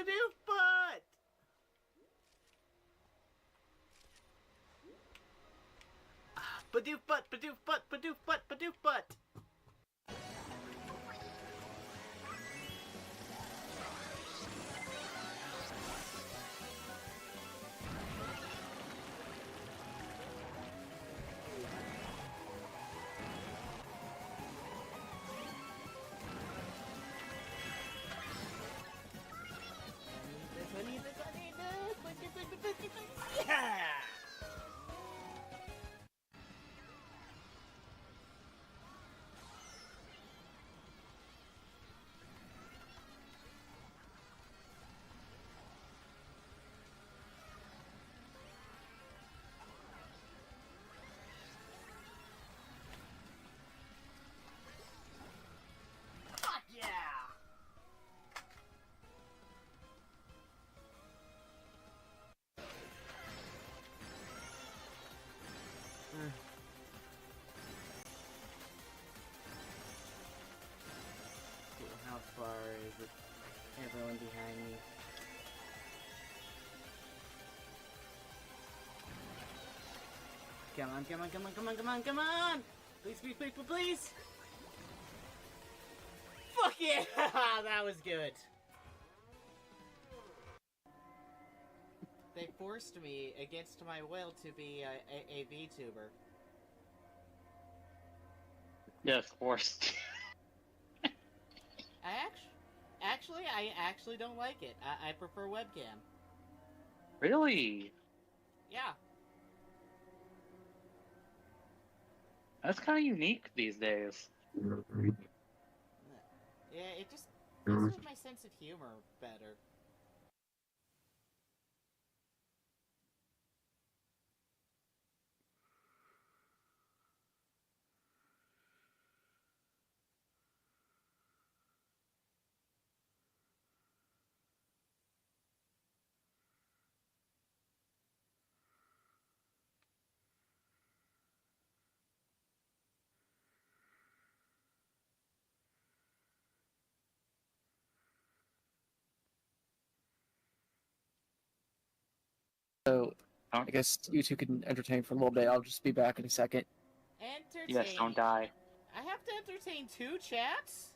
Badoof butt! Badoof butt, badoof butt, badoof butt, badoof butt! I need this, yeah! Fuck yeah! How far is it? Everyone behind me. Come on, come on, come on, come on, come on, come on! Please, please, please, please! Fuck yeah! That was good. They forced me, against my will, to be a VTuber. Yes, forced. I actually don't like it. I prefer webcam. Really? Yeah. That's kind of unique these days. Yeah, it just fits with my sense of humor better. So, I guess you two can entertain for a little bit. I'll just be back in a second. Entertain. Yes, don't die. I have to entertain two chats?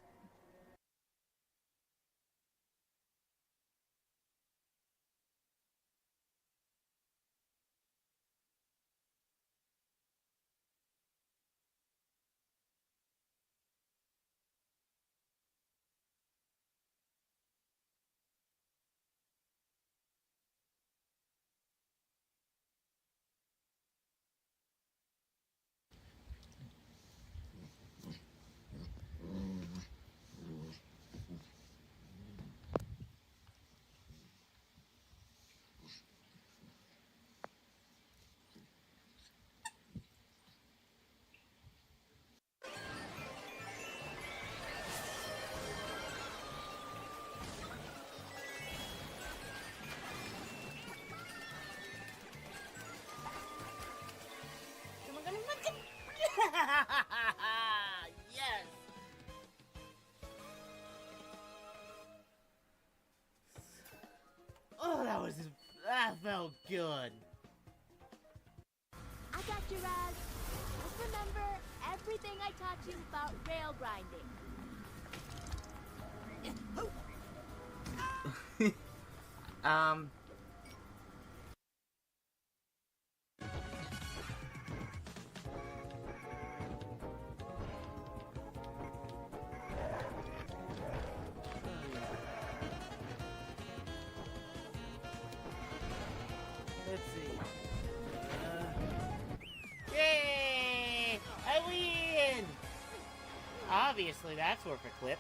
Yes! Oh, that felt good. I got you, Raz. Just remember everything I taught you about rail grinding. um... Let's see. Yay! I win! Obviously, that's worth a clip.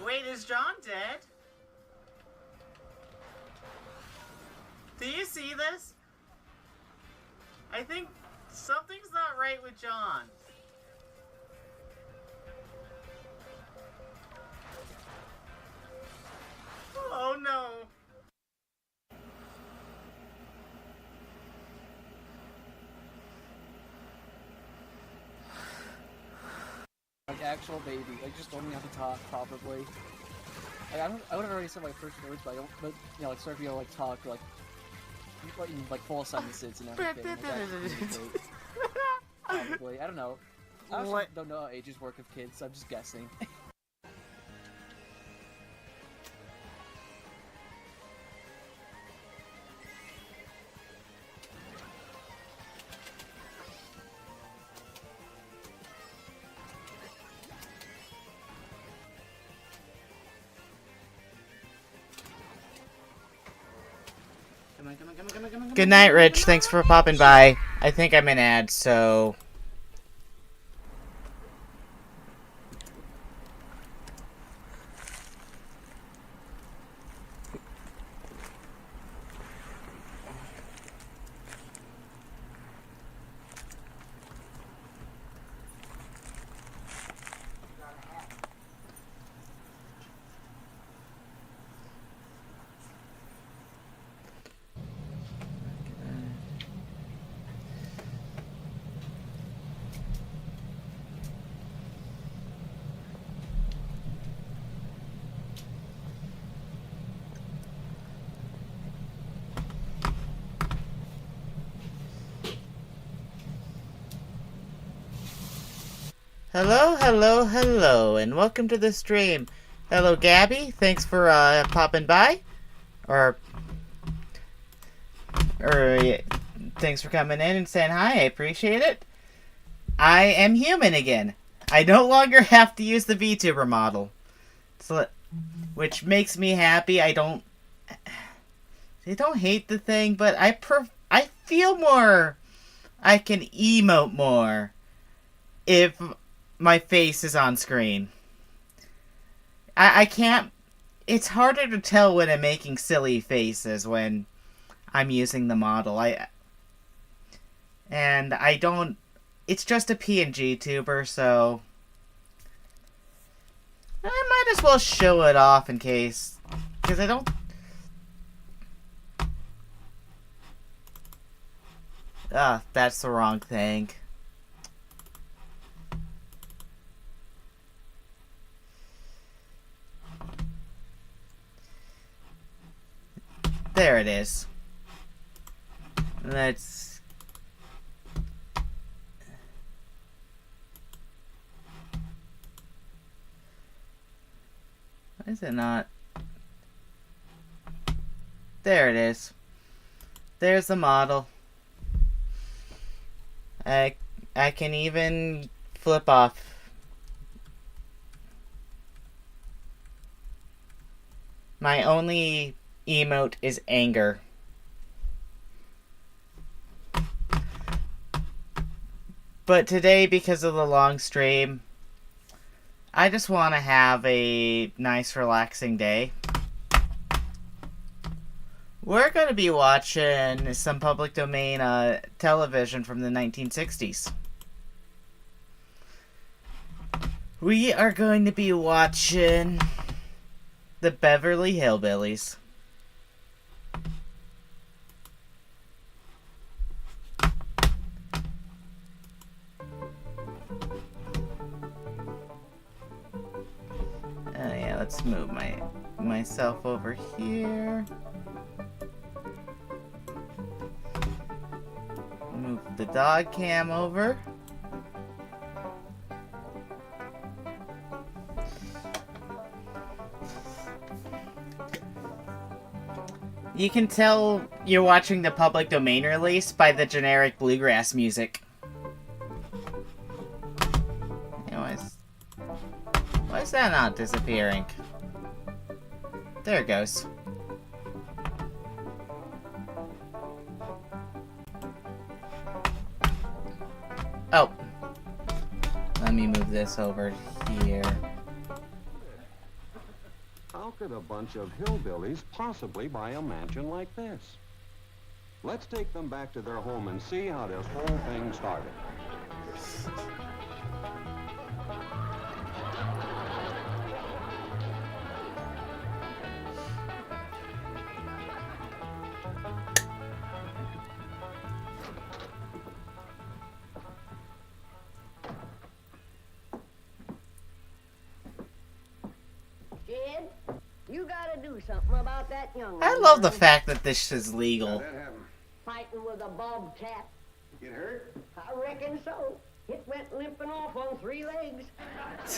Wait, is John dead? Do you see this? I think something's not right with John. Oh no. Like actual baby, like just learning how to talk probably. Like, I would have already said my first words, but you know, like start to be able to like talk, like full sentences and everything. Like, communicate. Probably, I don't know. I also don't know how ages work of kids, so I'm just guessing. Good night, Rich. Thanks for popping by. I think I'm in ads, so... Hello, hello, hello, and welcome to the stream. Hello, Gabby. Thanks for popping by, or thanks for coming in and saying hi. I appreciate it. I am human again. I no longer have to use the VTuber model, so, which makes me happy. I don't hate the thing, but I feel more. I can emote more if my face is on screen. I can't... It's harder to tell when I'm making silly faces when I'm using the model. And I don't... It's just a PNG tuber, so... I might as well show it off in case... Because I don't... Ah, that's the wrong thing. There it is. Let's... Why is it not? There it is. There's the model. I can even flip off. My only emote is anger. But today, because of the long stream, I just want to have a nice, relaxing day. We're going to be watching some public domain television from the 1960s. We are going to be watching the Beverly Hillbillies. Yeah, let's move myself over here. Move the dog cam over. You can tell you're watching the public domain release by the generic bluegrass music. Anyways, why is that not disappearing? There it goes. Oh. Let me move this over here. could a bunch of hillbillies possibly buy a mansion like this? Let's take them back to their home and see how this whole thing started. Jed, you gotta do something about that young I one, love the man. fact that this is legal. That happened. Fighting with a bobcat. Get hurt? I reckon so. It went limping off on 3 legs.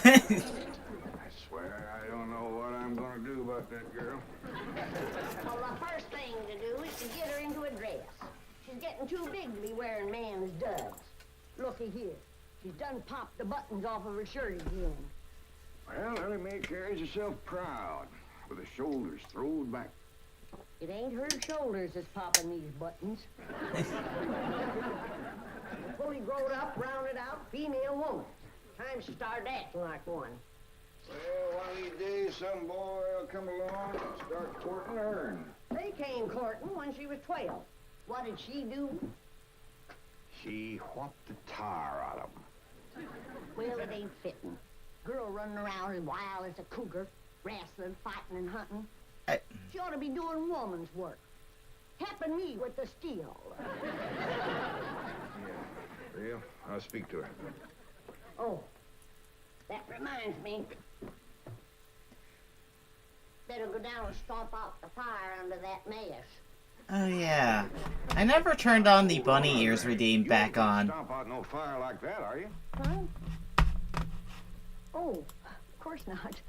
I swear I don't know what I'm gonna do about that girl. Well, the first thing to do is to get her into a dress. She's getting too big to be wearing man's duds. Looky here. She's done popped the buttons off of her shirt again. Well, Ellie Mae carries herself proud, with her shoulders throwed back. It ain't her shoulders that's popping these buttons. Fully grown up, rounded out, female woman. Time she started acting like one. Well, one of these days, some boy will come along and start courting her. They came courting when she was 12. What did she do? She whopped the tar out of him. Well, it ain't fitting. Girl running around as wild as a cougar, wrestling, fighting, and hunting. She ought to be doing woman's work. Helping me with the steel. Yeah, well, I'll speak to her. Oh, that reminds me. Better go down and stomp out the fire under that mess. Oh yeah. I never turned on the bunny ears redeem back You on. ain't gonna stomp out no fire like that, are you? Huh? Oh, of course not.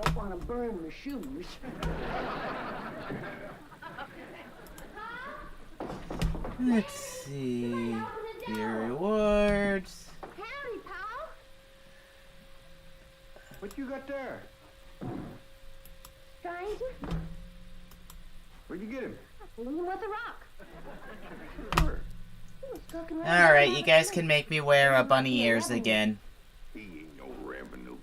Don't want to burn my shoes. Let's see. Your rewards. Howdy, Paul. What you got there? Stranger? Where'd you get him? Leave him with a rock. Where? He was stuck in right Alright, there. you guys can make me wear a bunny ears again. He ain't no revenue.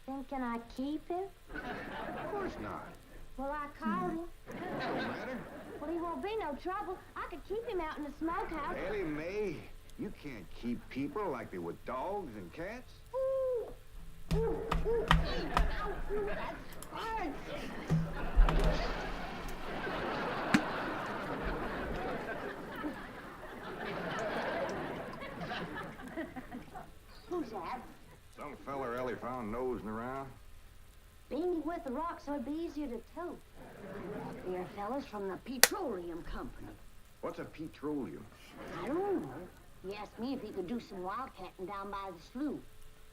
Then can I keep him? Of course not. Well, I called him. Don't matter. Well, he won't be no trouble. I could keep him out in the smokehouse. Ellie Mae, you can't keep people like they were dogs and cats. Ooh. Ooh, ooh, ow, ooh, that's hard. Who's that? Some feller Ellie found nosing around. Being with the rock so it'd be easier to tote. They're fellas from the petroleum company. What's a petroleum? I don't know. He asked me if he could do some wildcatting down by the slough.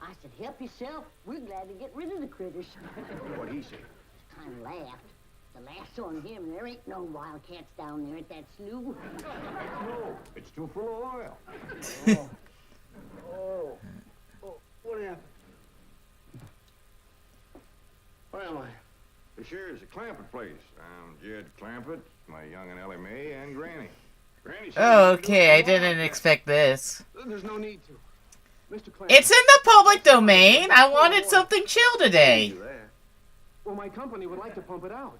I said, help yourself. We're glad to get rid of the critters. What'd he say? Kind of laughed. The last on him, there ain't no wildcats down there at that slough. No, it's too full of oil. Oh, what happened? Where am I? This here is the Clampett place. I'm Jed Clampett, my young and Ellie Mae, and Granny. Granny said Oh, you could do okay, I some didn't expect this. There's no need to. Mr. Clancy. It's in the public domain! I wanted something chill today. do that. Well, my company would like to pump it out.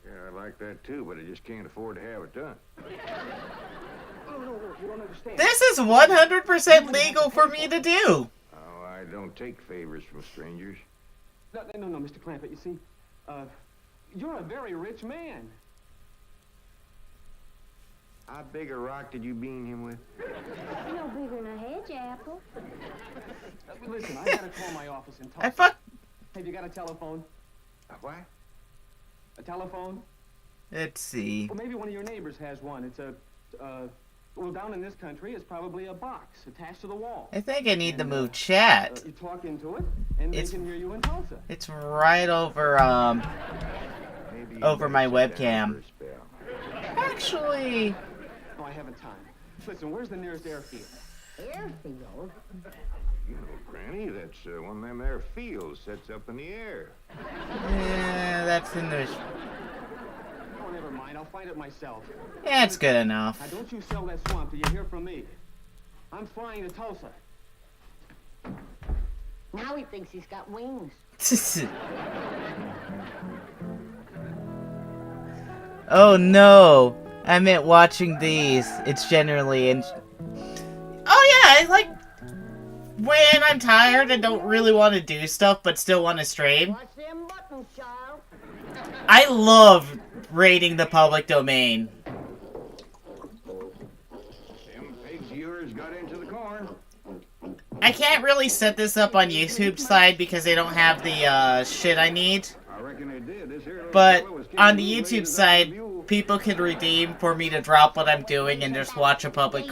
Yeah, I like that too, but I just can't afford to have it done. No, you don't understand. This is 100% legal for me to do. Oh, I don't take favors from strangers. No, Mr. Clampett, you see, you're a very rich man. How big a rock did you bean him with? No bigger than a hedge apple. Listen, I gotta call my office in Tulsa. I fuck. Have you got a telephone? A what? A telephone? Let's see. Well, maybe one of your neighbors has one. It's a, well, down in this country, it's probably a box attached to the wall. I think I need to And, move chat. You talk into it, and It's- they can hear you in Tulsa. It's right over, Maybe you Over better my sit webcam. down for a spell. actually, Oh, I haven't time. Listen, where's the nearest airfield? Airfield? You know, Granny, that's one of them there fields sets up in the air. yeah, that's in the. Oh, never mind. I'll find it myself. Yeah, it's good enough. Now, don't you sell that swamp till you hear from me. I'm flying to Tulsa. Now he thinks he's got wings. Oh no! I meant watching these. It's generally Oh yeah, I like when I'm tired and don't really want to do stuff but still want to stream. Watch them buttons, child. I love raiding the public domain. Them pigs of yours got into the corn. I can't really set this up on YouTube side because they don't have the shit I need. I reckon they did. This here little But fella was on the kicking YouTube loose side, out of view. people can redeem for me to drop what I'm doing and just watch a public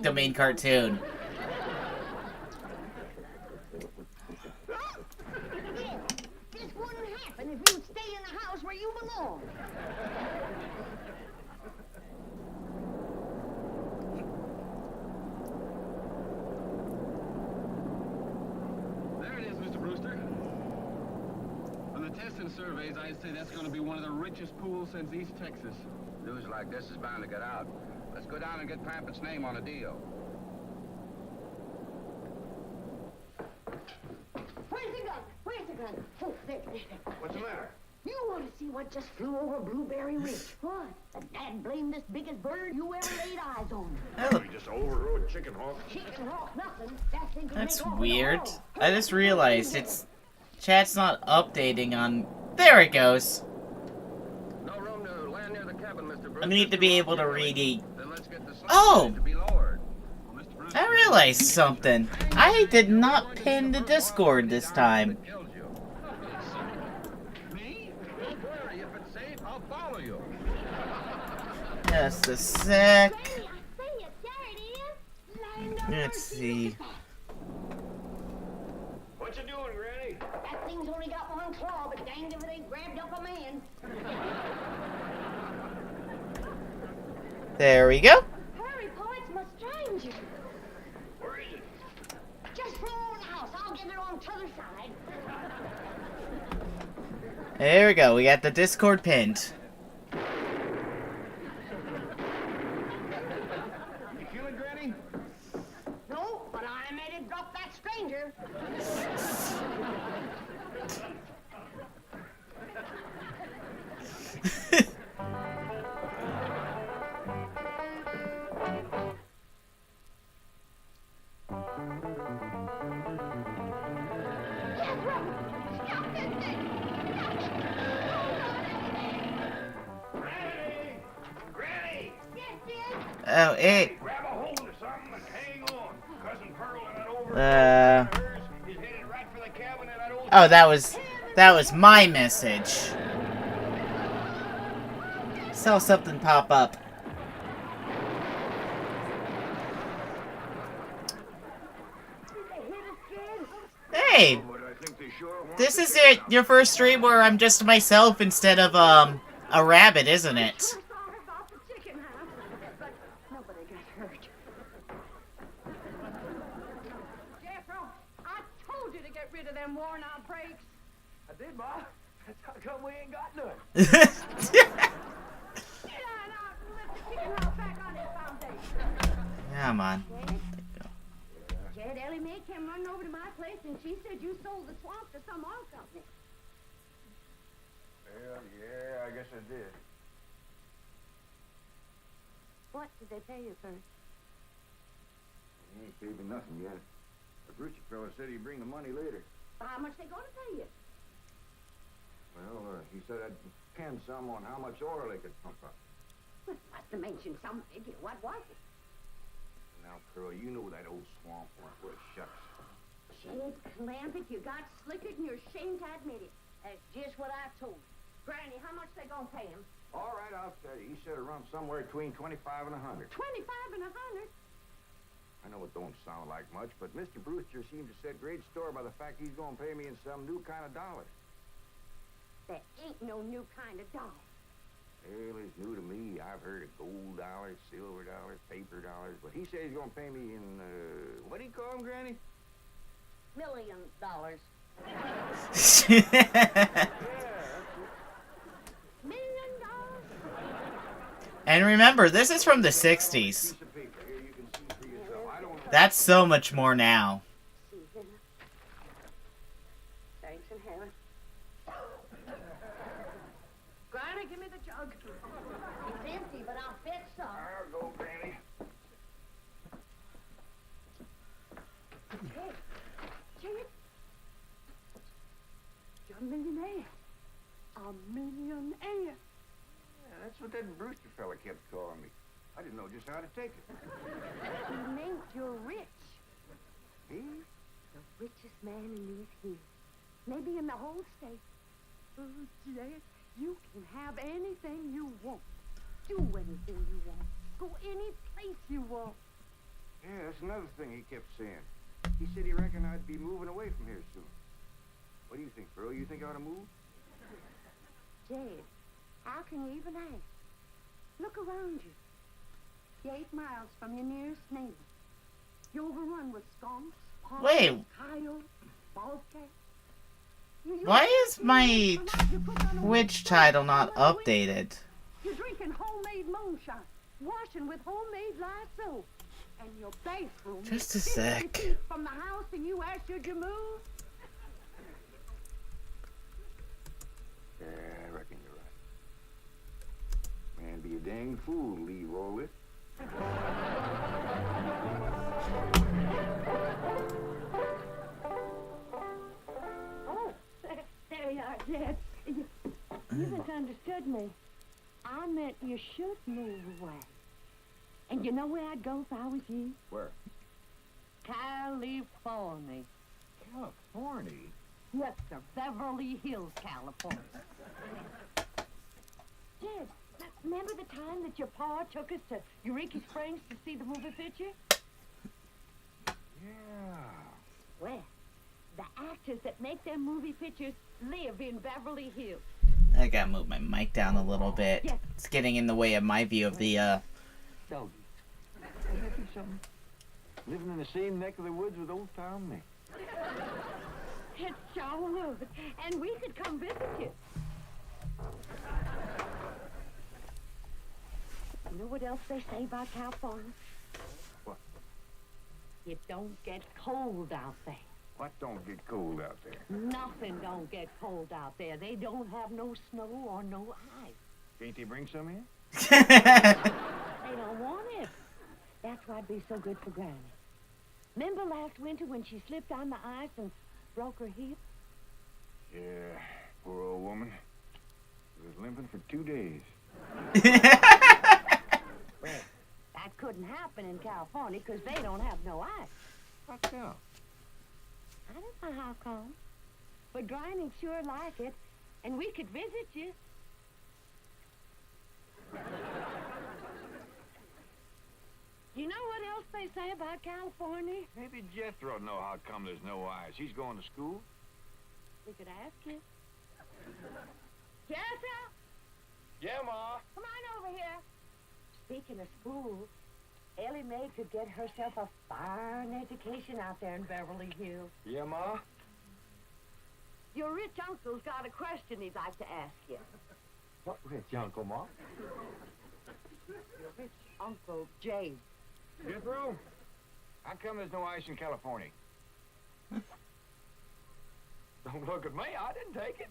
domain cartoon. This wouldn't happen if you'd stay in the house where you belong. There it is, Mr. Brewster. On the tests and surveys, I'd say that's going to be one of the richest pools since East Texas. News like this is bound to get out. Let's go down and get Pampett's name on a deal. Where's the gun? Where's the gun? Oh, there. What's the matter? You want to see what just flew over Blueberry Ridge? What? The dad blamed biggest bird you ever laid eyes on. We just overrode Chicken Hawk. Chicken hawk, nothing. That thing can That's make off weird. with all. I just realized chat's not updating on. There it goes. No room to land near the cabin, Mr. Brewster. I need to be able to read. Then let's get the slide Oh! to be lowered. Well, Mr. Brewster, I realized something. I did not pin the Discord this time. Killed you. me? Don't worry, if it's safe, I'll follow you. Just a sec. Granny, I see it. There it is. Land of Let's mercy. see. What you doing, Granny? That thing's only got one claw, but danged if it ain't grabbed up a man. There we go. Hurry, Paul, it's my stranger. Where is it? Just flew over the house. I'll get it on t'other side. There we go. We got the Discord pinned. You feeling, Granny? No, but I made it drop that stranger. Granny! Oh, hey. Grab a hold of something and hang on. Cousin Pearl and that over Uh. hers is headed right for the cabin in that old... Oh, that was my message. Saw something pop up. Hey, But I think they sure want this to is get your first stream where I'm just myself instead of a rabbit, isn't it? Sorry about the chicken house, but nobody got hurt. Jethro, I told you to get rid of them worn out brakes. I did, Ma. That's how come we ain't got none. Get on out and lift the chicken house back on its foundation. Come on. Jed, Ellie Mae came running over to my place, and she said you sold the swamp to some oil company. Well, yeah, I guess I did. What did they pay you first? He ain't paid me nothing yet. The Brewster fella said he'd bring the money later. How much they gonna pay you? Well, he said I'd depend some on how much oil they could pump up. Well, must have mentioned some figure. What was it? Now, Pearl, you know that old swamp weren't worth shucks. Jed, clamp it. You got slickered, and you're ashamed to admit it. That's just what I told you. Granny, how much they gonna pay him? All right, I'll tell you. He said around somewhere between 25 and 100. 25 and 100. I know it don't sound like much, but Mr. Brewster seems to set great store by the fact he's gonna pay me in some new kind of dollar. There ain't no new kind of dollar. Well, it's new to me. I've heard of gold dollars, silver dollars, paper dollars, but he says he's gonna pay me in, what do you call them, Granny? $1,000,000. $1,000,000? And remember, this is from the 60s. Piece of paper. Here, you can see for yourself. I don't know. That's so much more now. Thanks in heaven. kept calling me. I didn't know just how to take it. He meant you're rich. Me? The richest man in these hills. Maybe in the whole state. Oh, Jed, you can have anything you want. Do anything you want. Go any place you want. Yeah, that's another thing he kept saying. He said he reckoned I'd be moving away from here soon. What do you think, Pearl? You think I ought to move? Jed, how can you even ask? Look around you. You're 8 miles from your nearest neighbor. You're overrun with skunks, Wait. hogs, coyotes, bobcats. Why is my Twitch title not updated? You're drinking homemade moonshine, washing with homemade light soap, and your bathroom Just a is 50 sec. feet from the house, and you ask, should you move? Yeah, I reckon you're right. Man, be a dang fool to leave all this. Oh, there you are, Jed. You misunderstood me. I meant you should move away. And you know where I'd go if I was you? Where? California. California? Yes, sir. Beverly Hills, California. Jed, remember the time that your pa took us to Eureka Springs to see the movie picture? Yeah. Well, the actors that make them movie pictures live in Beverly Hills. I gotta move my mic down a little bit. It's getting in the way of my view of the, Doggy. Ain't that be something? Living in the same neck of the woods with old town me. It sure would. And we could come visit you. You know what else they say about California? What? It don't get cold out there. What don't get cold out there? Nothing don't get cold out there. They don't have no snow or no ice. Can't they bring some in? They don't want it. That's why'd be so good for Granny. Remember last winter when she slipped on the ice and broke her hip? Yeah, poor old woman. She was limping for 2 days. Well, that couldn't happen in California because they don't have no ice. How come? I don't know how come. But Granny'd sure like it, and we could visit you. You know what else they say about California? Maybe Jethro know how come there's no ice. He's going to school. We could ask you. Jethro, Yeah, Ma. come on over here. Speaking of school, Ellie Mae could get herself a fine education out there in Beverly Hills. Yeah, Ma? Your rich uncle's got a question he'd like to ask you. What rich uncle, Ma? Your rich Uncle Jay. Jethro? How come there's no ice in California? Don't look at me. I didn't take it.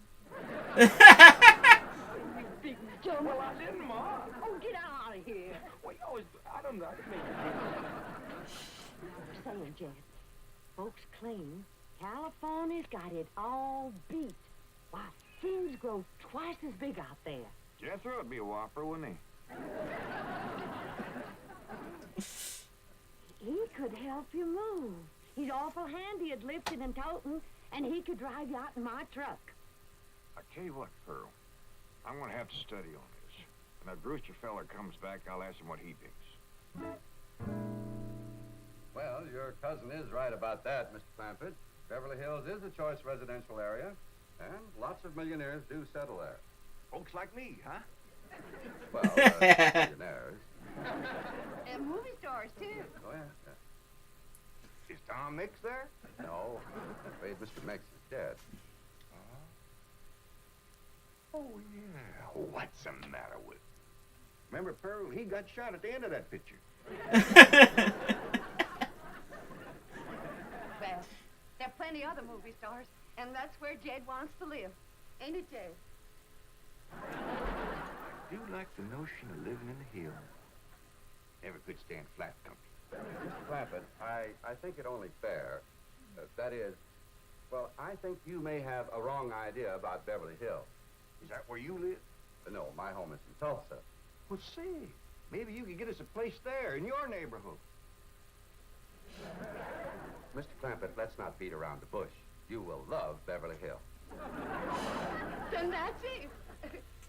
You big jump. Well, I didn't, Ma. Oh, get out of here. Well, you always... I didn't mean Saying, Jed, folks claim California's got it all beat. Why, things grow twice as big out there. Jethro would be a whopper, wouldn't he? He could help you move. He's awful handy at lifting and toting, and he could drive you out in my truck. I tell you what, Pearl. I'm going to have to study on this. When that Brewster feller comes back, I'll ask him what he thinks. Well, your cousin is right about that, Mr. Clampett. Beverly Hills is a choice residential area, and lots of millionaires do settle there. Folks like me, huh? Well, millionaires. And movie stars, too. Oh, yeah. Is Tom Mix there? No, I'm afraid Mr. Mix is dead. Oh, yeah. What's the matter with him? Remember, Pearl, he got shot at the end of that picture. Well, there are plenty other movie stars, and that's where Jed wants to live. Ain't it, Jed? I do like the notion of living in the hills. Never could stand flat country. Mr. Clampett, I think it only fair. That is, well, I think you may have a wrong idea about Beverly Hills. Is that where you live? No, my home is in Tulsa. Well, say, Maybe you could get us a place there in your neighborhood. Mr. Clampett, let's not beat around the bush. You will love Beverly Hills. Then that's it.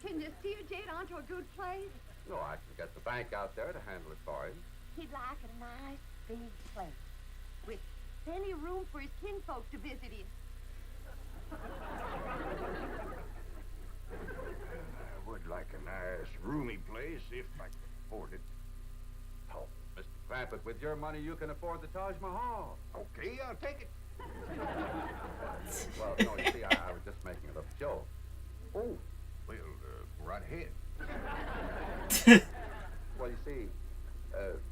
Can you steer Jed onto a good place? No, I can get the bank out there to handle it for him. He'd like a nice big place with plenty of room for his kinfolk to visit him. I would like a nice, roomy place if I could afford it. Oh, Mr. Clampett, with your money, you can afford the Taj Mahal. Okay, I'll take it. Well, no, you see, I was just making a little joke. Oh, well, right ahead. Well, you see,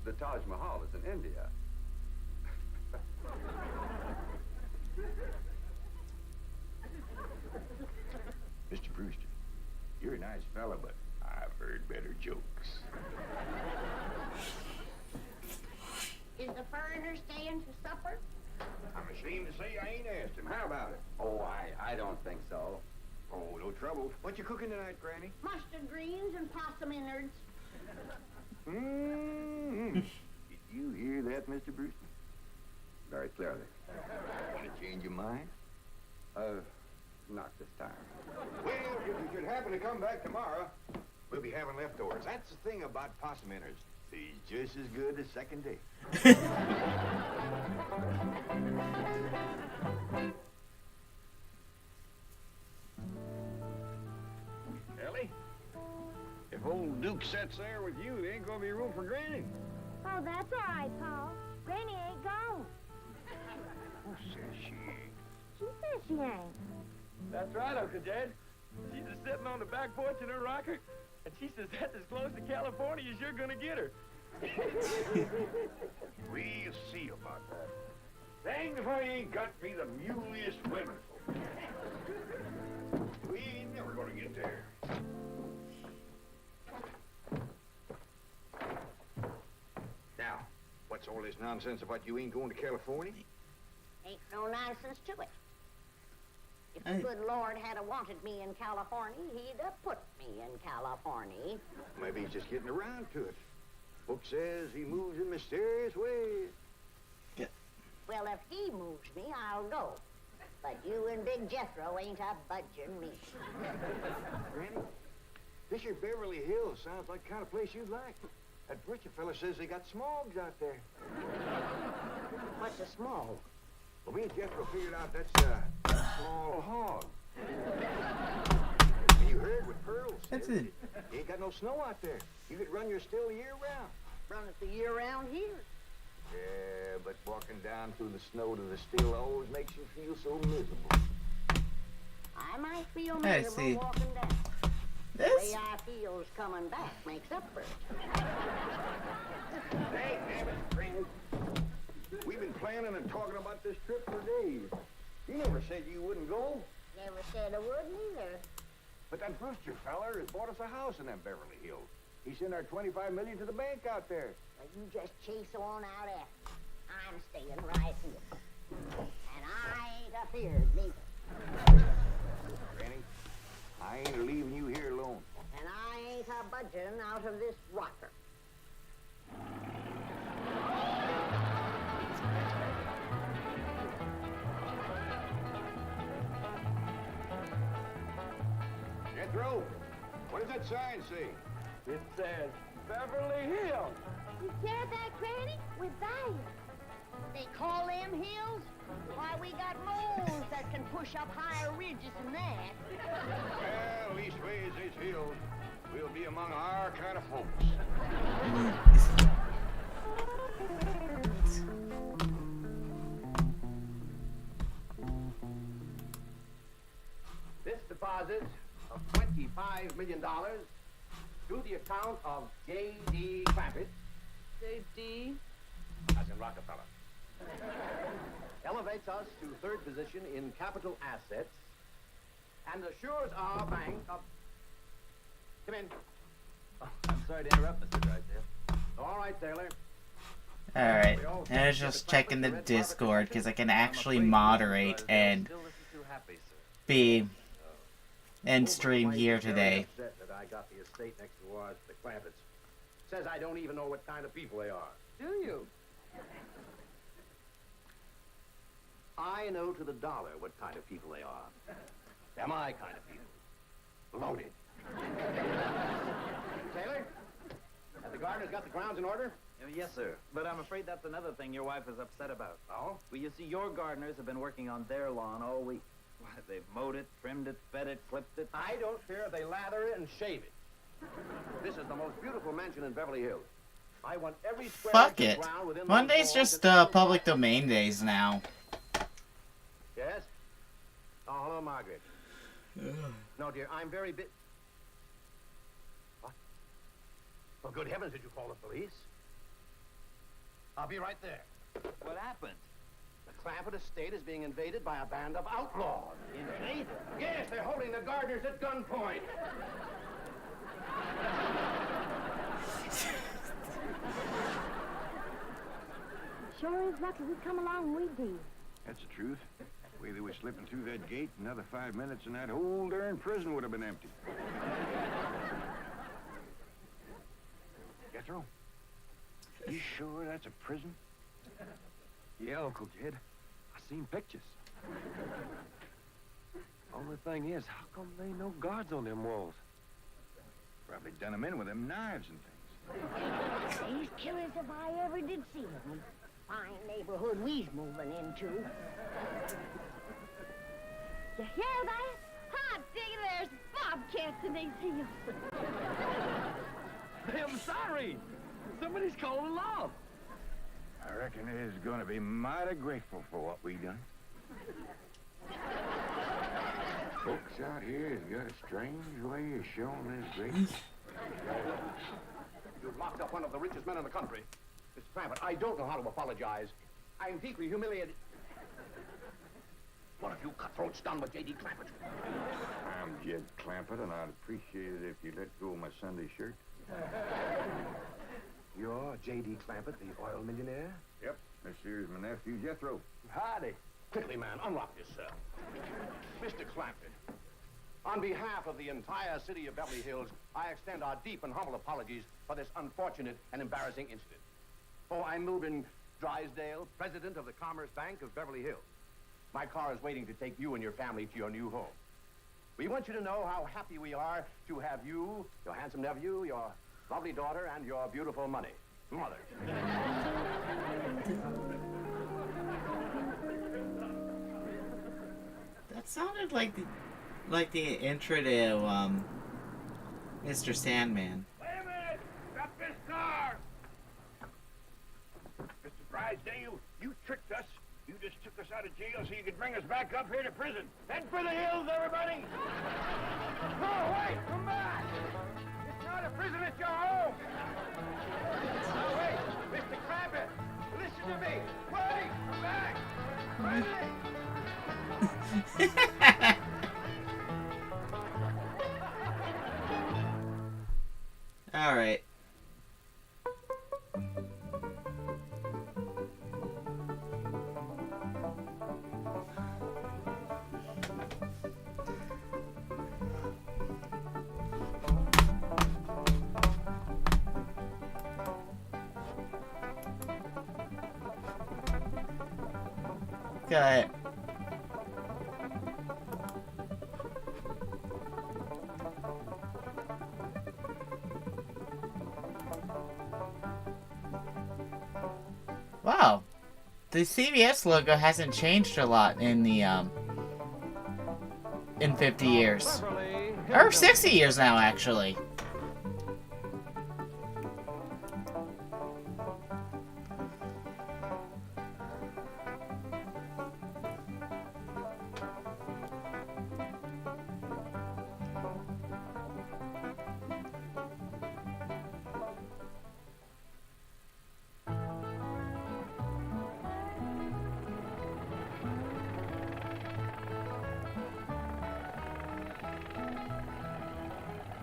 the Taj Mahal is in India. Mr. Brewster, you're a nice fella, but I've heard better jokes. Is the foreigner staying for supper? I'm ashamed to say I ain't asked him. How about it? Oh, I don't think so. Oh, no trouble. What you cooking tonight, Granny? Mustard greens and possum innards. Mm-hmm. Did you hear that, Mr. Brewster? Very clearly. Want to change your mind? Not this time. Well, if you should happen to come back tomorrow, we'll be having leftovers. That's the thing about possum innards. He's just as good as second day. Ellie, if old Duke sits there with you, there ain't gonna be room for Granny. Oh, that's all right, Paul. Granny ain't gone. Who says she ain't? She says she ain't. That's right, Uncle Jed. She's just sitting on the back porch in her rocker, and she says that's as close to California as you're gonna get her. We'll see about that. Dang if I ain't got me the muliest women folk. We ain't never gonna get there. Now, what's all this nonsense about you ain't going to California? Ain't no nonsense to it. If the good Lord had wanted me in California, he'd have put me in California. Maybe he's just getting around to it. Book says he moves in mysterious ways. Well, if he moves me, I'll go. But you and Big Jethro ain't a budging me. Granny, this here Beverly Hills sounds like the kind of place you'd like. That butcher fella says they got smogs out there. What's a small? Well, me and Jethro figured out that's a small hog. And you heard what Pearl said. That's it. You ain't got no snow out there. You could run your still year round. Run it the year round here. Yeah, but walking down through the snow to the still always makes you feel so miserable. I might feel I miserable see. walking down. The This? way I feels coming back makes up for it. Hey, damn it, friend. We've been planning and talking about this trip for days. You never said you wouldn't go. Never said I wouldn't either. But that Brewster feller has bought us a house in them Beverly Hills. He sent our $25 million to the bank out there. Well, you just chase on out after. I'm staying right here. And I ain't afeard neither. Granny, I ain't leaving you here alone. And I ain't a budging out of this rocker. Jethro, what does that sign say? It says Beverly Hills. You hear that, Granny? We're there. They call them hills? Why, we got moles that can push up higher ridges than that. Well, leastways, these hills will be among our kind of folks. This deposit of $25 million to the account of J.D. Clampett, J.D.? as in Rockefeller, elevates us to third position in capital assets and assures our bank of... Come in. Oh, I'm sorry to interrupt, Mr. Drysdale. All right, Taylor. Alright, and I was just checking the Discord because I can actually moderate and be in stream here today. That I got the estate next to ours, the Clampetts. says I don't even know what kind of people they are. Do you? I know to the dollar what kind of people they are. They're my kind of people. Loaded. Taylor? Have the gardeners got the grounds in order? Yes, sir. But I'm afraid that's another thing your wife is upset about. Oh? Well, you see, your gardeners have been working on their lawn all week. Why, they've mowed it, trimmed it, fed it, clipped it. I don't care if they lather it and shave it. This is the most beautiful mansion in Beverly Hills. I want every square Fuck inch of it. ground within Monday's those walls just and- public domain days now. Yes? Oh, hello, Margaret. No, dear, I'm very What? For good heavens, did you call the police? I'll be right there. What happened? The Clampett estate is being invaded by a band of outlaws. Invaded? Yes, they're holding the gardeners at gunpoint. Sure is lucky we come along with thee. That's the truth. The way they were slipping through that gate, another 5 minutes and that whole darn prison would have been empty. Jethro? You sure that's a prison? Yeah, Uncle Jed. I seen pictures. Only thing is, how come there ain't no guards on them walls? Probably done them in with them knives and things. These killers if I ever did see them. Fine neighborhood we's moving into. You hear that? Hot diggity, there's bobcats in these hills. I'm sorry. Somebody's calling alarm. I reckon it is gonna be mighty grateful for what we done. Folks out here has got a strange way of showing their grace. You've locked up one of the richest men in the country. Mr. Clampett, I don't know how to apologize. I'm deeply humiliated. What have you cutthroats done with J.D. Clampett? I'm Jed Clampett, and I'd appreciate it if you let go of my Sunday shirt. You're J.D. Clampett, the oil millionaire? Yep, this here's my nephew, Jethro. Howdy. Quickly, man, unlock this, sir. Mr. Clampett, on behalf of the entire city of Beverly Hills, I extend our deep and humble apologies for this unfortunate and embarrassing incident. Oh, I'm Milburn Drysdale, president of the Commerce Bank of Beverly Hills. My car is waiting to take you and your family to your new home. We want you to know how happy we are to have you, your handsome nephew, your lovely daughter, and your beautiful mother. That sounded like the intro to Mr. Sandman. Wait a minute! Stop this car! Mr. Drysdale, you tricked us. You just took us out of jail so you could bring us back up here to prison. Head for the hills, everybody! No, wait! Come back! It's not a prison, it's your home! Now, wait! Mr. Clampett, listen to me! Wait! Come back! Wait! All right. Got it. Wow. The CVS logo hasn't changed a lot in the in 50 years. Or 60 years now, actually.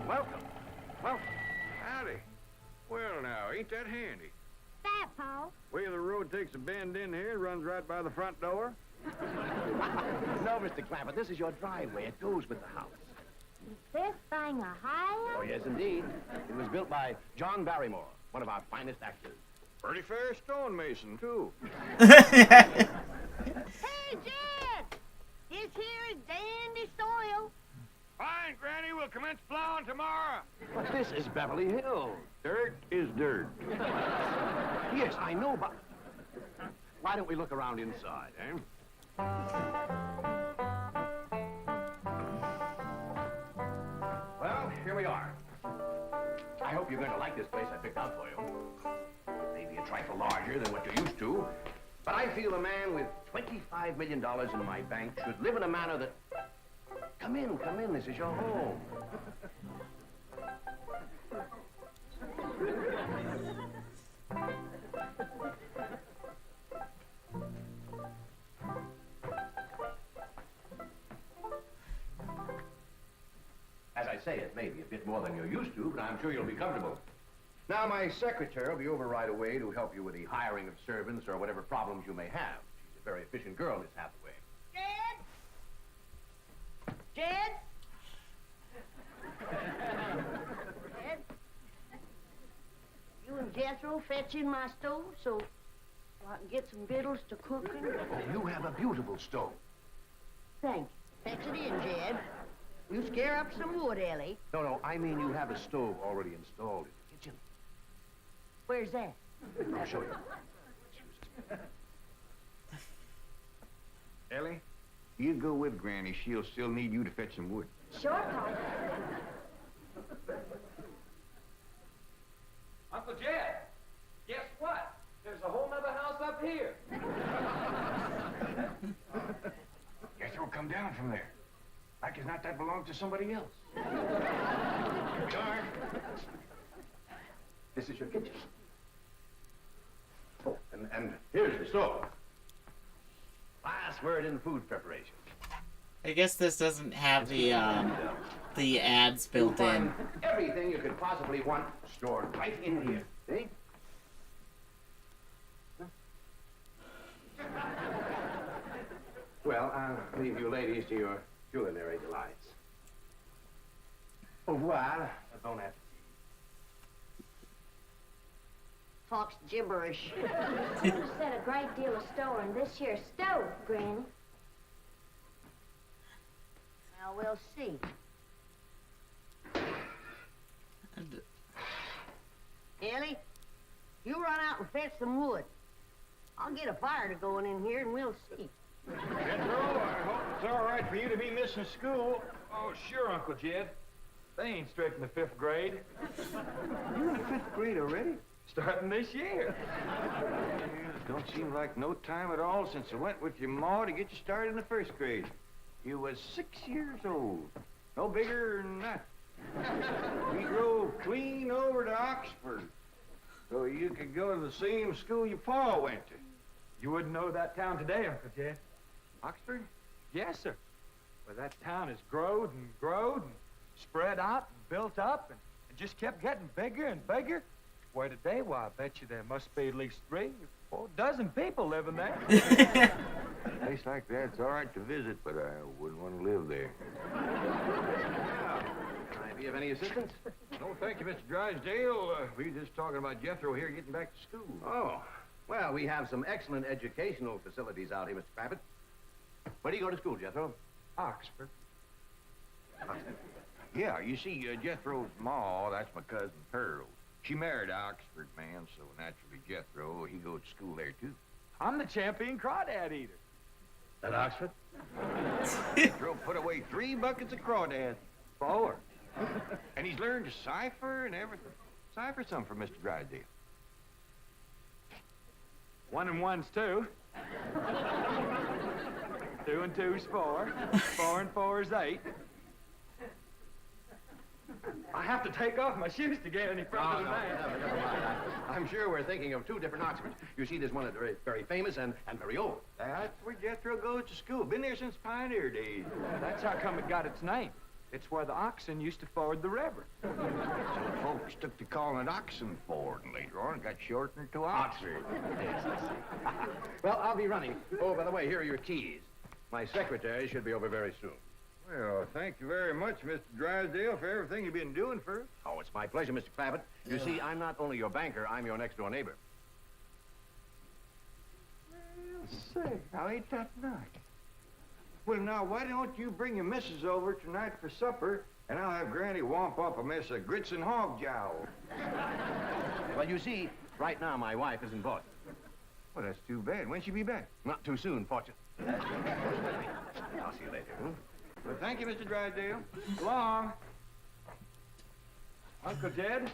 Welcome. Welcome. Howdy. Well, now, ain't that handy? That, Paul. Way the road takes a bend in here, runs right by the front door. No, Mr. Clampett, this is your driveway. It goes with the house. Is this thing a high? Oh, yes, indeed. It was built by John Barrymore, one of our finest actors. Pretty fair stonemason, too. Hey, Jed! This here is Dandy Soil. Fine, Granny. We'll commence plowing tomorrow. But this is Beverly Hills. Dirt is dirt. Yes, I know, but why don't we look around inside, eh? Well, here we are. I hope you're going to like this place I picked out for you. Maybe a trifle larger than what you're used to, but I feel a man with $25 million in my bank should live in a manner that... Come in, this is your home. As I say, it may be a bit more than you're used to, but I'm sure you'll be comfortable. Now, my secretary will be over right away to help you with the hiring of servants or whatever problems you may have. She's a very efficient girl, Miss Hathaway. Jed? Jed? You and Jethro fetch in my stove so I can get some victuals to cooking? Oh, you have a beautiful stove. Thank you. Fetch it in, Jed. You scare up some wood, Ellie. No, I mean you have a stove already installed in the kitchen. Where's that? I'll show you. Ellie, you go with Granny. She'll still need you to fetch some wood. Sure, Pop. Uncle Jed, guess what? There's a whole nother house up here. Guess you'll come down from there. Like as not that belongs to somebody else. Darn. This is your kitchen. Oh, and here's the stove. Last word in food preparation. I guess this doesn't have the ads built You'll in. find everything you could possibly want stored right in here. See? Well, I'll leave you ladies to your culinary delights. Au revoir. Bon appetit. Talks gibberish. You set a great deal of store in this here stove, Granny. Now, we'll see. Ellie, you run out and fetch some wood. I'll get a fire to going in here and we'll see. Jethro, I hope it's all right for you to be missing school. Oh, sure, Uncle Jed. They ain't straight from the 5th grade. You're in 5th grade already? Starting this year. Don't seem like no time at all since I went with your ma to get you started in the 1st grade. You was 6 years old. No bigger than that. We drove clean over to Oxford so you could go to the same school your pa went to. You wouldn't know that town today, Uncle Jed. Oxford? Yes, sir. Well, that town has growed and spread out and built up and just kept getting bigger and bigger. Where today, why, I bet you there must be at least 3 or 4 dozen people living there. A place like that's all right to visit, but I wouldn't want to live there. Can I be of any assistance? No, thank you, Mr. Drysdale. We were just talking about Jethro here getting back to school. Oh, well, we have some excellent educational facilities out here, Mr. Babbitt. Where do you go to school, Jethro? Oxford. Oxford. Yeah, you see, Jethro's ma, that's my cousin Pearl. She married an Oxford man, so naturally Jethro, he goes to school there, too. I'm the champion crawdad eater. At Oxford? Jethro put away 3 buckets of crawdads. 4. And he's learned to cipher and everything. Cipher some for Mr. Drysdale. 1 and 1's 2. 2 and 2's 4. 4 and 4's 8. I have to take off my shoes to get any further than that. Never mind. I'm sure we're thinking of 2 different Oxfords. You see, there's one that's very, very famous and very old. That's where Jethro goes to school. Been there since pioneer days. That's how come it got its name. It's where the oxen used to ford the river. Some folks took to calling it Oxen Ford, and later on it got shortened to Oxford. Yes, I see. Well, I'll be running. Oh, by the way, here are your keys. My secretary should be over very soon. Well, thank you very much, Mr. Drysdale, for everything you've been doing for us. Oh, it's my pleasure, Mr. Clappett. You see, I'm not only your banker, I'm your next-door neighbor. Well, say, how ain't that nice? Well, now, why don't you bring your missus over tonight for supper, and I'll have Granny womp up a mess of grits and hog jowl. Well, you see, right now my wife is in Boston. Well, that's too bad. When'll she be back? Not too soon, fortunately. I'll see you later. Well, thank you, Mr. Drysdale. So long. Uncle Jed,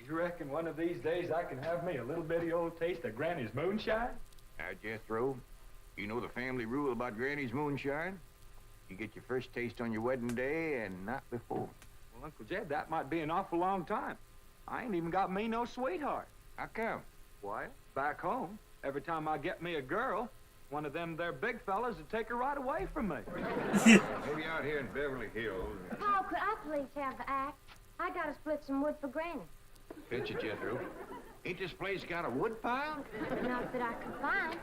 you reckon one of these days I can have me a little bitty old taste of Granny's moonshine? Now, Jethro, you know the family rule about Granny's moonshine? You get your first taste on your wedding day and not before. Well, Uncle Jed, that might be an awful long time. I ain't even got me no sweetheart. How come? Why, back home, every time I get me a girl, one of them there big fellas would take her right away from me. Maybe out here in Beverly Hills. Paul, could I please have the axe? I gotta split some wood for Granny. Fetch it, Jethro. Ain't this place got a wood pile? Not that I could find.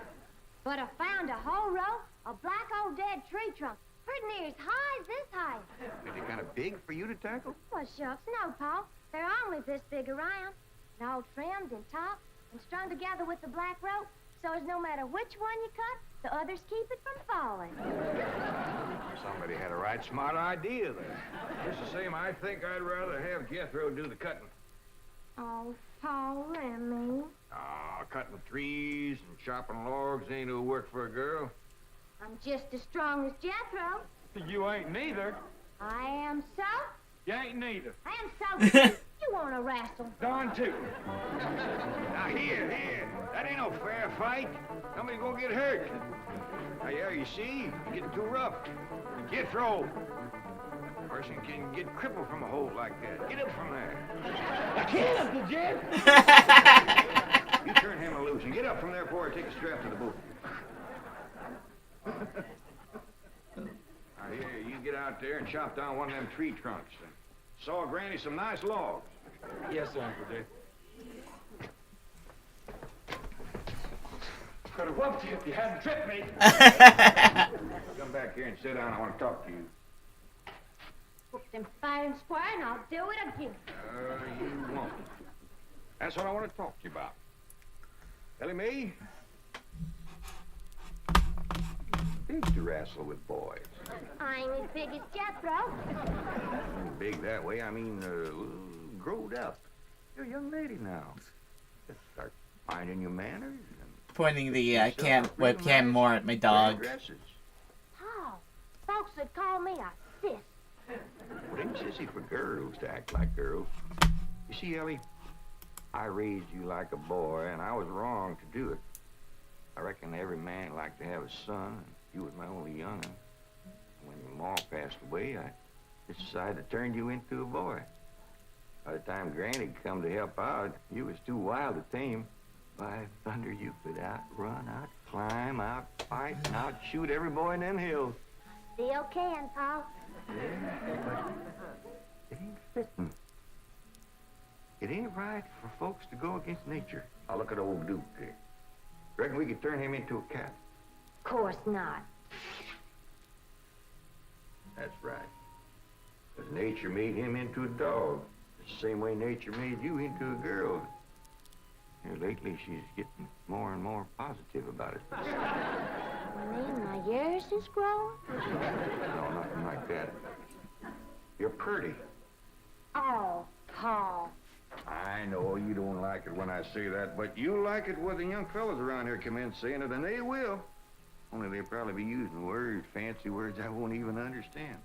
But I found a whole row of black old dead tree trunks, pretty near as high as this height. Are they kind of big for you to tackle? Well, shucks, no, Paul. They're only this big around, and all trimmed and topped and strung together with the black rope, so as no matter which one you cut, the others keep it from falling. Somebody had a right smart idea there. Just the same, I think I'd rather have Jethro do the cutting. Oh, Paul, Remy. Cutting trees and chopping logs ain't no work for a girl. I'm just as strong as Jethro. You ain't neither. I am so. You ain't neither. I am so. You want to wrestle? Darn too. Now, here. That ain't no fair fight. Somebody's gonna get hurt. Now, yeah, you see, you're getting too rough. Jethro. A person can get crippled from a hole like that. Get up from there. I can't, Uncle Jed. You turn him loose and get up from there before I take a strap to the boot. Now, here, you get out there and chop down one of them tree trunks. And saw Granny some nice logs. Yes, sir, Uncle Jed. Could have whooped you if you hadn't tripped me. Come back here and sit down. I want to talk to you. Put them fair and square, and I'll do it again. You won't. That's what I want to talk to you about. Ellie Mae, big to wrestle with boys. I ain't as big as Jethro. Big that way, I mean, growed up. You're a young lady now. Just start finding your manners. And Pointing the webcam more at my dog. dresses. Paul, folks would call me a sis. Well, ain't sissy for girls to act like girls. You see, Ellie, I raised you like a boy, and I was wrong to do it. I reckon every man liked to have a son, and you was my only young'un. When your ma passed away, I just decided to turn you into a boy. By the time Granny come to help out, you was too wild to tame. By thunder, you could outrun, climb, fight, and shoot every boy in them hills. Still can, Paul. It ain't fitting. It ain't right for folks to go against nature. Now look at old Duke there. Reckon we could turn him into a cat? Of course not. That's right. Because nature made him into a dog. The same way nature made you into a girl. Here, lately, she's getting more and more positive about it. You mean my years is growing? No, nothing like that. You're pretty. Oh, Paul. I know you don't like it when I say that, but you like it when the young fellas around here come in saying it, and they will. Only they'll probably be using words, fancy words I won't even understand.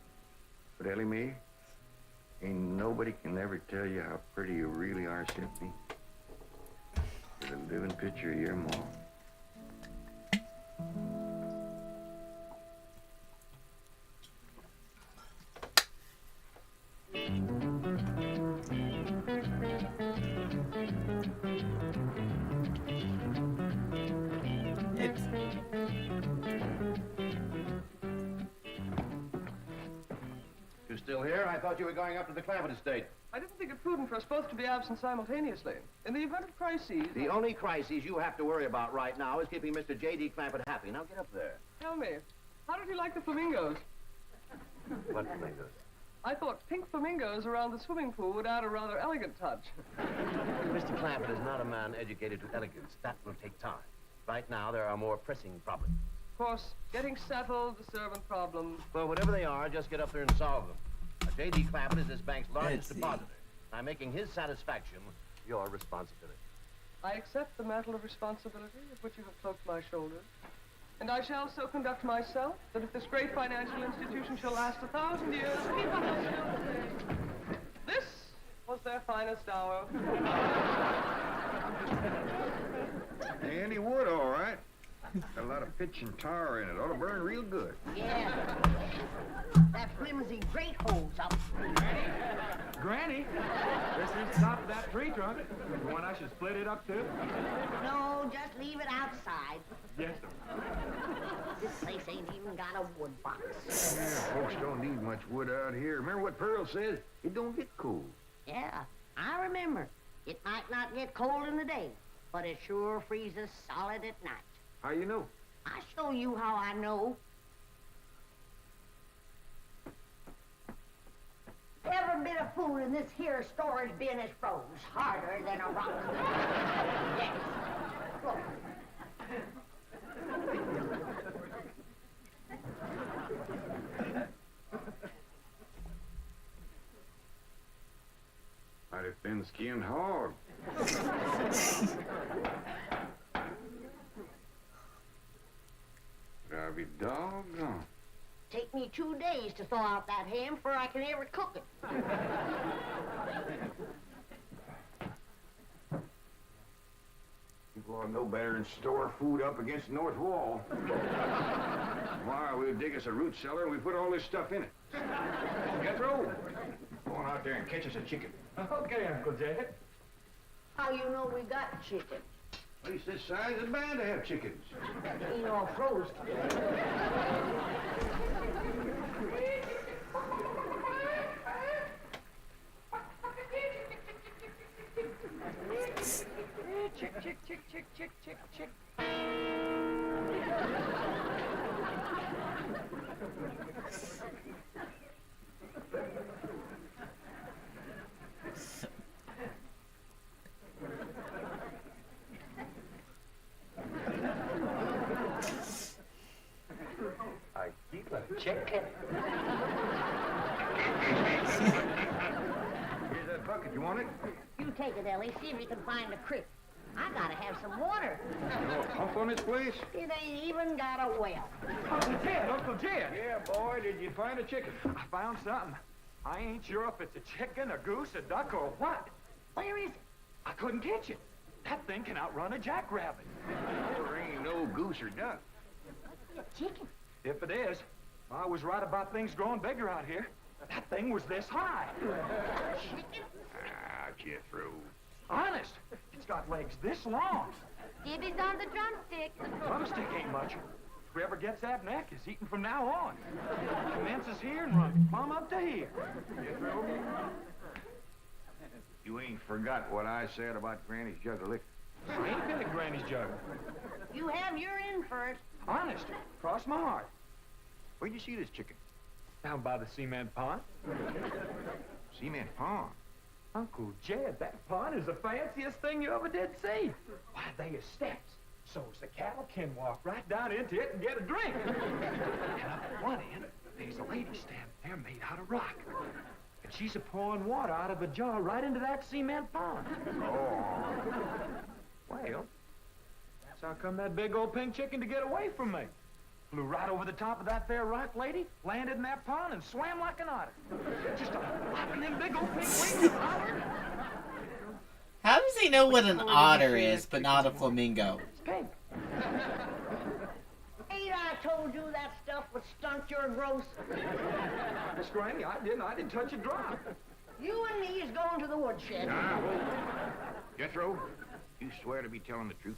But Ellie Mae, ain't nobody can ever tell you how pretty you really are, except me. You're the living picture of your mom. You still here? I thought you were going up to the Clappett estate. I didn't think it prudent for us both to be absent simultaneously. In the event of crises... The only crises you have to worry about right now is keeping Mr. J.D. Clappett happy. Now get up there. Tell me, how did you like the flamingos? What flamingos? I thought pink flamingos around the swimming pool would add a rather elegant touch. Mr. Clampett is not a man educated to elegance. That will take time. Right now, there are more pressing problems. Of course, getting settled, the servant problems. Well, whatever they are, just get up there and solve them. J.D. Clampett is this bank's largest Let's see. depositor. By making his satisfaction your responsibility. I accept the mantle of responsibility of which you have cloaked my shoulders. And I shall so conduct myself that if this great financial institution shall last 1,000 years, people will still say, this was their finest hour. Handy wood, all right. Got a lot of pitch and tar in it. Ought to burn real good. Yeah. That flimsy grate holds up. Granny, this is the top of that tree trunk. You want I should split it up too? No, just leave it outside. Yes, sir. This place ain't even got a wood box. Yeah, folks don't need much wood out here. Remember what Pearl said? It don't get cold. Yeah, I remember. It might not get cold in the day, but it sure freezes solid at night. How you know? I show you how I know. Every bit of food in this here storage bin is froze harder than a rock. Yes. Look. Mighty thin-skinned hog. I'll be doggone. Take me 2 days to thaw out that ham before I can ever cook it. People ought to know better than store food up against the north wall. Tomorrow we'll dig us a root cellar and we put all this stuff in it. Jethro, go on out there and catch us a chicken. Okay, Uncle Jed. How you know we got chicken? At least this size is bound to have chickens. Ain't all froze today. Chick, chick, chick, chick, chick, chick, chick. I keep a chicken. Here's that bucket. You want it? You take it, Ellie. See if you can find a creek. I gotta have some water. You know a pump on this place? It ain't even got a well. Uncle Jed, Uncle Jed. Yeah, boy, did you find a chicken? I found something. I ain't sure if it's a chicken, a goose, a duck, or what. Where is it? I couldn't catch it. That thing can outrun a jackrabbit. There ain't no goose or duck. Chicken. If it is, I was right about things growing bigger out here. That thing was this high. Chicken? Ah, Jethro. Honest, it's got legs this long. Gibby's on the drumstick. Drumstick ain't much. Whoever gets that neck is eating from now on. Commences here and runs plumb up to here. Jethro, you ain't forgot what I said about Granny's jug of liquor. I ain't been at Granny's jug. You have your in for it. Honest, cross my heart. Where'd you see this chicken? Down by the cement pond. Cement pond. Uncle Jed, that pond is the fanciest thing you ever did see. Why, they is steps, so's the cattle can walk right down into it and get a drink. And up at one end, there's a lady standing there made out of rock. And she's a-pouring water out of a jar right into that cement pond. Oh. Well, that's how come that big old pink chicken to get away from me. Flew right over the top of that there rock lady, landed in that pond, and swam like an otter. Just a flapping them big old pink wings and hollering. How does he know what an otter is, but not a flamingo? It's pink. Ain't I told you that stuff would stunt your growth? Miss Granny, I didn't touch a drop. You and me is going to the woodshed. Now, Jethro, you swear to be telling the truth?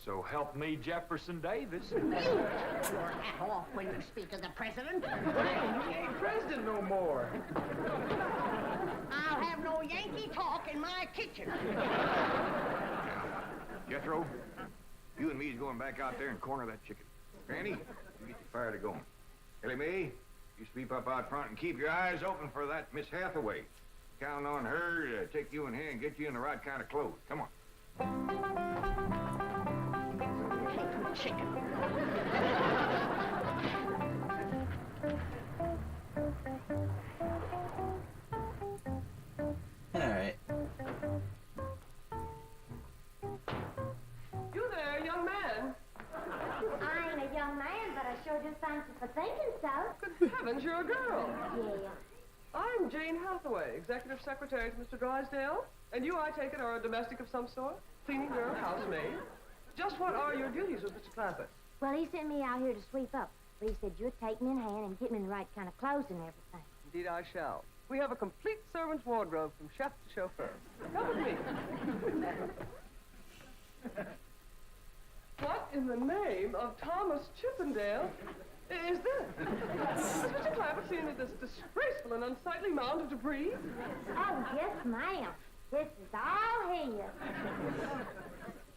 So help me, Jefferson Davis. You take your hat off when you speak of the president. He ain't president no more. I'll have no Yankee talk in my kitchen. Jethro, you and me's going back out there and corner that chicken. Granny, you get your fire to going. Ellie Mae, You sweep up out front and keep your eyes open for that Miss Hathaway. Count on her to take you in hand and get you in the right kind of clothes. Come on. Chicken. Alright. You there, young man. I ain't a young man, but I sure do thank you for thinking so. Good heavens, you're a girl. Yeah. I'm Jane Hathaway, executive secretary to Mr. Drysdale. And you, I take it, are a domestic of some sort? Cleaning girl, housemaid? Just what are your duties with Mr. Clampett? Well, he sent me out here to sweep up. But he said you'd take me in hand and get me in the right kind of clothes and everything. Indeed, I shall. We have a complete servant's wardrobe from chef to chauffeur. Come with me. What in the name of Thomas Chippendale is this? Has Mr. Clampett seen this disgraceful and unsightly mound of debris? Oh, yes, ma'am. This is all his.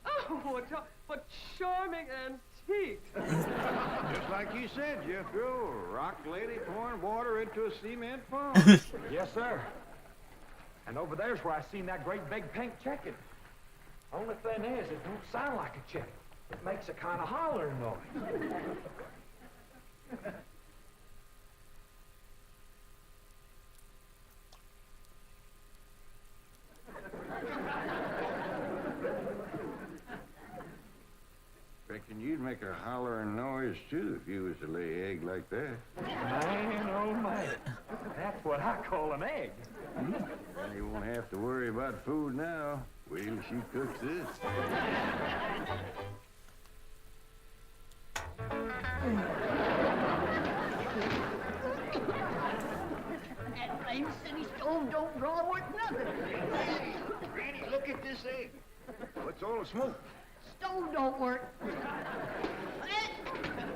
Oh, what charming antiques. Just like you said, Jethro, rock lady pouring water into a cement pond. Yes, sir. And over there's where I seen that great big pink chicken. Only thing is, it don't sound like a chicken. It makes a kind of hollering noise. Reckon you'd make a hollering noise, too, if you was to lay egg like that. Man, oh man. That's what I call an egg. Well, you won't have to worry about food now. Wait till she cooks this. That blame city stove don't draw worth nothing. Hey, Granny, look at this egg. What's all the smoke? Stove don't work.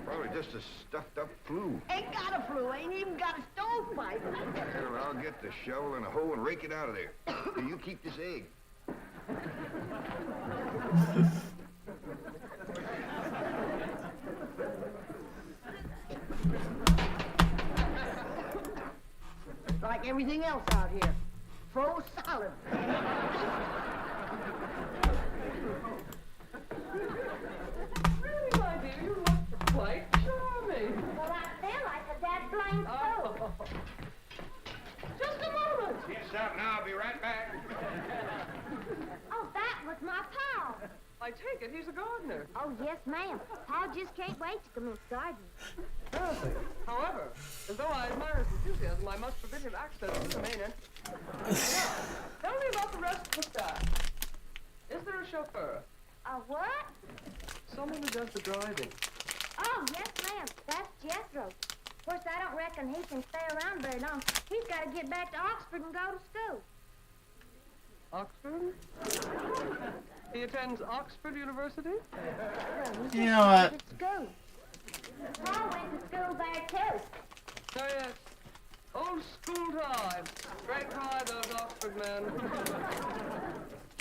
Probably just a stuffed-up flue. Ain't got a flue, ain't even got a stovepipe. Well, I'll get the shovel and a hoe and rake it out of there. Do you keep this egg? Like everything else out here. Froze solid. Really, my dear, you look quite charming. Well, I feel like a dead blind fool. Just a moment. Get something, I'll be right back. Oh, that was my pa. I take it he's a gardener. Oh, yes, ma'am. Pa just can't wait to commence gardening. However, as though I admire his enthusiasm, I must forbid him access to the main entrance. Now, tell me about the rest of the staff. Is there a chauffeur? A what? Someone who does the driving. Oh, yes, ma'am. That's Jethro. Of course, I don't reckon he can stay around very long. He's got to get back to Oxford and go to school. Oxford? He attends Oxford University? You know what? School. Pa went to school there, too. Oh, yes. Old school times. Great pride, those Oxford men.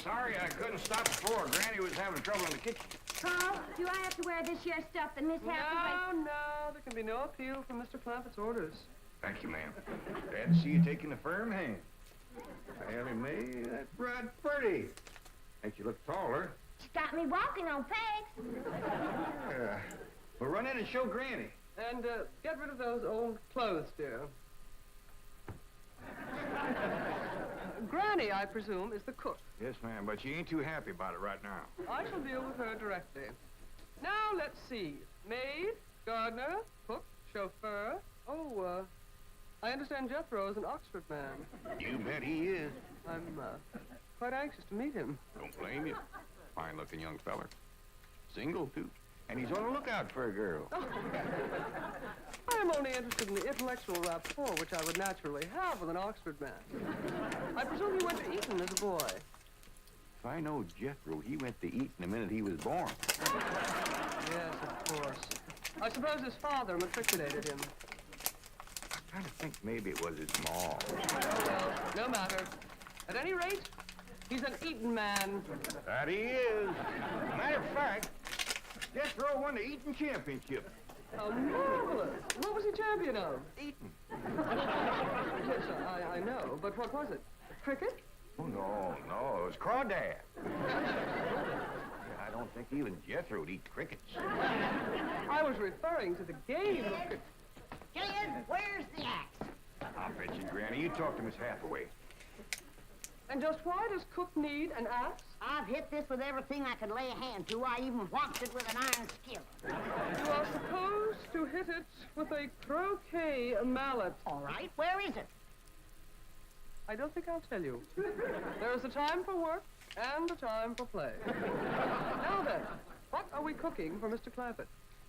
Sorry I couldn't stop before. Granny was having trouble in the kitchen. Pa, do I have to wear this here stuff that Miss Hathaway... No, there can be no appeal from Mr. Clampett's orders. Thank you, ma'am. Glad to see you taking a firm hand. Allie Mae, that's right pretty. Makes you look taller. She's got me walking on pegs. Well, run in and show Granny. And get rid of those old clothes, dear. Granny, I presume, is the cook. Yes, ma'am, but she ain't too happy about it right now. I shall deal with her directly. Now, let's see. Maid, gardener, cook, chauffeur. Oh, I understand Jethro is an Oxford man. You bet he is. I'm quite anxious to meet him. Don't blame you. Fine-looking young feller. Single, too. And he's on the lookout for a girl. I am only interested in the intellectual rapport which I would naturally have with an Oxford man. I presume you went to Eton as a boy. If I know Jethro, he went to Eton the minute he was born. Yes, of course. I suppose his father matriculated him. I kind of think maybe it was his ma. Oh, well, no matter. At any rate, he's an Eton man. That he is. Matter of fact, Jethro won the Eton championship. How marvelous! What was he champion of? Eating. Yes, I know, but what was it? Cricket? Oh, no, it was crawdad. I don't think even Jethro'd eat crickets. I was referring to the game of cricket. Gillian, where's the axe? I'll fetch you, Granny. You talk to Miss Hathaway. And just why does Cook need an axe? I've hit this with everything I could lay a hand to. I even whacked it with an iron skillet. You are supposed to hit it with a croquet mallet. All right, where is it? I don't think I'll tell you. There is a time for work and a time for play. Now then, what are we cooking for Mr. Clampett?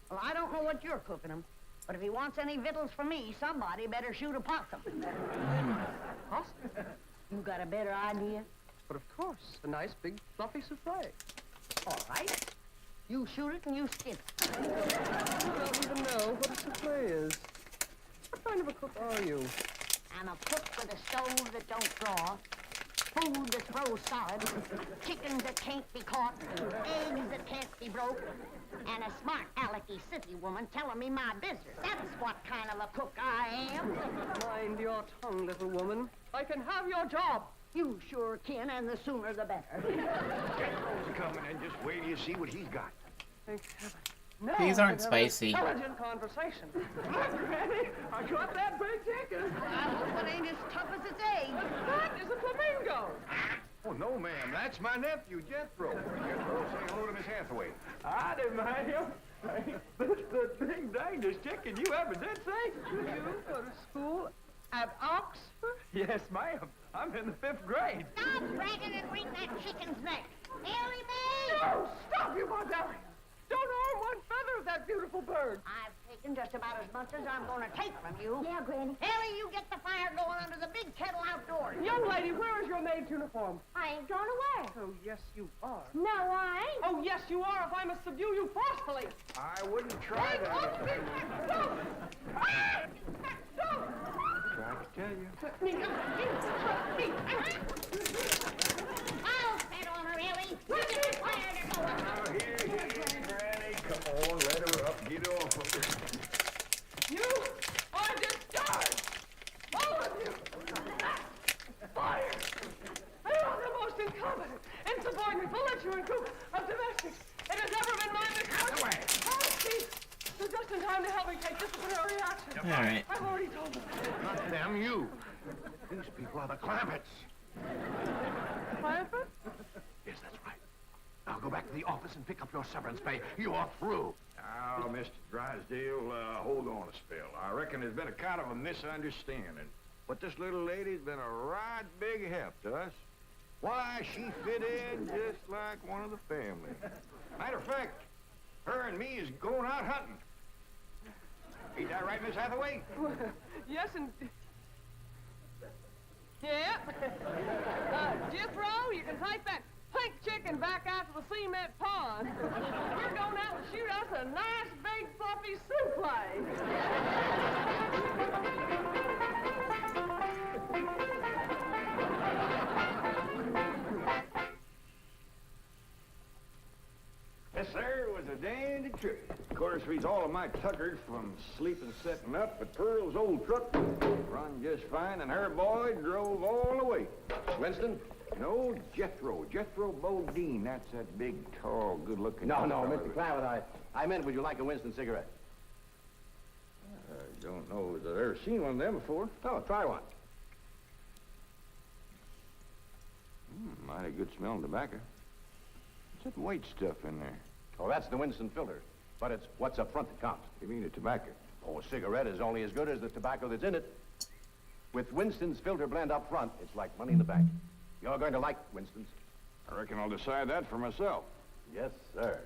Well, I don't know what you're cooking him, but if he wants any victuals from me, somebody better shoot a possum. Possum? You got a better idea? But of course, a nice big fluffy souffle. All right. You shoot it and you skin it. You don't even know what a souffle is. What kind of a cook are you? I'm a cook with a stove that don't draw, food that's froze solid, chickens that can't be caught, eggs that can't be broke, and a smart alecky city woman telling me my business. That's what kind of a cook I am. Mind your tongue, little woman. I can have your job. You sure can, and the sooner the better. Jethro's coming, and just wait till you see what he's got. Thank heaven. Now These I aren't can have an spicy. Intelligent conversation. Look, Granny, I got that big chicken. I hope it ain't as tough as its egg. That is a flamingo. Oh, no, ma'am. That's my nephew, Jethro. Jethro, say hello to Miss Hathaway. I didn't mind him. That's the big dangest chicken you ever did see. You go to school at Oxford? Yes, ma'am. I'm in the 5th grade. Stop bragging and wring that chicken's neck. Ellie Mae! No, stop, you barbarian. Don't harm one feather of that beautiful bird. I've taken just about as much as I'm going to take from you. Yeah, Granny. Ellie, you get the fire going under the big kettle outdoors. Young lady, where is your maid's uniform? I ain't going away. Oh, yes, you are. No, I ain't. Oh, yes, you are, if I must subdue you forcefully. I wouldn't try that. Stop! Stop! Try to tell you. I'll set on her, Ellie. You get the fire to go under. Now, here, Granny. Come on, let her up. Get off of her. You are discharged! All of you! Fire! I am the most incompetent, insubordinate, belligerent group of domestics it has ever been my misfortune. Away. Oh, Steve, you're just in time to help me take disciplinary action. All right. I've already told them. Not them, you. These people are the Clampetts. Clampett? Yes, that's right. Now go back to the office and pick up your severance pay. You are through. Now, Mr. Drysdale, hold on a spell. I reckon there's been a kind of a misunderstanding. But this little lady's been a right big help to us. Why, she fit in just like one of the family. Matter of fact, her and me is going out hunting. Ain't that right, Miss Hathaway? Yes, and... Yeah. Jethro, you can take that pink chicken back out to the cement pond. We're going out and shoot us a nice big fluffy souffle. Yes, sir, it was a dandy trip. Of course, we's all of my tuckers from sleeping setting up, but Pearl's old truck run just fine, and her boy drove all the way. Winston? No, Jethro. Jethro Bodine. That's that big, tall, good-looking... No, fella. Mr. Clampett, I meant, would you like a Winston cigarette? I don't know that I've ever seen one of them before. Oh, try one. Mighty good smelling tobacco. What's that white stuff in there? Oh, that's the Winston filter. But it's what's up front that counts. You mean the tobacco? Oh, a cigarette is only as good as the tobacco that's in it. With Winston's filter blend up front, it's like money in the bank. You're going to like Winston's. I reckon I'll decide that for myself. Yes, sir.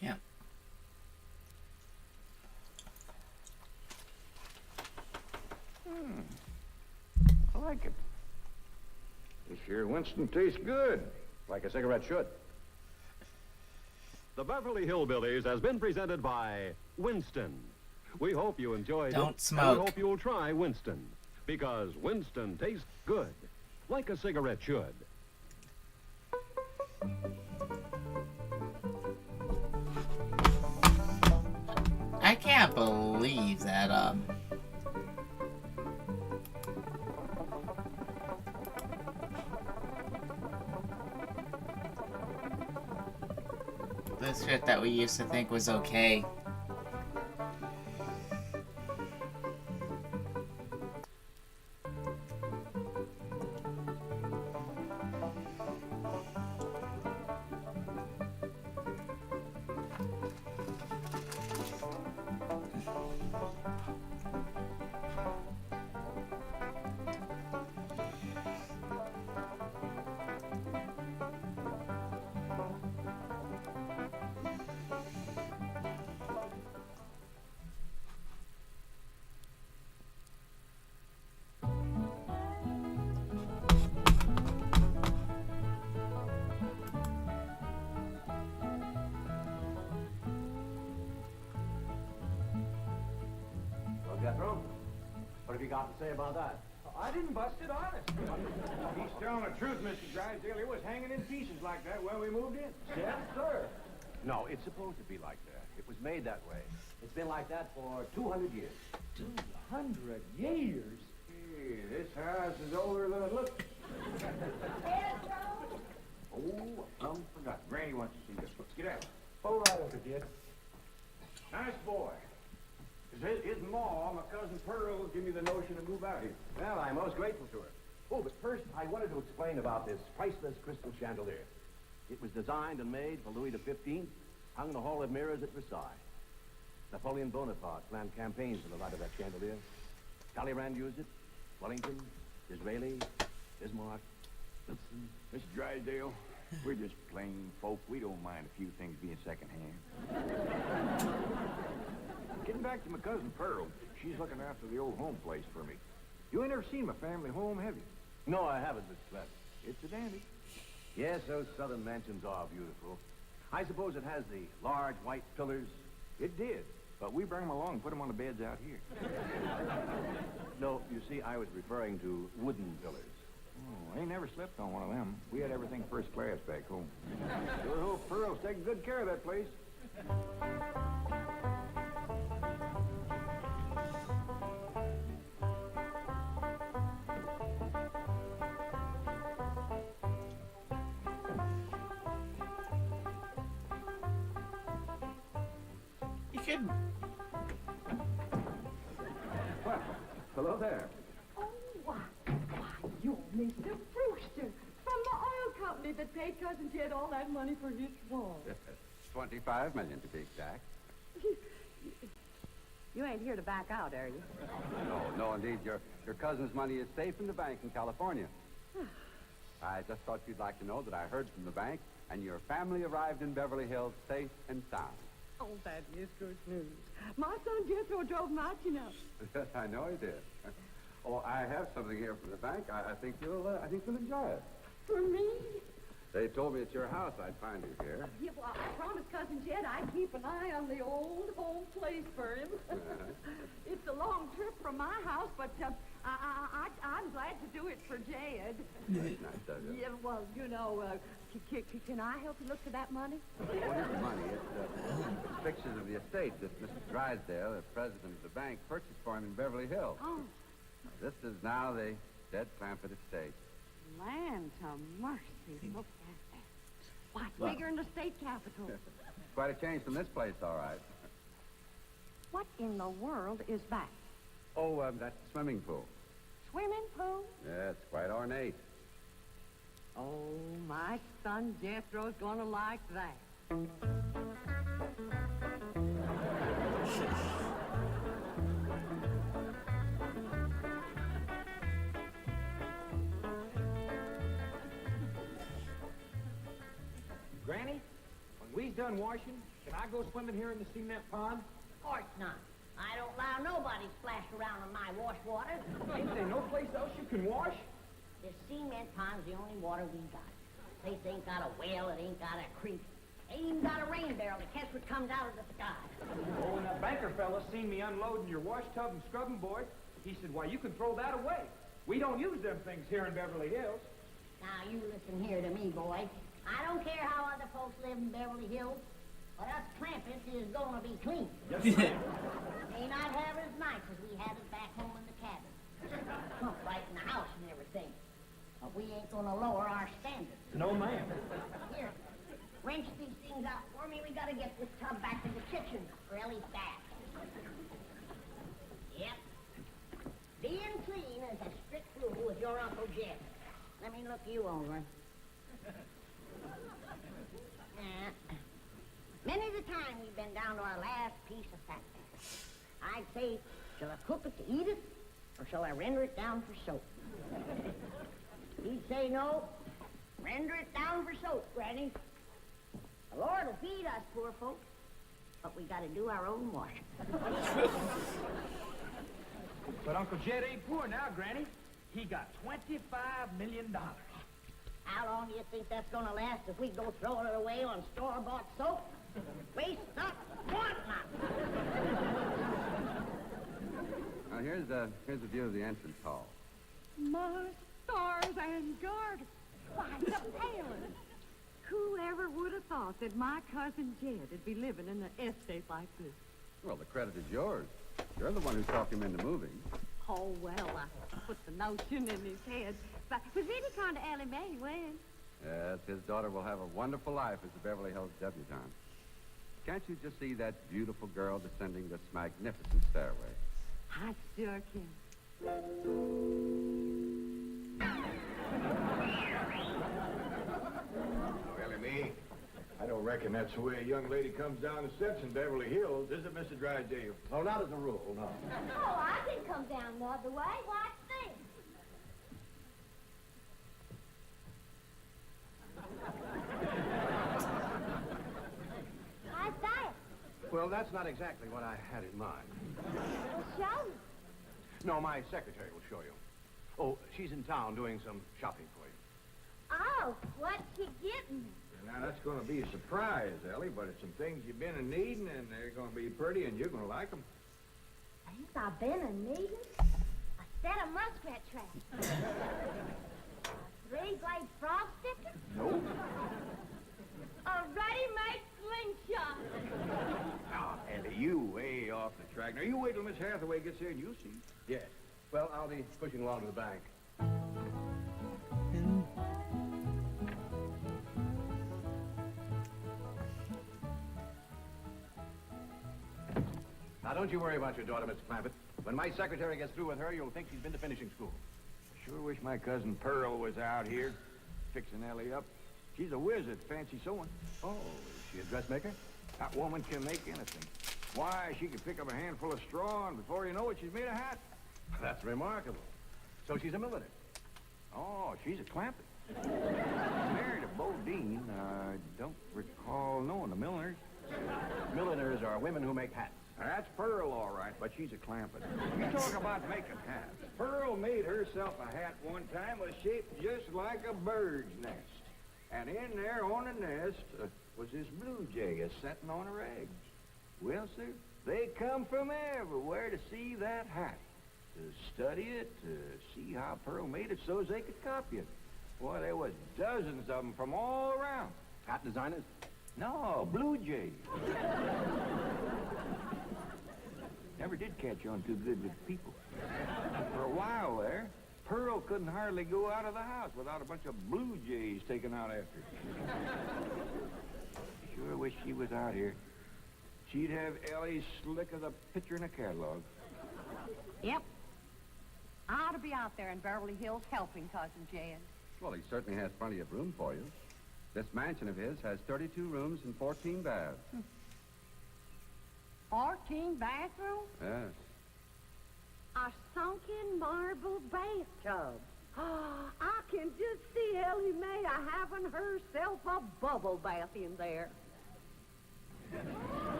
Yeah. I like it. This here Winston tastes good. Like a cigarette should. The Beverly Hillbillies has been presented by Winston. We hope you enjoyed it. Don't smoke. And we hope you'll try Winston, because Winston tastes good, like a cigarette should. the shit that we used to think was okay. Well, Jethro, what have you got to say about that? I didn't bust it, honest. He's telling the truth, Mr. Drysdale. It was hanging in pieces like that when we moved in. Yes, sir. No, it's supposed to be like that. It was made that way. It's been like that for 200 years. 200 years? Hey, this house is older than it looks. Oh, I forgot. Granny wants to see this. Let's get out. Oh, right over, kid. Nice boy. His ma, my cousin Pearl, gave me the notion to move out here. Well, I'm most grateful to her. Oh, but first, I wanted to explain about this priceless crystal chandelier. It was designed and made for Louis XV, hung in the Hall of Mirrors at Versailles. Napoleon Bonaparte planned campaigns for the light of that chandelier. Talleyrand used it. Wellington, Disraeli, Bismarck, Wilson. Mr. Drysdale, we're just plain folk. We don't mind a few things being secondhand. Getting back to my cousin Pearl, she's looking after the old home place for me. You ain't never seen my family home, have you? No, I haven't, Mr. Clem. It's a dandy. Yes, those southern mansions are beautiful. I suppose it has the large white pillars. It did, but we bring them along and put them on the beds out here. No, you see, I was referring to wooden pillars. Oh, I ain't never slept on one of them. We had everything first class back home. Sure hope Pearl's taking good care of that place. You could. Well, hello there. Oh, why, you're Mr. Brewster from the oil company that paid Cousin Jed all that money for his farm. 25 million to be exact. You ain't here to back out, are you? No, indeed. Your cousin's money is safe in the bank in California. I just thought you'd like to know that I heard from the bank, and your family arrived in Beverly Hills safe and sound. Oh, that is good news. My son Jethro drove him out, you know. I know he did. Oh, I have something here from the bank. I think you'll enjoy it. For me? They told me at your house I'd find you here. Yeah, well, I promised Cousin Jed I'd keep an eye on the old home place for him. It's a long trip from my house, but I'm glad to do it for Jed. Nice of you. Yeah, well, you know, can I help you look for that money? What is money? It's pictures of the estate that Mr. Drysdale, the president of the bank, purchased for him in Beverly Hills. Oh. This is now the dead Clampett estate. Land to mercy. Look at that. Why, it's bigger than the state capitol. Quite a change from this place, all right. What in the world is that? Oh, that's the swimming pool. Swimming pool? Yeah, it's quite ornate. Oh, my son Jethro's gonna like that. Granny, when we's done washing, can I go swimming here in the cement pond? Of course not. I don't allow nobody to splash around in my wash water. Ain't there no place else you can wash? This cement pond's the only water we got. Place ain't got a well, it ain't got a creek. Ain't even got a rain barrel to catch what comes out of the sky. Oh, and that banker fella seen me unloading your wash tub and scrubbing board. He said, why, you can throw that away. We don't use them things here in Beverly Hills. Now, you listen here to me, boy. I don't care how other folks live in Beverly Hills, but us Clampets is gonna be clean. Yes, ma'am. May not have it as nice as we had it back home in the cabin. Right in the house and everything. But we ain't gonna lower our standards. No, ma'am. Here, wrench these things out for me. We gotta get this tub back to the kitchen for Ellie's bath. Yep. Being clean is a strict rule with your Uncle Jed. Let me look you over. Many's the time we've been down to our last piece of fat. I'd say, shall I cook it to eat it, or shall I render it down for soap? He'd say no. Render it down for soap, Granny. The Lord will feed us poor folks, but we gotta do our own washing. But Uncle Jed ain't poor now, Granny. He got $25 million. How long do you think that's gonna last if we go throwing it away on store-bought soap? Waste not, want not. Now, here's a view of the entrance hall. My stars and garters. Why, the palin'. Whoever would have thought that my cousin Jed would be living in an estate like this? Well, the credit is yours. You're the one who talked him into moving. Oh, well, I put the notion in his head. But it was really kind of Ellie Mae when. Yes, his daughter will have a wonderful life as a Beverly Hills debutante. Can't you just see that beautiful girl descending this magnificent stairway? I sure can. Well, me, I don't reckon that's the way a young lady comes down the steps in Beverly Hills, is it, Mr. Drysdale? No, not as a rule, no. Oh, I can come down the other way. Watch this. How's that? Well, that's not exactly what I had in mind. Well, show me. No, my secretary will show you. Oh, she's in town doing some shopping for you. Oh, what's she getting? Now, that's going to be a surprise, Ellie, but it's some things you've been a-needing, and they're going to be pretty, and you're going to like them. Things I've been a-needing? A set of muskrat traps. A three-blade frost sticker? Nope. A ready-made slingshot. Now, Ellie, you way off the track. Now, you wait till Miss Hathaway gets here, and you'll see. Yes. Well, I'll be pushing along to the bank. Now, don't you worry about your daughter, Mr. Clampett. When my secretary gets through with her, you'll think she's been to finishing school. Sure wish my cousin Pearl was out here, fixing Ellie up. She's a whiz at fancy sewing. Oh, is she a dressmaker? That woman can make anything. Why, she can pick up a handful of straw, and before you know it, she's made a hat. That's remarkable. So she's a milliner. Oh, she's a Clampett. Married a Bodine. I don't recall knowing the milliners. Milliners are women who make hats. That's Pearl, all right, but she's a Clampett. You talk about making hats. Pearl made herself a hat one time that was shaped just like a bird's nest. And in there on the nest was this blue jay a-setting on her eggs. Well, sir, they come from everywhere to see that hat, to study it, to see how Pearl made it so as they could copy it. Boy, there was dozens of them from all around. Hat designers? No, blue jays. Never did catch on too good with people. For a while there, Pearl couldn't hardly go out of the house without a bunch of blue jays taken out after her. Sure wish she was out here. She'd have Ellie slick as a picture in a catalog. Yep. I ought to be out there in Beverly Hills helping Cousin Jed. Well, he certainly has plenty of room for you. This mansion of his has 32 rooms and 14 baths. 14 bathrooms? Yes. A sunken marble bathtub. I can just see Ellie Mae having herself a bubble bath in there.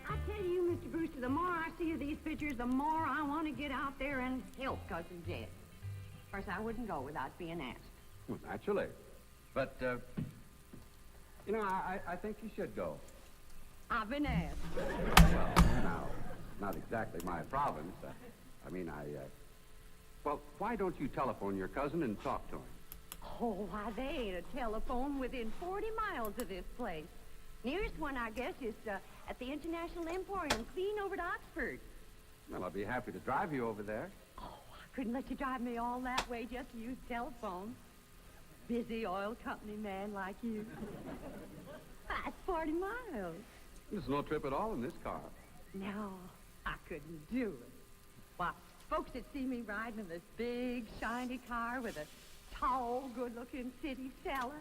I tell you, Mr. Brewster, the more I see of these pictures, the more I want to get out there and help Cousin Jed. Of course, I wouldn't go without being asked. Well, naturally. But, you know, I think you should go. I've been asked. Well, now, not exactly my province. Well, why don't you telephone your cousin and talk to him? Oh, why, there ain't a telephone within 40 miles of this place. Nearest one, I guess, is at the International Emporium, clean over to Oxford. Well, I'll be happy to drive you over there. Oh, I couldn't let you drive me all that way just to use telephone. Busy oil company man like you. That's 40 miles. There's no trip at all in this car. No, I couldn't do it. Why, folks that see me riding in this big, shiny car with a tall, good-looking city seller,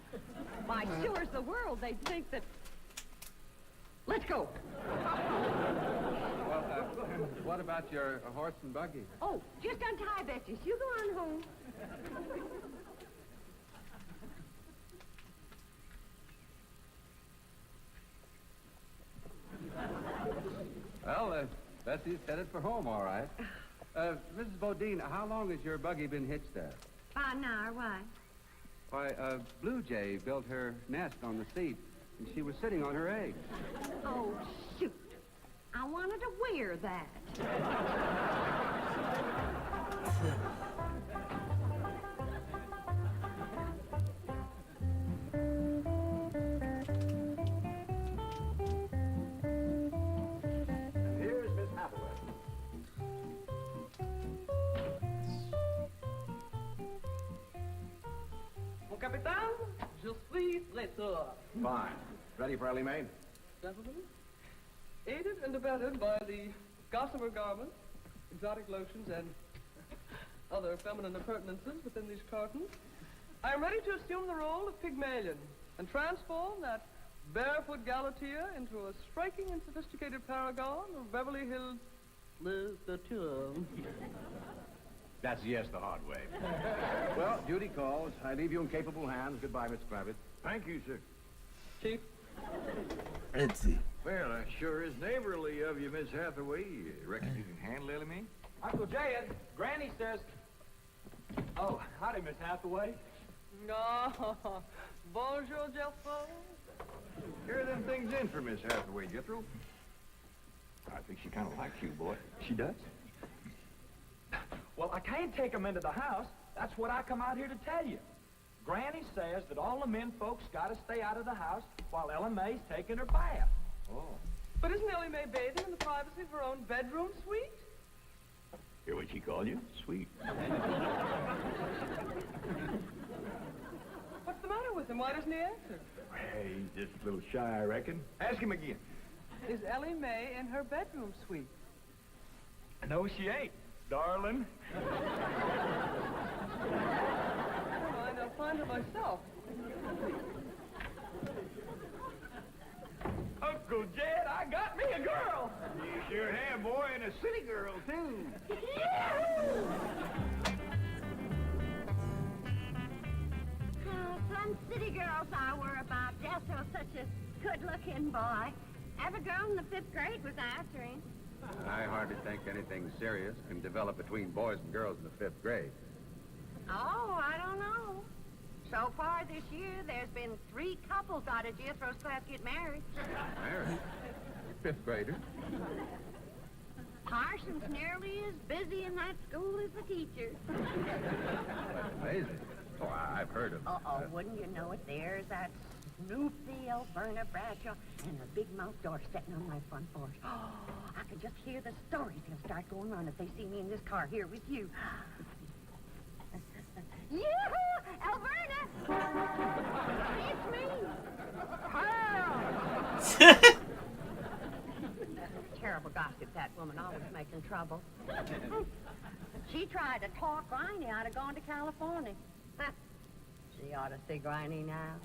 why, sure as the world, they'd think that... Let's go. Well, what about your horse and buggy? Oh, just untie Betsy's. You go on home. Well, Bessie's headed for home, all right. Mrs. Bodine, how long has your buggy been hitched there? About an hour, why? Why, a blue jay built her nest on the seat, and she was sitting on her eggs. Oh, shoot. I wanted to wear that. And here's Miss Hathaway. Mon capitaine, je suis traiteur. Fine. Ready for Ellie Mae? Gentlemen, aided and abetted by the gossamer garments, exotic lotions, and other feminine appurtenances within these cartons, I am ready to assume the role of Pygmalion and transform that barefoot Galatea into a striking and sophisticated paragon of Beverly Hills literature. That's a yes the hard way. Well, duty calls. I leave you in capable hands. Goodbye, Mr. Kravitz. Thank you, sir. Chief. Let's see. Well, that sure is neighborly of you, Miss Hathaway. You reckon you can handle Ellie Mae? Uncle Jed, Granny says... Oh, howdy, Miss Hathaway. No. Bonjour, Jethro. Here are them things in for Miss Hathaway, Jethro. I think she kind of likes you, boy. She does? Well, I can't take 'em into the house. That's what I come out here to tell you. Granny says that all the men folks got to stay out of the house while Ella Mae's taking her bath. Oh. But isn't Ellie Mae bathing in the privacy of her own bedroom suite? Hear what she called you? Sweet. What's the matter with him? Why doesn't he answer? Hey, he's just a little shy, I reckon. Ask him again. Is Ellie Mae in her bedroom suite? No, she ain't, darling. Never mind, I'll find her myself. Uncle Jed, I got me a girl. You sure have, boy, and a city girl, too. Some city girls I were about. Jesso's such a good-looking boy. Every girl in the 5th grade was after him. I hardly think anything serious can develop between boys and girls in the 5th grade. Oh, I don't know. So far this year, there's been 3 couples out of Jethro's class get married. Married? 5th grader? Parsons nearly as busy in that school as the teacher. That's amazing. Oh, I've heard of Wouldn't you know it? There's that Snoopy Alberta Bradshaw and the big mouth door sitting on my front porch. Oh, I could just hear the stories they'll start going on if they see me in this car here with you. Yoo-hoo! Alberta! It's me! Pearl! Terrible gossip, that woman, always making trouble. She tried to talk Granny out of going to California. She ought to see Granny now.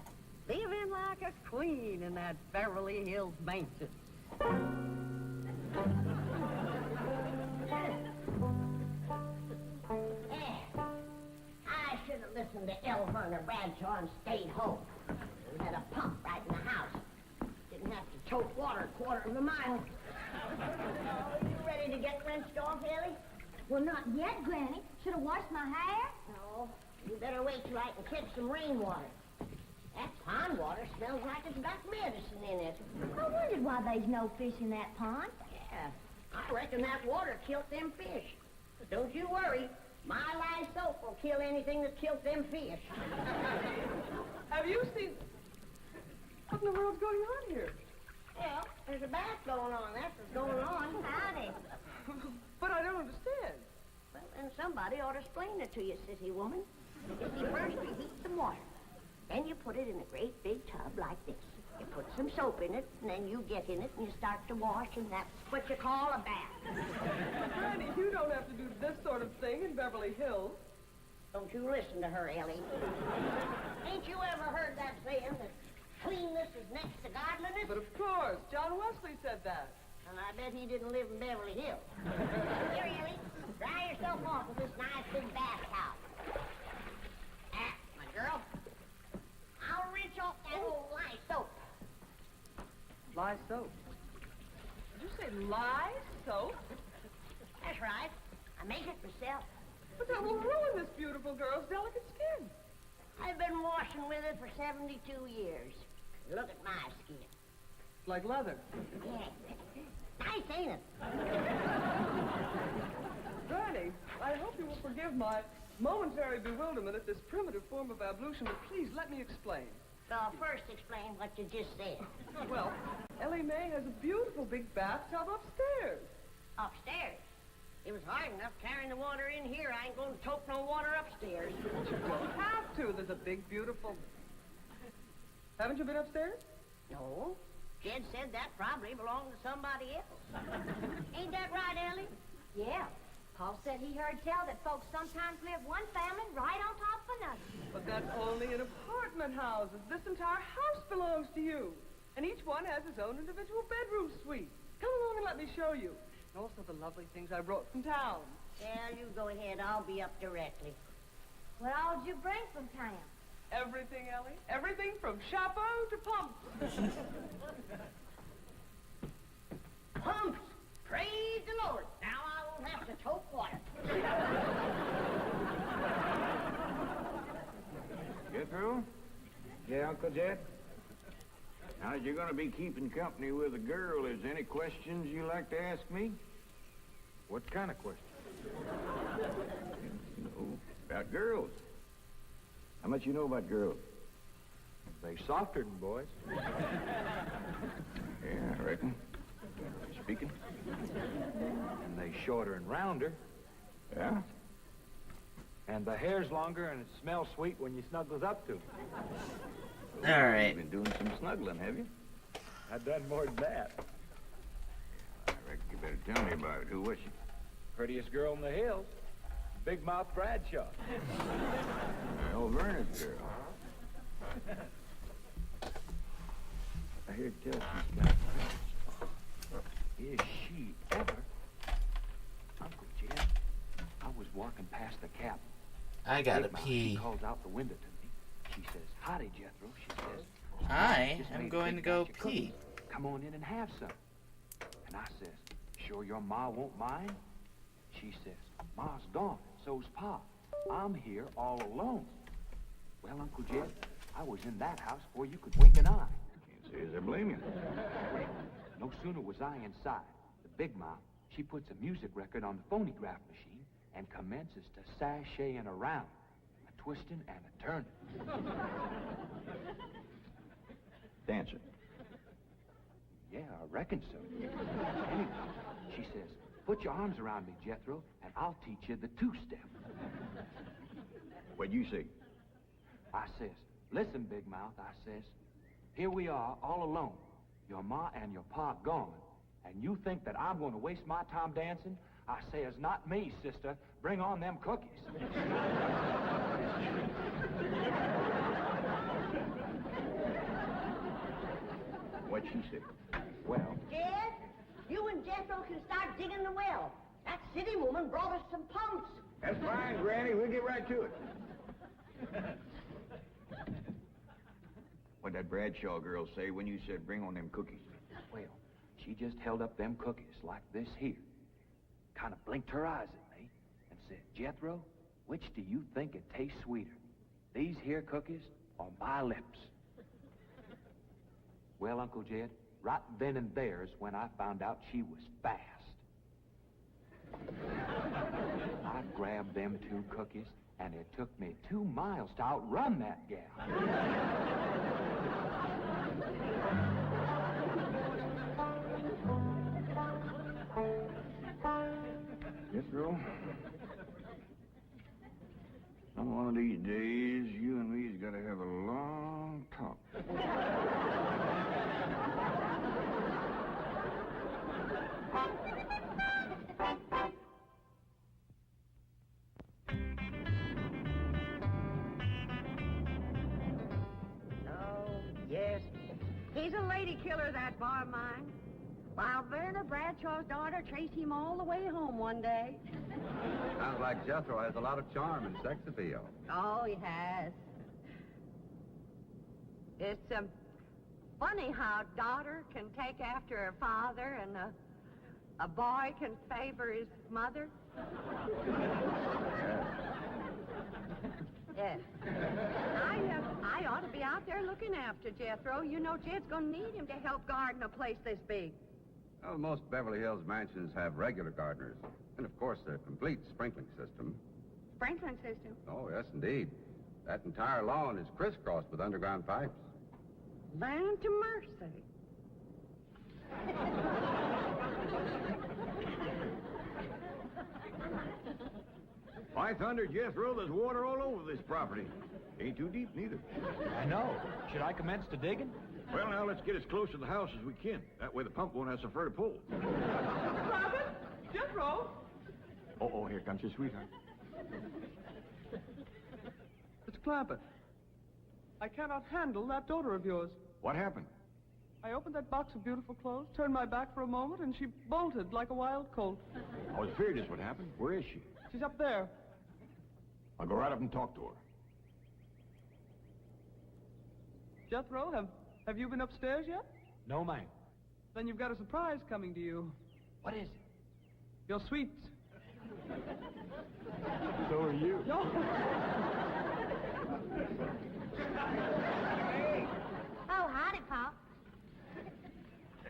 Living like a queen in that Beverly Hills mansion. I should have listened to Elverner Bradshaw and stayed home. We had a pump right in the house. Didn't have to tote water a quarter of a mile. You ready to get rinsed off, Ellie? Well, not yet, Granny. Should have washed my hair. No. You better wait till I can catch some rainwater. That pond water smells like it's got medicine in it. I wondered why there's no fish in that pond. Yeah, I reckon that water killed them fish. But don't you worry. My lye soap will kill anything that killed them fish. Have you seen... What in the world's going on here? Well, there's a bath going on. That's what's going on. Howdy. But I don't understand. Well, then somebody ought to explain it to you, city woman. You see, first you heat some water. Then you put it in a great big tub like this. You put some soap in it, and then you get in it and you start to wash, and that's what you call a bath. Granny, you don't have to do this sort of thing in Beverly Hills. Don't you listen to her, Ellie. Ain't you ever heard that saying that cleanness is next to godliness? But of course, John Wesley said that. And I bet he didn't live in Beverly Hills. Here, Ellie, dry yourself off with this nice big bath towel. Ah, my girl, I'll rinse off that old lye soap. Lye soap. Did you say lye soap? That's right. I make it myself. But that will ruin this beautiful girl's delicate skin. I've been washing with it for 72 years. Look at my skin. Like leather. Yeah. Nice, ain't it? Granny, I hope you will forgive my momentary bewilderment at this primitive form of ablution, but please let me explain. So first explain what you just said. Well, Ellie Mae has a beautiful big bathtub upstairs. Upstairs? It was hard enough carrying the water in here. I ain't going to tote no water upstairs. You don't have to. There's a big, beautiful... Haven't you been upstairs? No. Jed said that probably belonged to somebody else. Ain't that right, Ellie? Yeah. Paul said he heard tell that folks sometimes live one family right on top of another. But that's only in apartment houses. This entire house belongs to you. And each one has its own individual bedroom suite. Come along and let me show you. And also the lovely things I brought from town. Yeah, you go ahead. I'll be up directly. What all did you bring from town? Everything, Ellie. Everything from chapeau to pumps. Pumps! Praise the Lord. Now I won't have to tote water. Get through? Yeah, Uncle Jed? Now, as you're going to be keeping company with a girl, is there any questions you like to ask me? What kind of question? No, about girls. How much you know about girls? They softer than boys. Yeah, I reckon. Speaking. And they shorter and rounder. Yeah? And the hair's longer and it smells sweet when you snuggles up to 'em. All right. You've been doing some snuggling, have you? I've done more than that. I reckon you better tell me about it. Who was she? Prettiest girl in the hills. Big Mouth Bradshaw. Old Vernon's girl. I hear tell she's got... Is she ever? Uncle Jed, I was walking past the cabin. I gotta Big Mouth, pee. She calls out the window to me. She says, "Howdy, Jethro." She says, Hi, "Just I'm made a going big to go batch of pee. cookies. Come on in and have some." And I says, "Sure your ma won't mind?" She says, "Ma's gone, so's Pa. I'm here all alone." Well, Uncle Jed, I was in that house before you could wink an eye. Can't say as I blame you. Well, no sooner was I inside, the Big Mouth, she puts a music record on the phonograph machine and commences to sashaying around, a twisting and a turning. Dancing. Yeah, I reckon so. Anyway, she says, "Put your arms around me, Jethro, and I'll teach you the two-step." What'd you say? I says, "Listen, Big Mouth," I says, "here we are all alone. Your ma and your pa gone, and you think that I'm going to waste my time dancing?" I says, "Not me, sister. Bring on them cookies." What'd she say? Well, Jed, you and Jethro can start digging the well. That city woman brought us some pumps. That's fine, Granny. We'll get right to it. What'd that Bradshaw girl say when you said bring on them cookies? well, she just held up them cookies like this here, kind of blinked her eyes at me, and said, "Jethro, which do you think it tastes sweeter, these here cookies or my lips?" Well, Uncle Jed, right then and there's when I found out she was fast. I grabbed them two cookies, and it took me 2 miles to outrun that gal. Jethro, One of these days, you and me's got to have a long talk. Oh, yes. He's a lady killer, that bar of mine. While Verna Bradshaw's daughter traced him all the way home one day. Sounds like Jethro has a lot of charm and sex appeal. Oh, he has. It's funny how a daughter can take after her father and a boy can favor his mother. Yes. I ought to be out there looking after Jethro. You know, Jed's going to need him to help garden a place this big. Well, most Beverly Hills mansions have regular gardeners. And, of course, a complete sprinkling system. Sprinkling system? Oh, yes, indeed. That entire lawn is crisscrossed with underground pipes. Land to mercy. By thunder, Jethro, there's water all over this property. Ain't too deep, neither. I know. Should I commence the digging? Well, now, let's get as close to the house as we can. That way the pump won't have so far to pull. Robin? Jethro? Oh, here comes your sweetheart. Mr. Clampett, I cannot handle that daughter of yours. What happened? I opened that box of beautiful clothes, turned my back for a moment, and she bolted like a wild colt. I was afraid this would happen. Where is she? She's up there. I'll go right up and talk to her. Jethro, have you been upstairs yet? No, ma'am. Then you've got a surprise coming to you. What is it? Your sweets. So are you. No. Oh, howdy, Pop.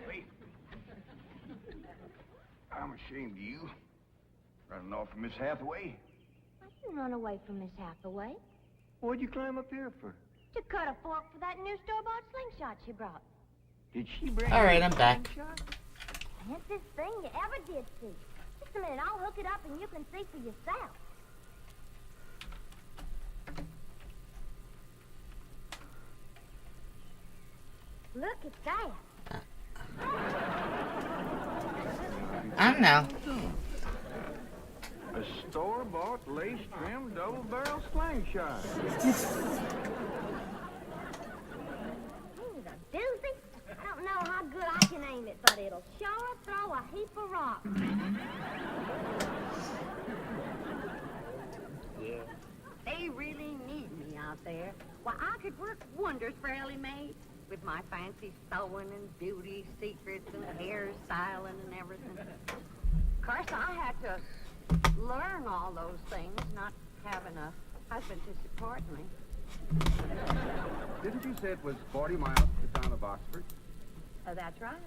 Wait. I'm ashamed of you. Running off from Miss Hathaway. I didn't run away from Miss Hathaway. What'd you climb up here for? To cut a fork for that new store-bought slingshot she brought. Did she bring All right, you a I'm back. slingshot? Handsest thing you ever did see. Just a minute, I'll hook it up and you can see for yourself. Look at that. I don't know. A store-bought, lace-trimmed, double-barrel slingshot. He's a doozy. I don't know how good I can aim it, but it'll sure throw a heap of rocks. Yeah. They really need me out there. Why, I could work wonders for Ellie Mae with my fancy sewing and beauty secrets and hairstyling and everything. Of course, I had to learn all those things, not having a husband to support me. Didn't you say it was 40 miles to the town of Oxford? That's right.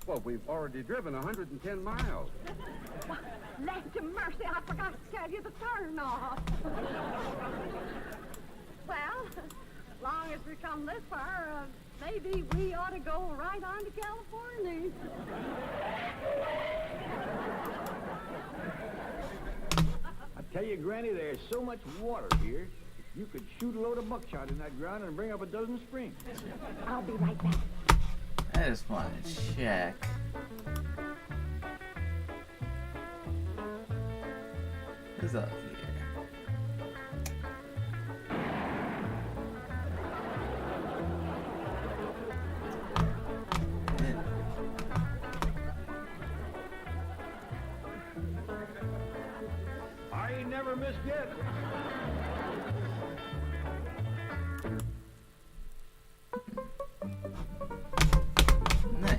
Well, we've already driven 110 miles. Land to mercy, I forgot to tell you the turn off. Well, as long as we come this far, maybe we ought to go right on to California. I tell you, Granny, there's so much water here. You could shoot a load of buckshot in that ground and bring up a dozen springs. I'll be right back. I just want to check. Who's up here? I ain't never missed yet. Nice.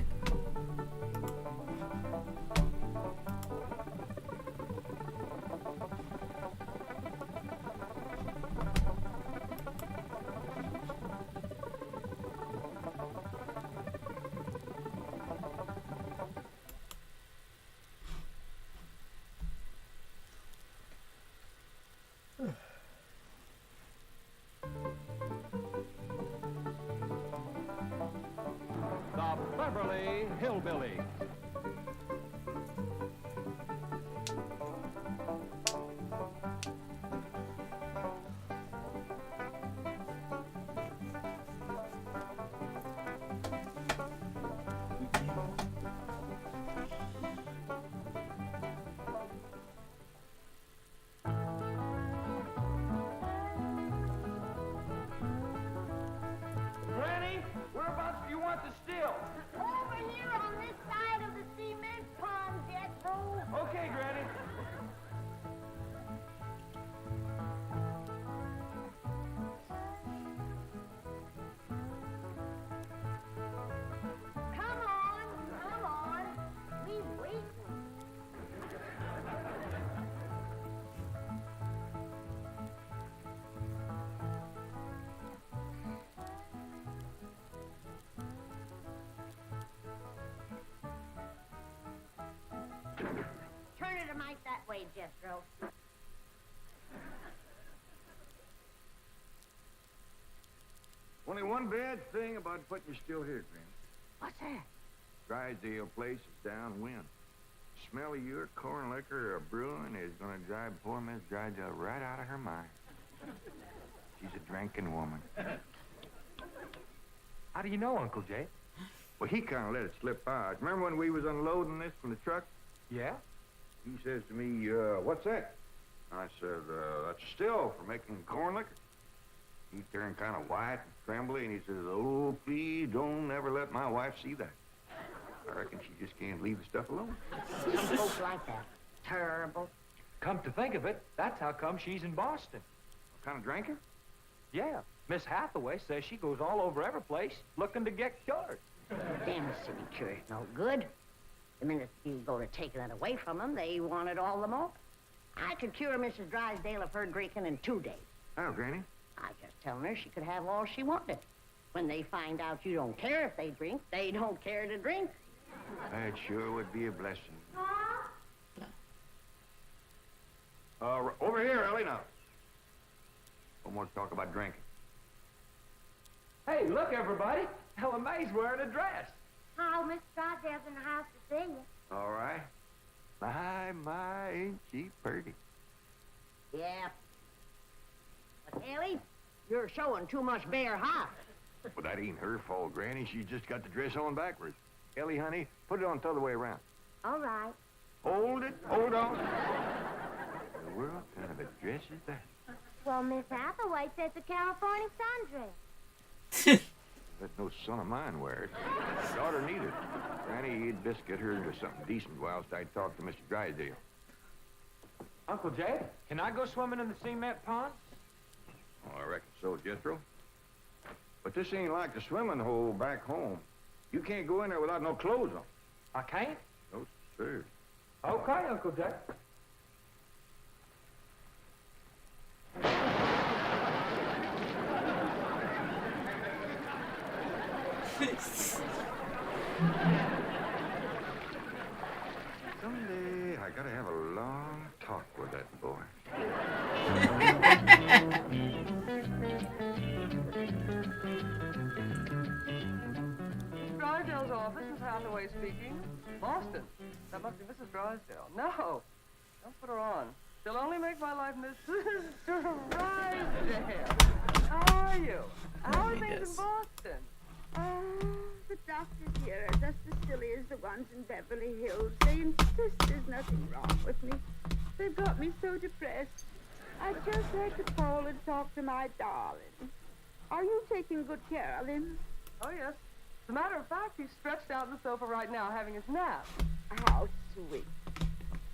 The Beverly Hillbillies. distill? Over here on this side of the cement pond, Jethro. Okay, Granny. Come on. We waiting. Turn it a mite that way, Jethro. Only one bad thing about putting you still here, Granny. What's that? Drysdale place is downwind. Smell of your corn liquor or brewing is gonna drive poor Miss Drysdale right out of her mind. She's a drinking woman. How do you know, Uncle Jay? Well, he kind of let it slip out. Remember when we was unloading this from the truck? Yeah? He says to me, what's that? I said, that's a still for making corn liquor. He turned kind of white and trembly, and he says, oh, please don't ever let my wife see that. I reckon she just can't leave the stuff alone. Some folks like that. Terrible. Come to think of it, that's how come she's in Boston. What kind of drinker? Yeah. Miss Hathaway says she goes all over every place looking to get cured. Damn city cure's no good. The minute you go to taking it away from them, they want it all the more. I could cure Mrs. Drysdale of her drinking in 2 days. Oh, Granny? I just telling her she could have all she wanted. When they find out you don't care if they drink, they don't care to drink. That sure would be a blessing. Over here, Ellie, now. No more talk about drinking. Hey, look, everybody. Ella Mae's wearing a dress. Oh, Miss Drysdale's in the house to see you. All right. My, ain't she pretty? Yeah. But, Ellie, you're showing too much bare heart. Well, that ain't her fault, Granny. She just got the dress on backwards. Ellie, honey, put it on the other way around. All right. Hold it. Hold on. What world kind of a dress is that? Well, Miss Hathaway says a California sundress. Let no son of mine wear it. Daughter neither. Granny, you'd best get her into something decent whilst I talk to Mr. Drysdale. Uncle Jay, can I go swimming in the cement pond? Oh, I reckon so, Jethro. But this ain't like the swimming hole back home. You can't go in there without no clothes on. I can't? No, sir. Okay, Uncle Jay. Someday I gotta have a long talk with that boy. Mrs. Drysdale's office, Miss Hathaway speaking. Boston. That must be Mrs. Drysdale. No. Don't put her on. She'll only make my life Mrs. Drysdale. How are you? How are things in Boston? Oh, the doctors here are just as silly as the ones in Beverly Hills. They insist there's nothing wrong with me. They've got me so depressed. I just had to call and talk to my darling. Are you taking good care of him? Oh, yes. As a matter of fact, he's stretched out on the sofa right now having his nap. How sweet.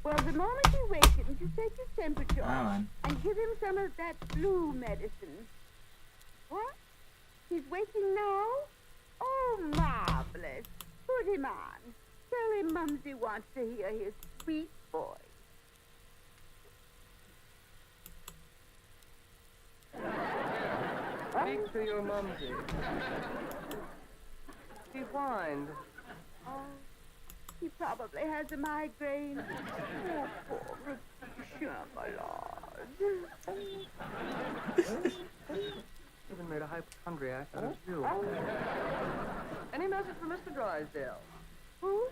Well, the moment he wakens, you take his temperature on. and give him some of that flu medicine. What? He's waking now? Oh, marvelous. Put him on. Tell him Mumsy wants to hear his sweet voice. Speak to your mumsy. He whined. Oh, he probably has a migraine. Oh, poor Patricia, my lord. Even made a hypochondriac out of you. Any message for Mr. Drysdale? Who?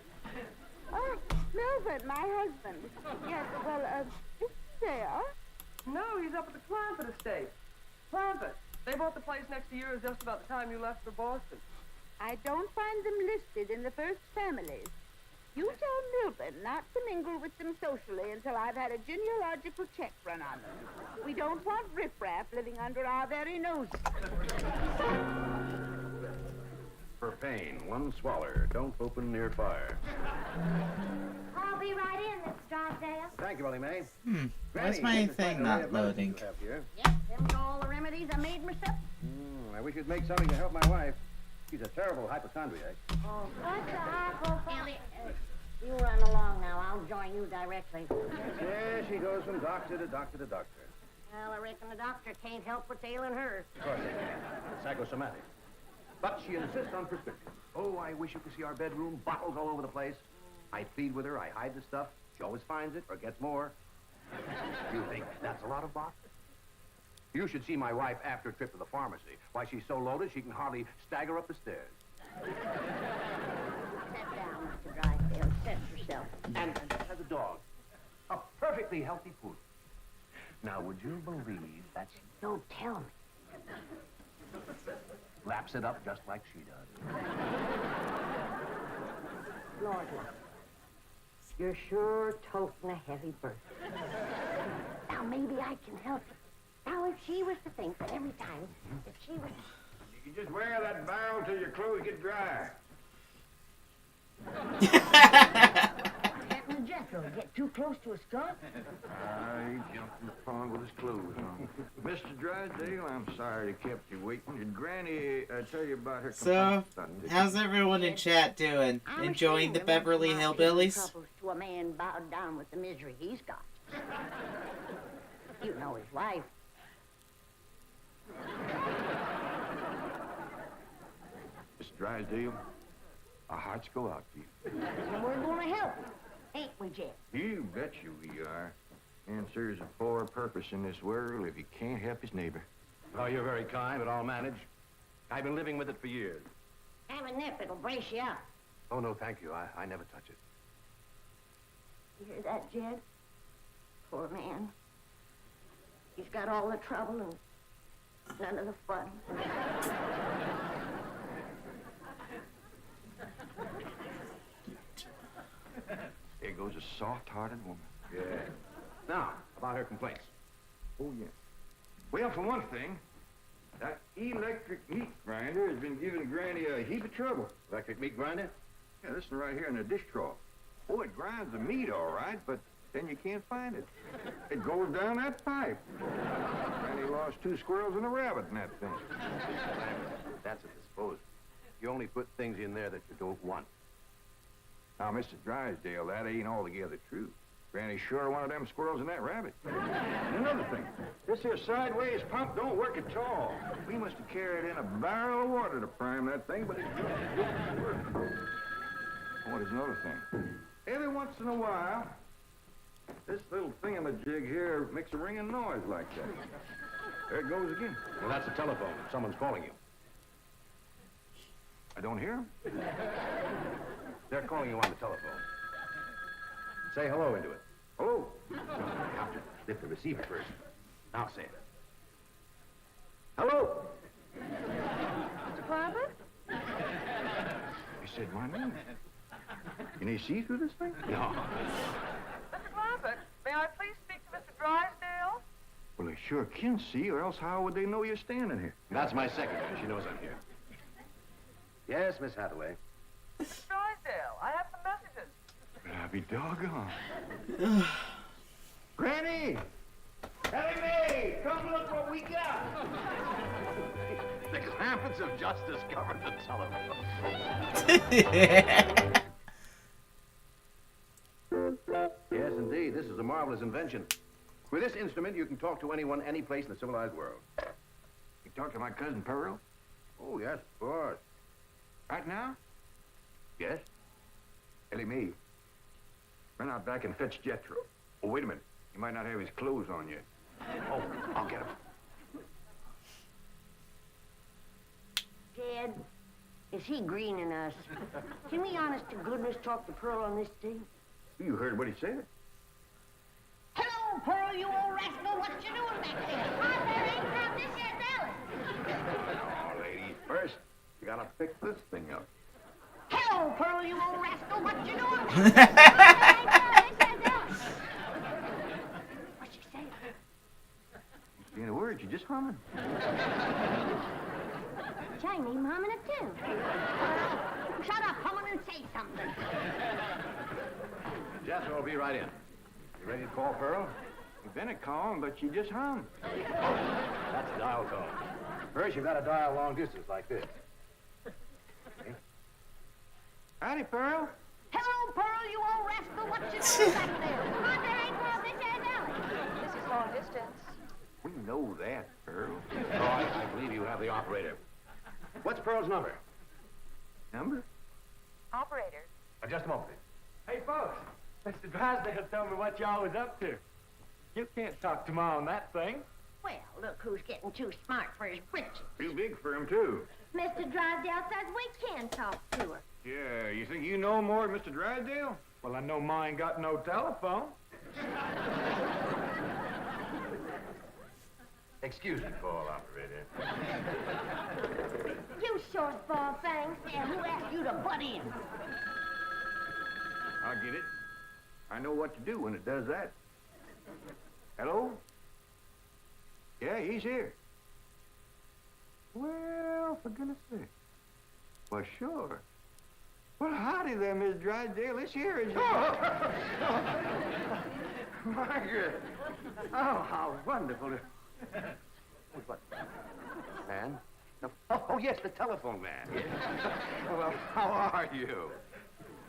Oh, Melvin, my husband. Yes, well, is he there? No, he's up at the Clampett estate. Clampett. They bought the place next to yours just about the time you left for Boston. I don't find them listed in the first families. You tell Milburn not to mingle with them socially until I've had a genealogical check run on them. We don't want riffraff living under our very noses. For pain, one swaller. Don't open near fire. I'll be right in, Mr. Drysdale. Thank you, Willie Mae. Why's my thing not loading? Yep, them's all the remedies I made myself. I wish you'd make something to help my wife. She's a terrible hypochondriac. Oh, what's a hypochondriac? You run along now. I'll join you directly. Yeah, she goes from doctor to doctor to doctor. Well, I reckon the doctor can't help what's ailing her. Of course they can. It's psychosomatic. But she insists on prescription. Oh, I wish you could see our bedroom. Bottles all over the place. I plead with her. I hide the stuff. She always finds it or gets more. You think that's a lot of bottles? You should see my wife after a trip to the pharmacy. Why, she's so loaded she can hardly stagger up the stairs. Sit down, Mr. Drysdale. Set yourself. And has a dog. A perfectly healthy poodle. Now, would you believe that she Don't tell me. laps it up just like she does? Lord, you're sure toting a heavy burden. Now, maybe I can help you. Now, if she was to think that every time, if she was... You can just wear that barrel till your clothes get dry. Captain Jethro get too close to a skunk? He jumped in the pond with his clothes on. Mr. Drysdale, I'm sorry to kept you waiting. Did Granny tell you about her So, complaint? how's everyone in chat doing? I'm Enjoying the ashamed there Beverly must not be Hillbillies? troubles to a man bowed down with the misery he's got. You know his wife. Mr. Drysdale, our hearts go out to you. And we're gonna help him, ain't we, Jed? You betcha we are. And serves a poor purpose in this world if he can't help his neighbor. Oh, you're very kind, but I'll manage. I've been living with it for years. Have a nip, it'll brace you up. Oh, no, thank you. I never touch it. You hear that, Jed? Poor man. He's got all the trouble and none of the fun. There goes a soft-hearted woman. Yeah. Now, about her complaints. Oh, yeah. Well, for one thing, that electric meat grinder has been giving Granny a heap of trouble. Electric meat grinder? Yeah, this is right here in the dish trough. Oh, it grinds the meat all right, but then you can't find it. It goes down that pipe. Granny lost 2 squirrels and a rabbit in that thing. That's a disposal. You only put things in there that you don't want. Now, Mr. Drysdale, that ain't altogether true. Granny sure one of them squirrels and that rabbit. And another thing, this here sideways pump don't work at all. We must have carried in a barrel of water to prime that thing, but it don't work. Oh, there's another thing. Every once in a while, this little thingamajig here makes a ringing noise like that. There it goes again. Well, that's a telephone. Someone's calling you. I don't hear him. They're calling you on the telephone. Say hello into it. Hello. You have to lift the receiver first. Now say it. Hello. Mr. Clampett? He said my name. Can they see through this thing? No. Mr. Clampett, may I please speak to Mr. Drysdale? Well, they sure can see, or else how would they know you're standing here? That's my secretary. She knows I'm here. Yes, Miss Hathaway. Mr. Drysdale, I have some messages. I'll be doggone. Granny! Ellie Mae! Come look what we got! The Clampetts have just discovered the telephone. Yes, indeed. This is a marvelous invention. With this instrument, you can talk to anyone, any place in the civilized world. You talk to my cousin Pearl? Oh, yes, of course. Right now? Yes? Ellie Mae, run out back and fetch Jethro. Oh, wait a minute. He might not have his clothes on yet. Oh, I'll get him. Jed, is he greening us? Can we honest to goodness talk to Pearl on this thing? You heard what he said. Hello, Pearl, you old rascal. What you doing back there? Hi, Barry. Now, this here's Alice. Oh, lady, first, you gotta fix this thing up. Hello, Pearl, you old rascal. What you doing? What's she saying? Ain't a word, you just humming. Tell ain't even humming a tune. Shut up, humming, and say something. Jethro will be right in. You ready to call Pearl? You've been a calling, but she just hummed. That's a dial tone. First, you've got to dial long distance like this. Okay. Howdy, Pearl. Hello, Pearl, you old rascal. What you doing back there? Come on, there ain't no this here alley. This is long distance. We know that, Pearl. Oh, I believe you have the operator. What's Pearl's number? Number? Operator. Just a moment. Hey, folks, Mr. Drysdale told me what y'all was up to. You can't talk to Ma on that thing. Well, look who's getting too smart for his britches. Too big for him, too. Mr. Drysdale says we can talk to her. Yeah, you think you know more than Mr. Drysdale? Well, I know Ma ain't got no telephone. Excuse me, call operator. You shortball things. And who asked you to butt in? I'll get it. I know what to do when it does that. Hello? Yeah, he's here. Well, for goodness sake. Well, sure. Well, howdy there, Miss Drysdale. Let's hear it. Margaret! Oh, how wonderful. What? Man? No. Oh, yes, the telephone man. Yes. Well, how are you?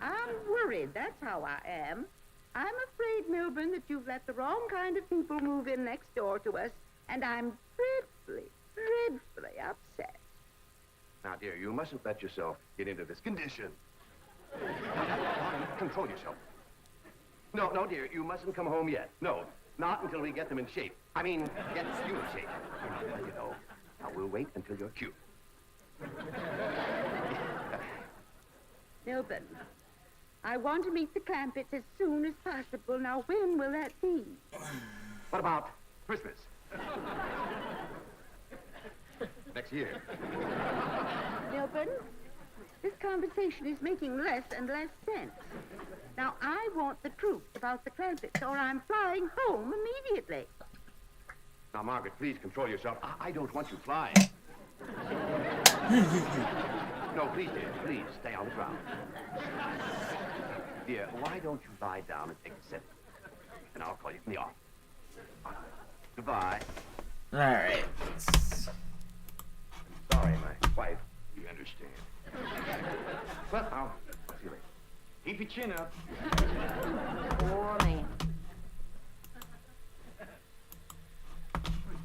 I'm worried, that's how I am. I'm afraid, Milburn, that you've let the wrong kind of people move in next door to us, and I'm dreadfully upset. Now, dear, you mustn't let yourself get into this condition. Control yourself. No, dear, you mustn't come home yet. No, not until we get them in shape. I mean, get you in shape. You know. Now, we'll wait until you're cute. Milburn, I want to meet the Clampetts as soon as possible. Now, when will that be? What about Christmas? Next year. Milburn, this conversation is making less and less sense. Now, I want the truth about the Clampetts, or I'm flying home immediately. Now, Margaret, please control yourself. I don't want you flying. No, please, dear, please, stay on the ground. Dear, why don't you lie down and take a sip? And I'll call you from the office. Goodbye. All right. Sorry, my wife. You understand. Well, I'll see you later. Keep your chin up. Poor man.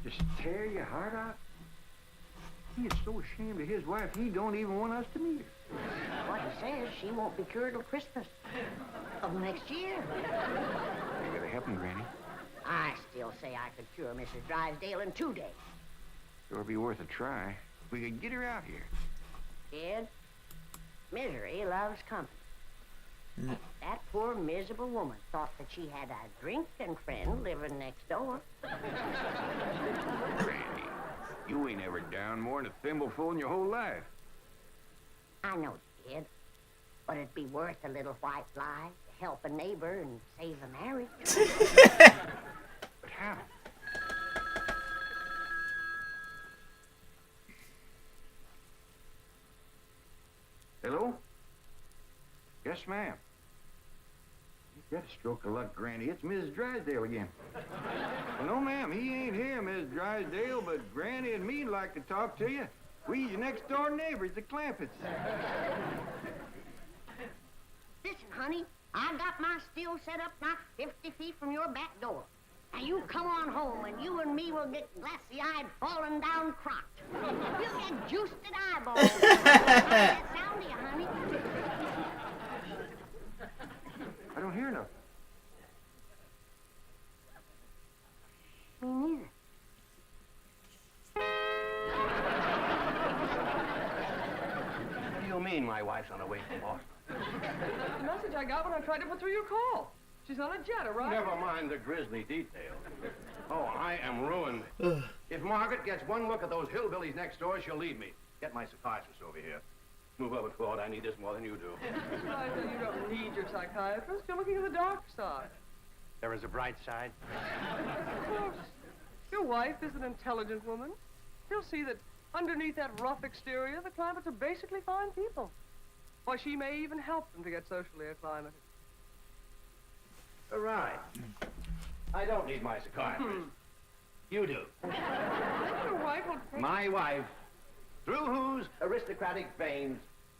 Just tear your heart out. He is so ashamed of his wife, he don't even want us to meet her. What he says, she won't be cured till Christmas of next year. You gotta help him, Granny. I still say I could cure Mrs. Drysdale in 2 days. Sure be worth a try. If we could get her out here. Kid, misery loves company. That poor miserable woman thought that she had a drinking friend living next door. Granny, you ain't ever down more than a thimbleful in your whole life. I know, kid, but it'd be worth a little white lie to help a neighbor and save a marriage. But how? Hello? Yes, ma'am. You got a stroke of luck, Granny. It's Mrs. Drysdale again. Well, no, ma'am, he ain't here, Mrs. Drysdale, but Granny and me'd like to talk to you. We your next-door neighbors, the Clampetts. Listen, honey, I got my still set up not 50 feet from your back door. Now you come on home, and you and me will get glassy-eyed, falling down crocked. You'll get juiced eyeballs. How's that sound to you, honey? I don't hear nothing. Me neither. What do you mean my wife's on her way from Boston? The message I got when I tried to put through your call. She's on a jet, right? Never mind the grisly details. Oh, I am ruined. If Margaret gets one look at those hillbillies next door, she'll leave me. Get my psychiatrist over here. Move over, Claude. I need this more than you do. I tell you don't need your psychiatrist. You're looking at the dark side. There is a bright side. Of course. Your wife is an intelligent woman. She'll see that Underneath that rough exterior, the Clampetts are basically fine people. Why, she may even help them to get socially acclimated. Right. I don't need my psychiatrist. You do. Your wife will take... My wife, through whose aristocratic veins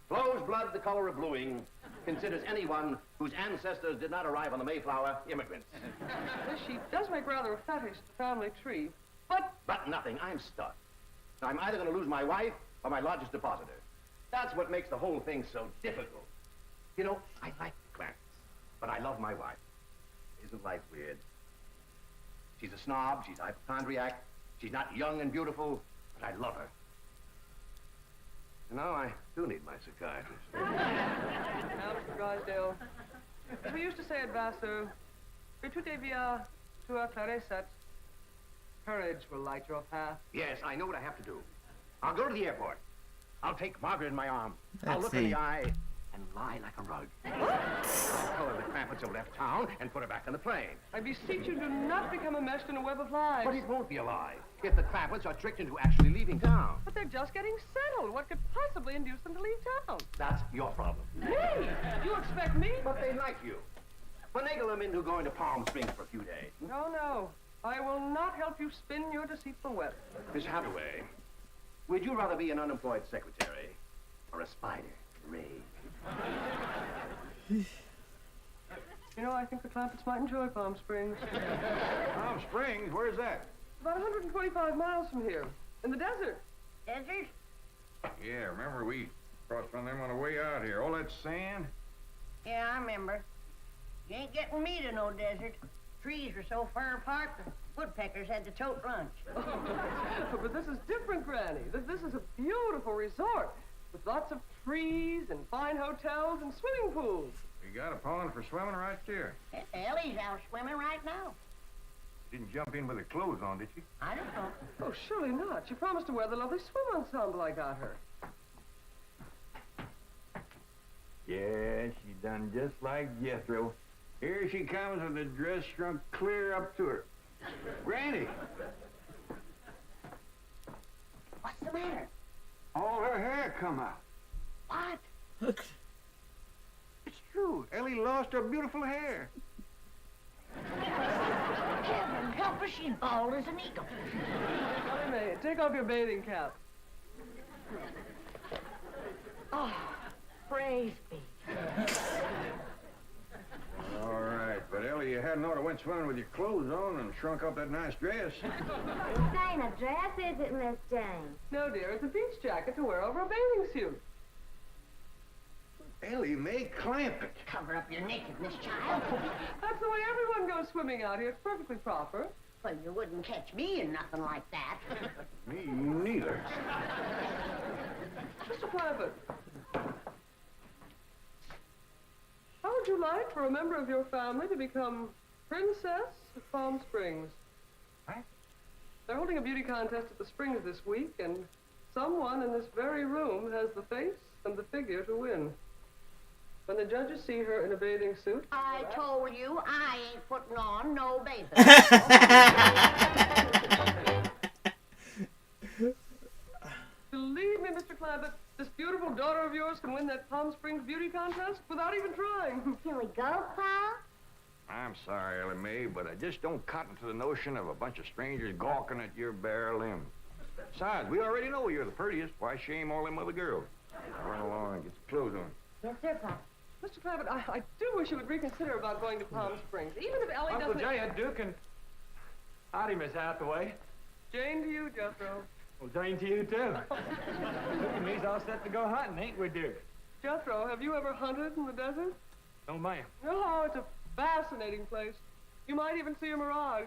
flows blood the color of bluing, considers anyone whose ancestors did not arrive on the Mayflower immigrants. Yes, she does make rather a fetish, the family tree. But nothing. I'm stuck. I'm either going to lose my wife or my largest depositor. That's what makes the whole thing so difficult. You know, I like the Clampetts, but I love my wife. Isn't life weird? She's a snob, she's a hypochondriac, she's not young and beautiful, but I love her. You know, I do need my psychiatrist. Now, Mr. Drysdale, as we used to say at Vassar, que tout devient to a clarisette. Courage will light your path. Yes, I know what I have to do. I'll go to the airport. I'll take Margaret in my arms. I'll Let's look her in see. the eye and lie like a rug. I'll tell her the Clampetts have left town and put her back on the plane. I beseech you, do not become enmeshed in a web of lies. But it won't be a lie if the Clampetts are tricked into actually leaving town. But they're just getting settled. What could possibly induce them to leave town? That's your problem. Me? You expect me? But they like you. Finagle them into going to Palm Springs for a few days. No, no. I will not help you spin your deceitful web. Miss Hathaway, would you rather be an unemployed secretary or a spider, Ray? You know, I think the Clampetts might enjoy Palm Springs. Palm Springs? Where's that? About 125 miles from here. In the desert. Desert? Yeah, remember we crossed from them on the way out here. All that sand? Yeah, I remember. You ain't getting me to no desert. Trees were so far apart, the woodpeckers had to tote lunch. But this is different, Granny. This is a beautiful resort with lots of trees and fine hotels and swimming pools. We got a pond for swimming right there. Ellie's out swimming right now. Didn't jump in with her clothes on, did she? I don't know. Oh, surely not. She promised to wear the lovely swim ensemble I got her. Yeah, she done just like Jethro. Here she comes with the dress shrunk clear up to her. Granny! What's the matter? All her hair come out. What? It's true. Ellie lost her beautiful hair. Heaven help her, she's bald as an eagle. Ellie Mae, take off your bathing cap. Oh, praise be. All right, but Ellie, you hadn't ought to went swimming with your clothes on and shrunk up that nice dress. This ain't a dress, is it, Miss Jane? No, dear, it's a beach jacket to wear over a bathing suit. Ellie Mae Clampett. Cover up your nakedness, child. That's the way everyone goes swimming out here. It's perfectly proper. Well, you wouldn't catch me in nothing like that. Me neither. Mr. Clampett, how would you like for a member of your family to become Princess of Palm Springs? What? They're holding a beauty contest at the Springs this week, and someone in this very room has the face and the figure to win. When the judges see her in a bathing suit... I told you I ain't putting on no bathing. Believe me, Mr. Clampett, this beautiful daughter of yours can win that Palm Springs beauty contest without even trying. Can we go, Pa? I'm sorry, Ellie Mae, but I just don't cotton to the notion of a bunch of strangers gawking at your bare limbs. Besides, we already know you're the prettiest. Why shame all them other girls? Run along and get your clothes on. Yes, sir, Pa. Mr. Clampett, I do wish you would reconsider about going to Palm Springs, even if Ellie Uncle doesn't... Jay, Duke, and... Howdy, Miss Hathaway. Jane to you, Jethro. Well, Jane to you, too. Duke and me's all set to go hunting, ain't we, Duke? Jethro, have you ever hunted in the desert? No, ma'am. Oh, it's a fascinating place. You might even see a mirage.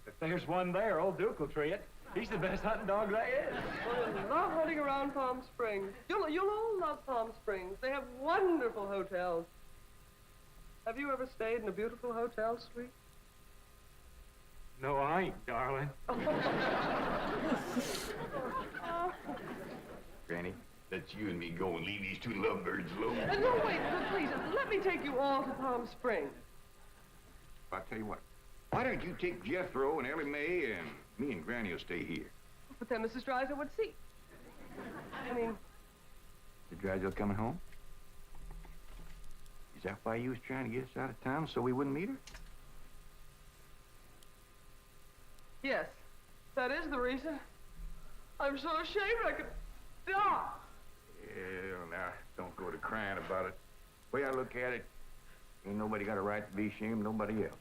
If there's one there, old Duke will tree it. He's the best hunting dog there is. Well, you'll love hunting around Palm Springs. You'll all love Palm Springs. They have wonderful hotels. Have you ever stayed in a beautiful hotel suite? No, I ain't, darling. Granny, let's you and me go and leave these two lovebirds alone. No, wait, please, let me take you all to Palm Springs. I'll tell you what. Why don't you take Jethro and Ellie Mae and me and Granny will stay here? But then Mrs. Dreiser would see. Drysdale coming home? Is that why you was trying to get us out of town so we wouldn't meet her? Yes, that is the reason. I'm so ashamed I could die. Yeah, now, don't go to crying about it. The way I look at it, ain't nobody got a right to be ashamed of nobody else.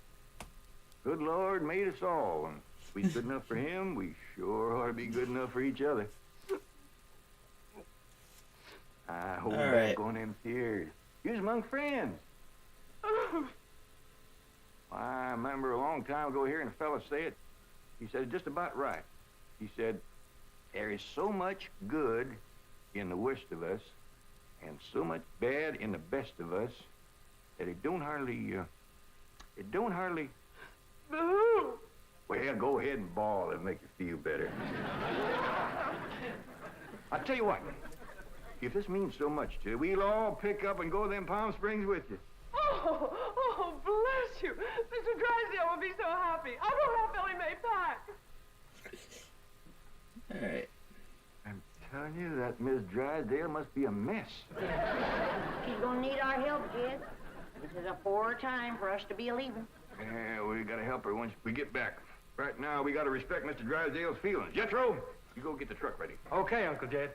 Good Lord made us all, and if we good enough for him, we sure ought to be good enough for each other. I hold back on them tears. You was among friends. I remember a long time ago hearing a fella say it. He said it just about right. He said, there is so much good in the worst of us and so much bad in the best of us that it don't hardly. Well, go ahead and bawl. It'll make you feel better. I'll tell you what. If this means so much to you, we'll all pick up and go to them Palm Springs with you. Oh, bless you. Mr. Drysdale will be so happy. I'll go help Billy Mae pack. All right. I'm telling you, that Miss Drysdale must be a mess. She's gonna need our help, kid. This is a poor time for us to be leaving. Yeah, we gotta help her once we get back. Right now, we gotta respect Mr. Drysdale's feelings. Jethro, you go get the truck ready. Okay, Uncle Jed.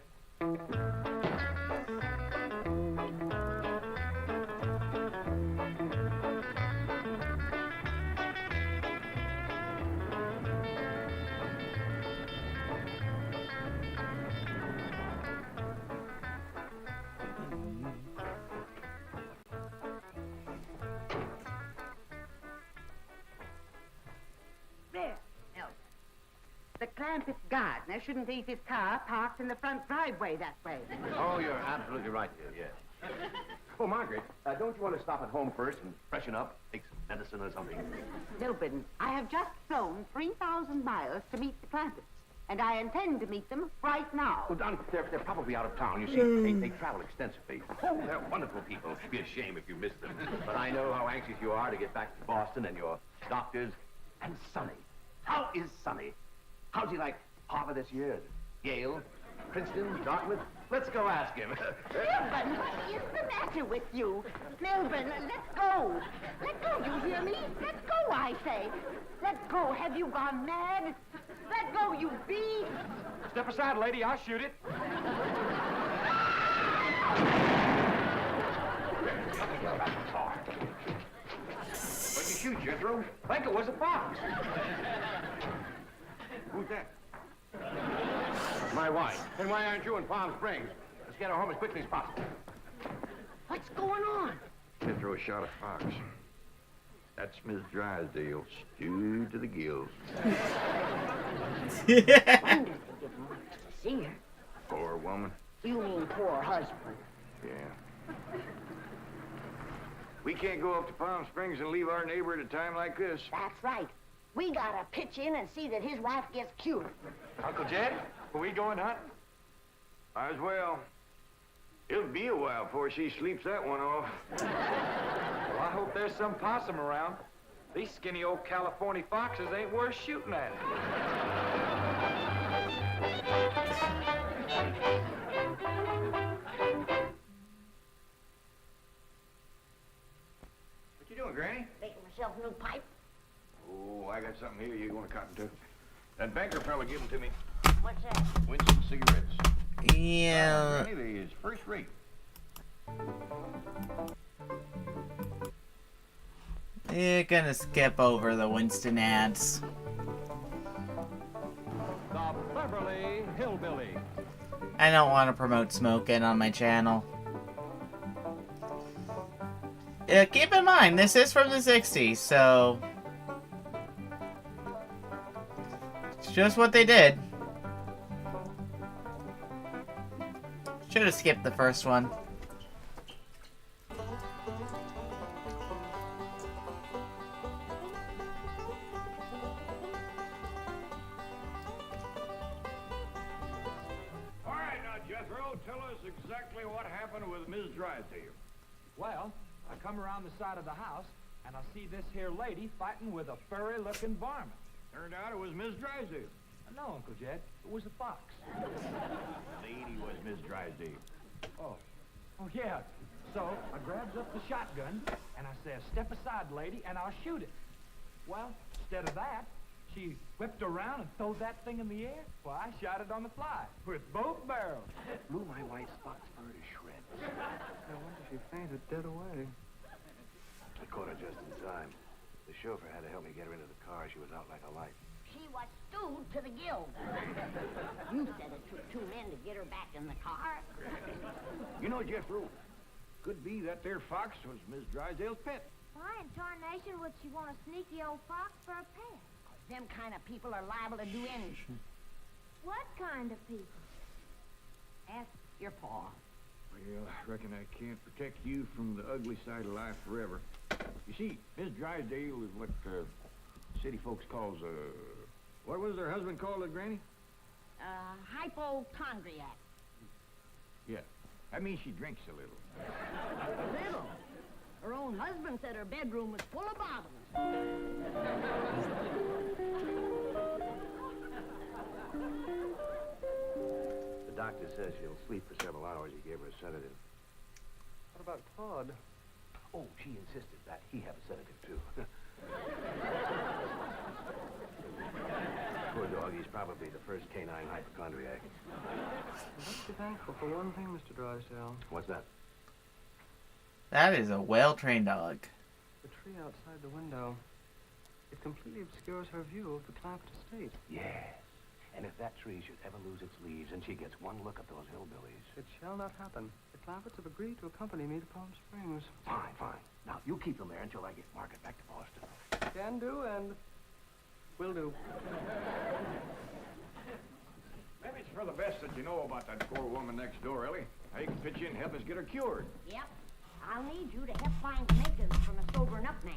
There, Elton. The Clampett gardener shouldn't leave his car parked in the front driveway that way. Oh, you're absolutely right, dear, yes. Oh, Margaret, don't you want to stop at home first and freshen up, take some medicine or something? Milburn, I have just flown 3,000 miles to meet the Clampetts, and I intend to meet them right now. Well, Don, they're probably out of town. You see, they travel extensively. Oh, they're wonderful people. It'd be a shame if you missed them. But I know how anxious you are to get back to Boston and your doctors. And Sonny. How is Sonny? How's he like Harvard this year? Yale? Princeton? Dartmouth? Let's go ask him. Milburn, what is the matter with you? Milburn, let go. Let go, you hear me? Let go, I say. Let go. Have you gone mad? Let go, you beast. Step aside, lady. I'll shoot it. What'd you shoot, Jethro? I think it was a fox. Who's that? My wife. And why aren't you in Palm Springs? Let's get her home as quickly as possible. What's going on? Jethro shot a fox. That's Miss Drysdale, stewed to the gills. Wonder if they get much to see her. Poor woman. You mean poor husband. Yeah. We can't go up to Palm Springs and leave our neighbor at a time like this. That's right. We gotta pitch in and see that his wife gets cured. Uncle Jed, are we going hunting? Might as well. It'll be a while before she sleeps that one off. Well, I hope there's some possum around. These skinny old California foxes ain't worth shooting at. What you doing, Granny? Making myself a new pipe. Oh, I got something here you're gonna cotton to. That banker fella gave them to me. What's that? Winston cigarettes. Yeah. Granny, they is first rate. You're gonna skip over the Winston ads. The Beverly Hillbilly. I don't want to promote smoking on my channel. Keep in mind, this is from the 60s, so... It's just what they did. Should have skipped the first one. All right, now, Jethro, tell us exactly what happened with Miss Drysdale. Well, I come around the side of the house, and I see this here lady fighting with a furry-looking varmint. Turned out it was Miss Drysdale. No, Uncle Jed, it was a fox. The lady was Miss Drysdale. Oh, Oh, yeah. So I grabs up the shotgun, and I says, "Step aside, lady, and I'll shoot it." Well, instead of that, she whipped around and threw that thing in the air. Well, I shot it on the fly, with both barrels. Blew my white fox fur to shreds. I wonder if she fainted dead away. I caught her just in time. The chauffeur had to help me get her into the car. She was out like a light. She was stewed to the gills. You said it took 2 men to get her back in the car. You know, Jethro, could be that there fox was Miss Drysdale's pet. Why in tarnation would she want a sneaky old fox for a pet? Them kind of people are liable to do anything. What kind of people? Ask your pa. Well, I reckon I can't protect you from the ugly side of life forever. You see, Miss Drysdale is what city folks calls what was her husband called, Granny? Hypochondriac. Yeah, that means she drinks a little. Little. Her own husband said her bedroom was full of bottles. The doctor says she'll sleep for several hours. He gave her a sedative. What about Claude? Oh, she insisted that he have a sedative, too. Poor dog, he's probably the first canine hypochondriac. Let's be thankful for one thing, Mr. Drysdale. What's that? That is a well-trained dog. The tree outside the window. It completely obscures her view of the Clampett estate. Yes. And if that tree should ever lose its leaves and she gets one look at those hillbillies... It shall not happen. The Clampetts have agreed to accompany me to Palm Springs. Fine, fine. Now, you keep them there until I get Margaret back to Boston. Can do, and will do. Maybe it's for the best that you know about that poor woman next door, Ellie. How you can pitch in and help us get her cured. Yep. I'll need you to help find the makers from a sobering up mash.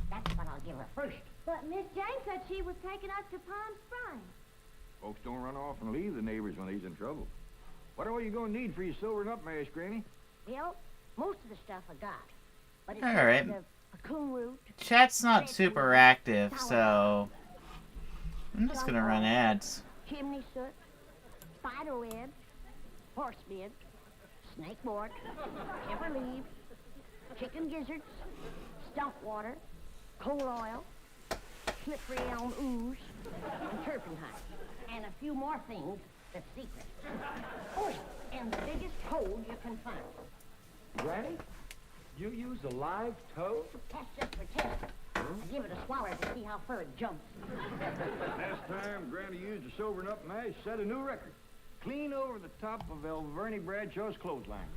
That's what I'll give her first. But Miss Jane said she was taking us to Palm Springs. Folks don't run off and leave the neighbors when they's in trouble. What are you going to need for your sobering up mash, Granny? Well, most of the stuff I got. But it's All right. coon root. Chat's not super active, so I'm just gonna run ads. Chimney soot, spider web, horse bit, snake wart, pepper leaves, chicken gizzards, stump water, coal oil, slippery elm ooze, and turpentine, and a few more things that's secret. Oh, and the biggest toad you can find. Granny, you use a live toad? That's just for testing. I give it a swaller to see how far it jumps. Last time Granny used a sobering up mash, set a new record. Clean over the top of Alverny Bradshaw's clothesline.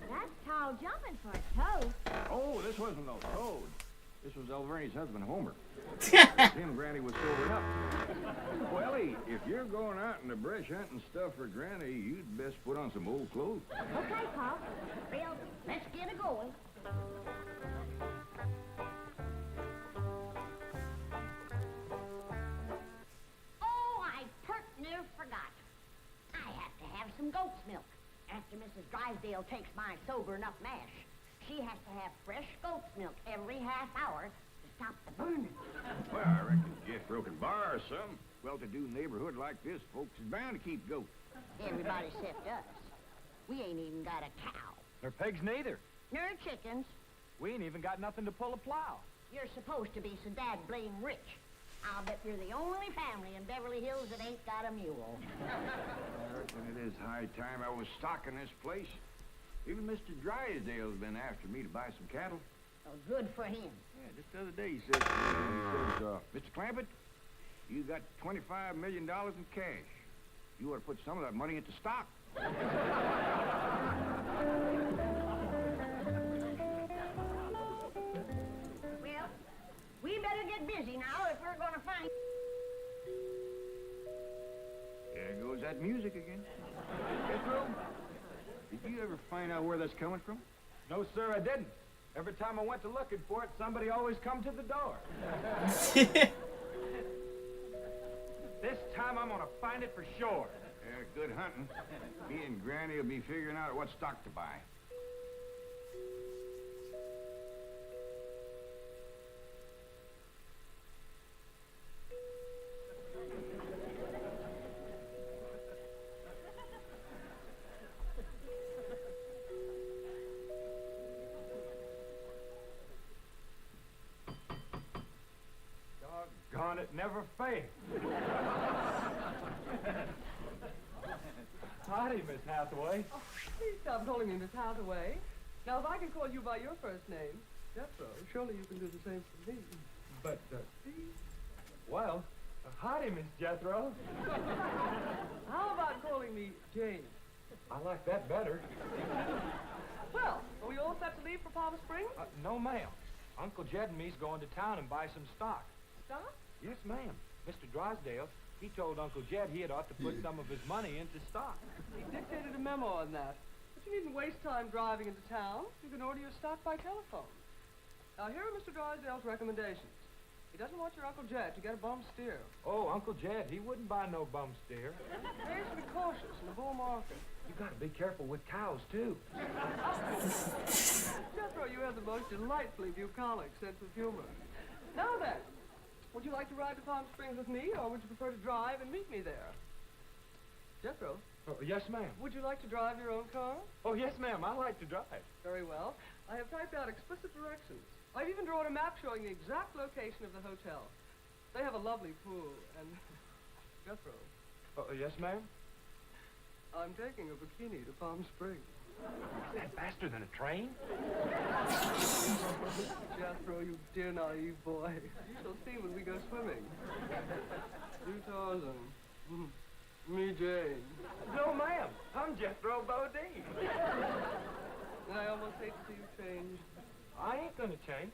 That's tall jumping for a toad. Oh, this wasn't no toad. This was Alverny's husband, Homer. Him Granny was sobering up. Well, Ellie, if you're going out in the brush hunting stuff for Granny, you'd best put on some old clothes. Okay, Pop. Well, let's get it going. Oh, I pert near forgot. I have to have some goat's milk. After Mrs. Drysdale takes my sobering up mash, she has to have fresh goat's milk every half hour to stop the burning. Well, I reckon Jethro can borrow some. Well-to-do neighborhood like this, folks is bound to keep goats. Everybody except us. We ain't even got a cow. Or pigs neither. Nor chickens. We ain't even got nothing to pull a plow. You're supposed to be so dad blame rich. I'll bet you're the only family in Beverly Hills that ain't got a mule. I reckon it is high time I was stocking this place. Even Mr. Drysdale's been after me to buy some cattle. Oh, good for him. Yeah, just the other day he says, Mr. Clampett, you got $25 million in cash. You ought to put some of that money into stock. Well, we better get busy now if we're gonna find... There goes that music again. Jethro, did you ever find out where that's coming from? No, sir, I didn't. Every time I went to looking for it, somebody always come to the door. This time I'm gonna find it for sure. Yeah, good hunting. Me and Granny will be figuring out what stock to buy. it never fails. Howdy, Miss Hathaway. Oh, please stop calling me Miss Hathaway. Now, if I can call you by your first name, Jethro, surely you can do the same for me. But, well, howdy, Miss Jethro. How about calling me Jane? I like that better. Well, are we all set to leave for Palm Springs? No, ma'am. Uncle Jed and me's going to town and buy some stock. Stock? Yes, ma'am. Mr. Drysdale, he told Uncle Jed he had ought to put some of his money into stock. He dictated a memo on that. But you needn't waste time driving into town. You can order your stock by telephone. Now, here are Mr. Drysdale's recommendations. He doesn't want your Uncle Jed to get a bum steer. Oh, Uncle Jed, he wouldn't buy no bum steer. He should be cautious in the bull market. You gotta be careful with cows, too. Jethro, you have the most delightfully bucolic sense of humor. Now then, would you like to ride to Palm Springs with me, or would you prefer to drive and meet me there? Jethro? Yes, ma'am. Would you like to drive your own car? Oh, yes, ma'am. I like to drive. Very well. I have typed out explicit directions. I've even drawn a map showing the exact location of the hotel. They have a lovely pool, and... Jethro. Yes, ma'am? I'm taking a bikini to Palm Springs. Is that faster than a train? Jethro, you dear naive boy. You shall see when we go swimming. You Tarzan. Me Jane. No, ma'am. I'm Jethro Bodine. I almost hate to see you change. I ain't gonna change.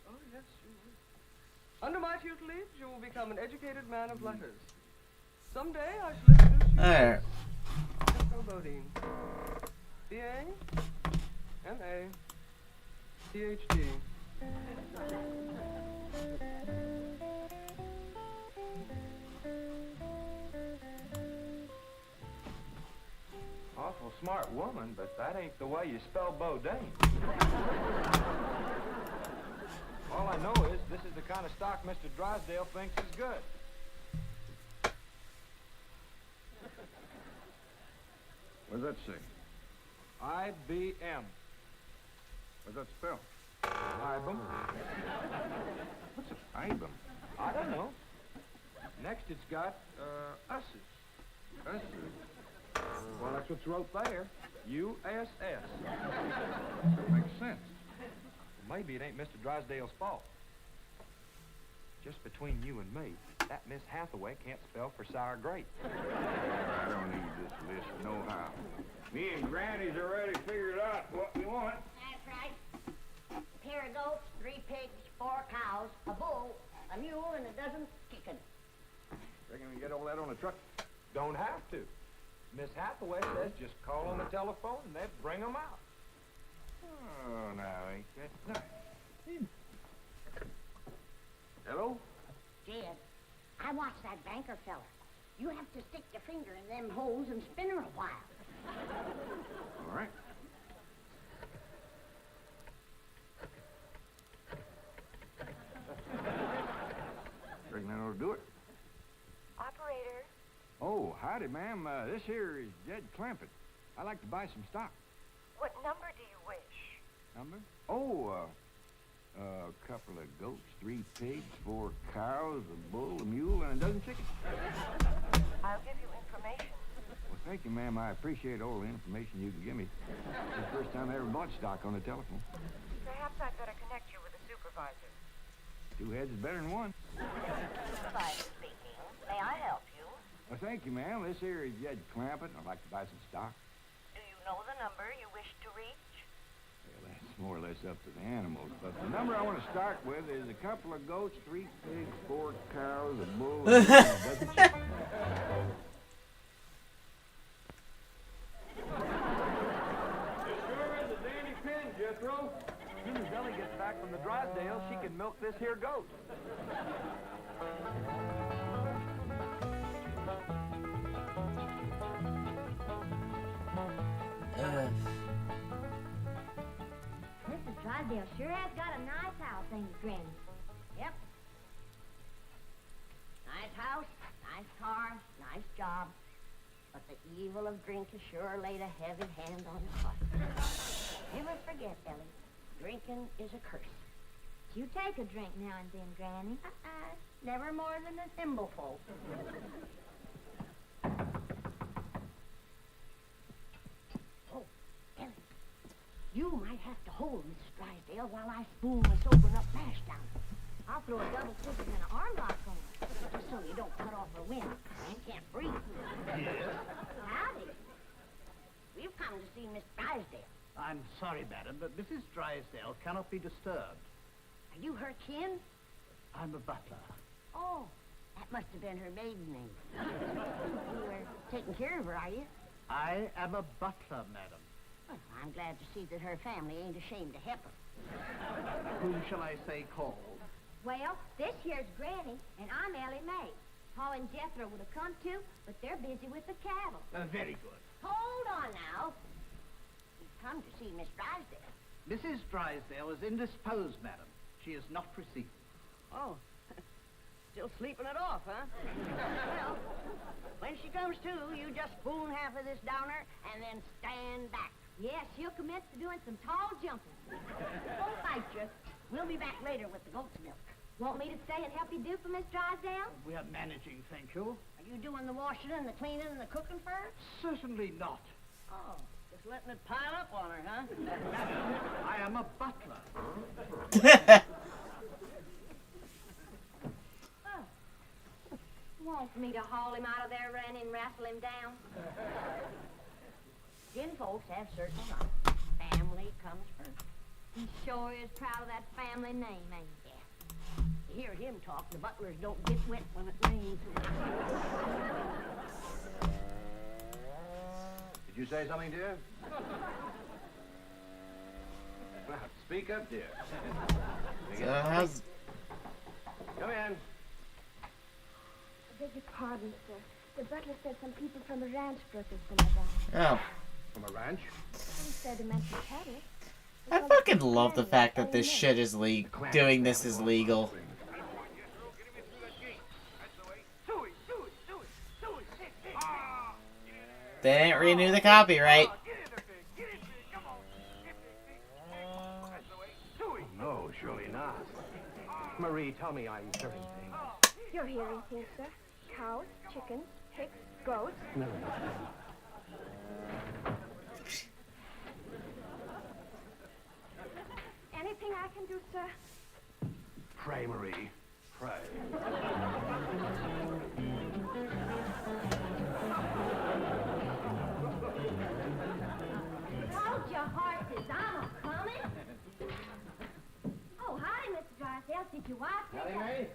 Oh, yes, you will. Under my tutelage, you will become an educated man of letters. Someday I shall introduce you Alright. to Jethro Bodine. B.A. M.A. Ph.D. Awful smart woman, but that ain't the way you spell Bodine. All I know is this is the kind of stock Mr. Drysdale thinks is good. What does that say? IBM. What's that spell? IBM. What's an IBM? I don't know. Next it's got, Us's. Us's? Well, that's what's wrote there. U.S.S. That makes sense. Well, maybe it ain't Mr. Drysdale's fault. Just between you and me, that Miss Hathaway can't spell for sour grape. I don't need this list nohow. Me and Granny's already figured out what we want. That's right. A pair of goats, 3 pigs, 4 cows, a bull, a mule, and a dozen chickens. Reckon we can get all that on a truck? Don't have to. Miss Hathaway says just call on the telephone and they'll bring them out. Oh, now, ain't that nice? Hello? Jed, I watched that banker fella. You have to stick your finger in them holes and spin her a while. All right. Reckon that ought to do it. Operator. Oh, howdy, ma'am. This here is Jed Clampett. I'd like to buy some stock. What number do you wish? Number? Oh, a couple of goats, 3 pigs, 4 cows, a bull, a mule, and a dozen chickens. I'll give you information. Well, thank you, ma'am. I appreciate all the information you can give me. It's the first time I ever bought stock on the telephone. Perhaps I'd better connect you with a supervisor. 2 heads is better than 1. Supervisor speaking. May I help you? Well, thank you, ma'am. This here is Jed Clampett, and I'd like to buy some stock. Do you know the number you wish to reach? Well, that's more or less up to the animals. But the number I want to start with is a couple of goats, 3 pigs, 4 cows, a bull, and a dozen chickens. Sure is a dandy pin, Jethro. As soon as Ellie gets back from the Drysdale, she can milk this here goat. Mr. Drysdale sure has got a nice house, ain't he, Granny? Yep. Nice house, nice car, nice job. But the evil of drink has sure laid a heavy hand on his heart. Never forget, Ellie, drinking is a curse. You take a drink now and then, Granny. Never more than a thimbleful. Oh, Ellie, you might have to hold Miss Drysdale while I spoon this open-up mash down. I'll throw a double figure and an arm lock on her, just so you don't cut off her wind and can't breathe. Howdy. We've come to see Miss Drysdale. I'm sorry, madam, but Mrs. Drysdale cannot be disturbed. Are you her kin? I'm a butler. Oh, that must have been her maiden name. You were taking care of her, are you? I am a butler, madam. Well, I'm glad to see that her family ain't ashamed to help her. Whom shall I say called? Well, this here's Granny, and I'm Ellie Mae. Paul and Jethro would have come too, but they're busy with the cattle. Very good. Hold on now. We've come to see Miss Drysdale. Mrs. Drysdale is indisposed, madam. She is not received. Oh, still sleeping it off, huh? Well, when she comes to, you just spoon half of this down her and then stand back. Yeah, she'll commence to doing some tall jumping. Don't fight you. We'll be back later with the goat's milk. Want me to stay and help you do for Miss Drysdale? We are managing, thank you. Are you doing the washing and the cleaning and the cooking for her? Certainly not. Oh, just letting it pile up on her, huh? I am a butler. Wants me to haul him out of there, Ranny, and wrestle him down? Gin folks have certain rights. Family comes first. He sure is proud of that family name, ain't he? Yeah. You hear him talk, the butlers don't get wet when it rains. Did you say something, dear? Well, speak up, dear. Come in. I beg your pardon, sir. The butler said some people from the ranch broke into my house. Oh. From a ranch? He said to mention cattle. I fucking love the fact that this shit is legal. Doing this is legal. They didn't renew the copyright. No, surely not. Marie, tell me I'm hearing things. You're hearing things, sir. Cows, chickens, pigs, goats. No. Anything I can do, sir? Pray, Marie. Pray. Hold your horses, I'm a-coming. Oh, howdy, Mr. Drysdale. Did your wife pick Howdy, up? Marie.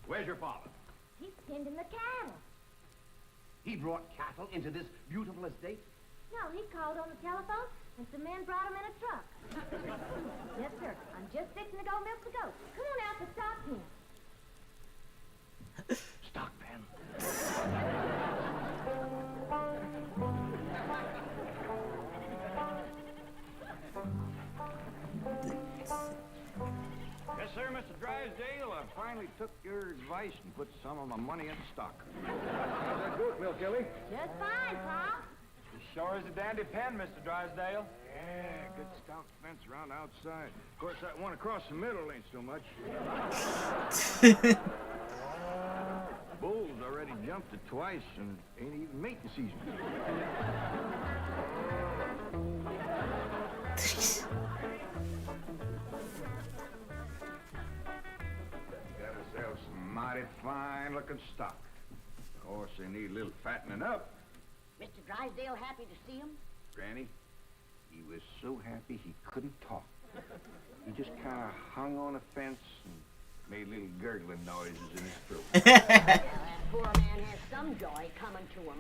Where's your father? He's tending the cattle. He brought cattle into this beautiful estate? No, he called on the telephone, and some men brought him in a truck. Yes, sir. I'm just fixing to go milk the goat. Come on out to stock pen. Stock pen? Yes, sir, Mr. Drysdale. I finally took your advice and put some of my money in stock. How's that goat milk, Ellie? Just fine, Pa. Sure is a dandy pen, Mr. Drysdale. Yeah, good stout fence around outside. Of course, that one across the middle ain't so much. Bulls already jumped it twice and ain't even mating season. Got ourselves some mighty fine-looking stock. Of course, they need a little fattening up. Mr. Drysdale happy to see him? Granny, he was so happy he couldn't talk. He just kind of hung on a fence and made little gurgling noises in his throat. Well, that poor man has some joy coming to him.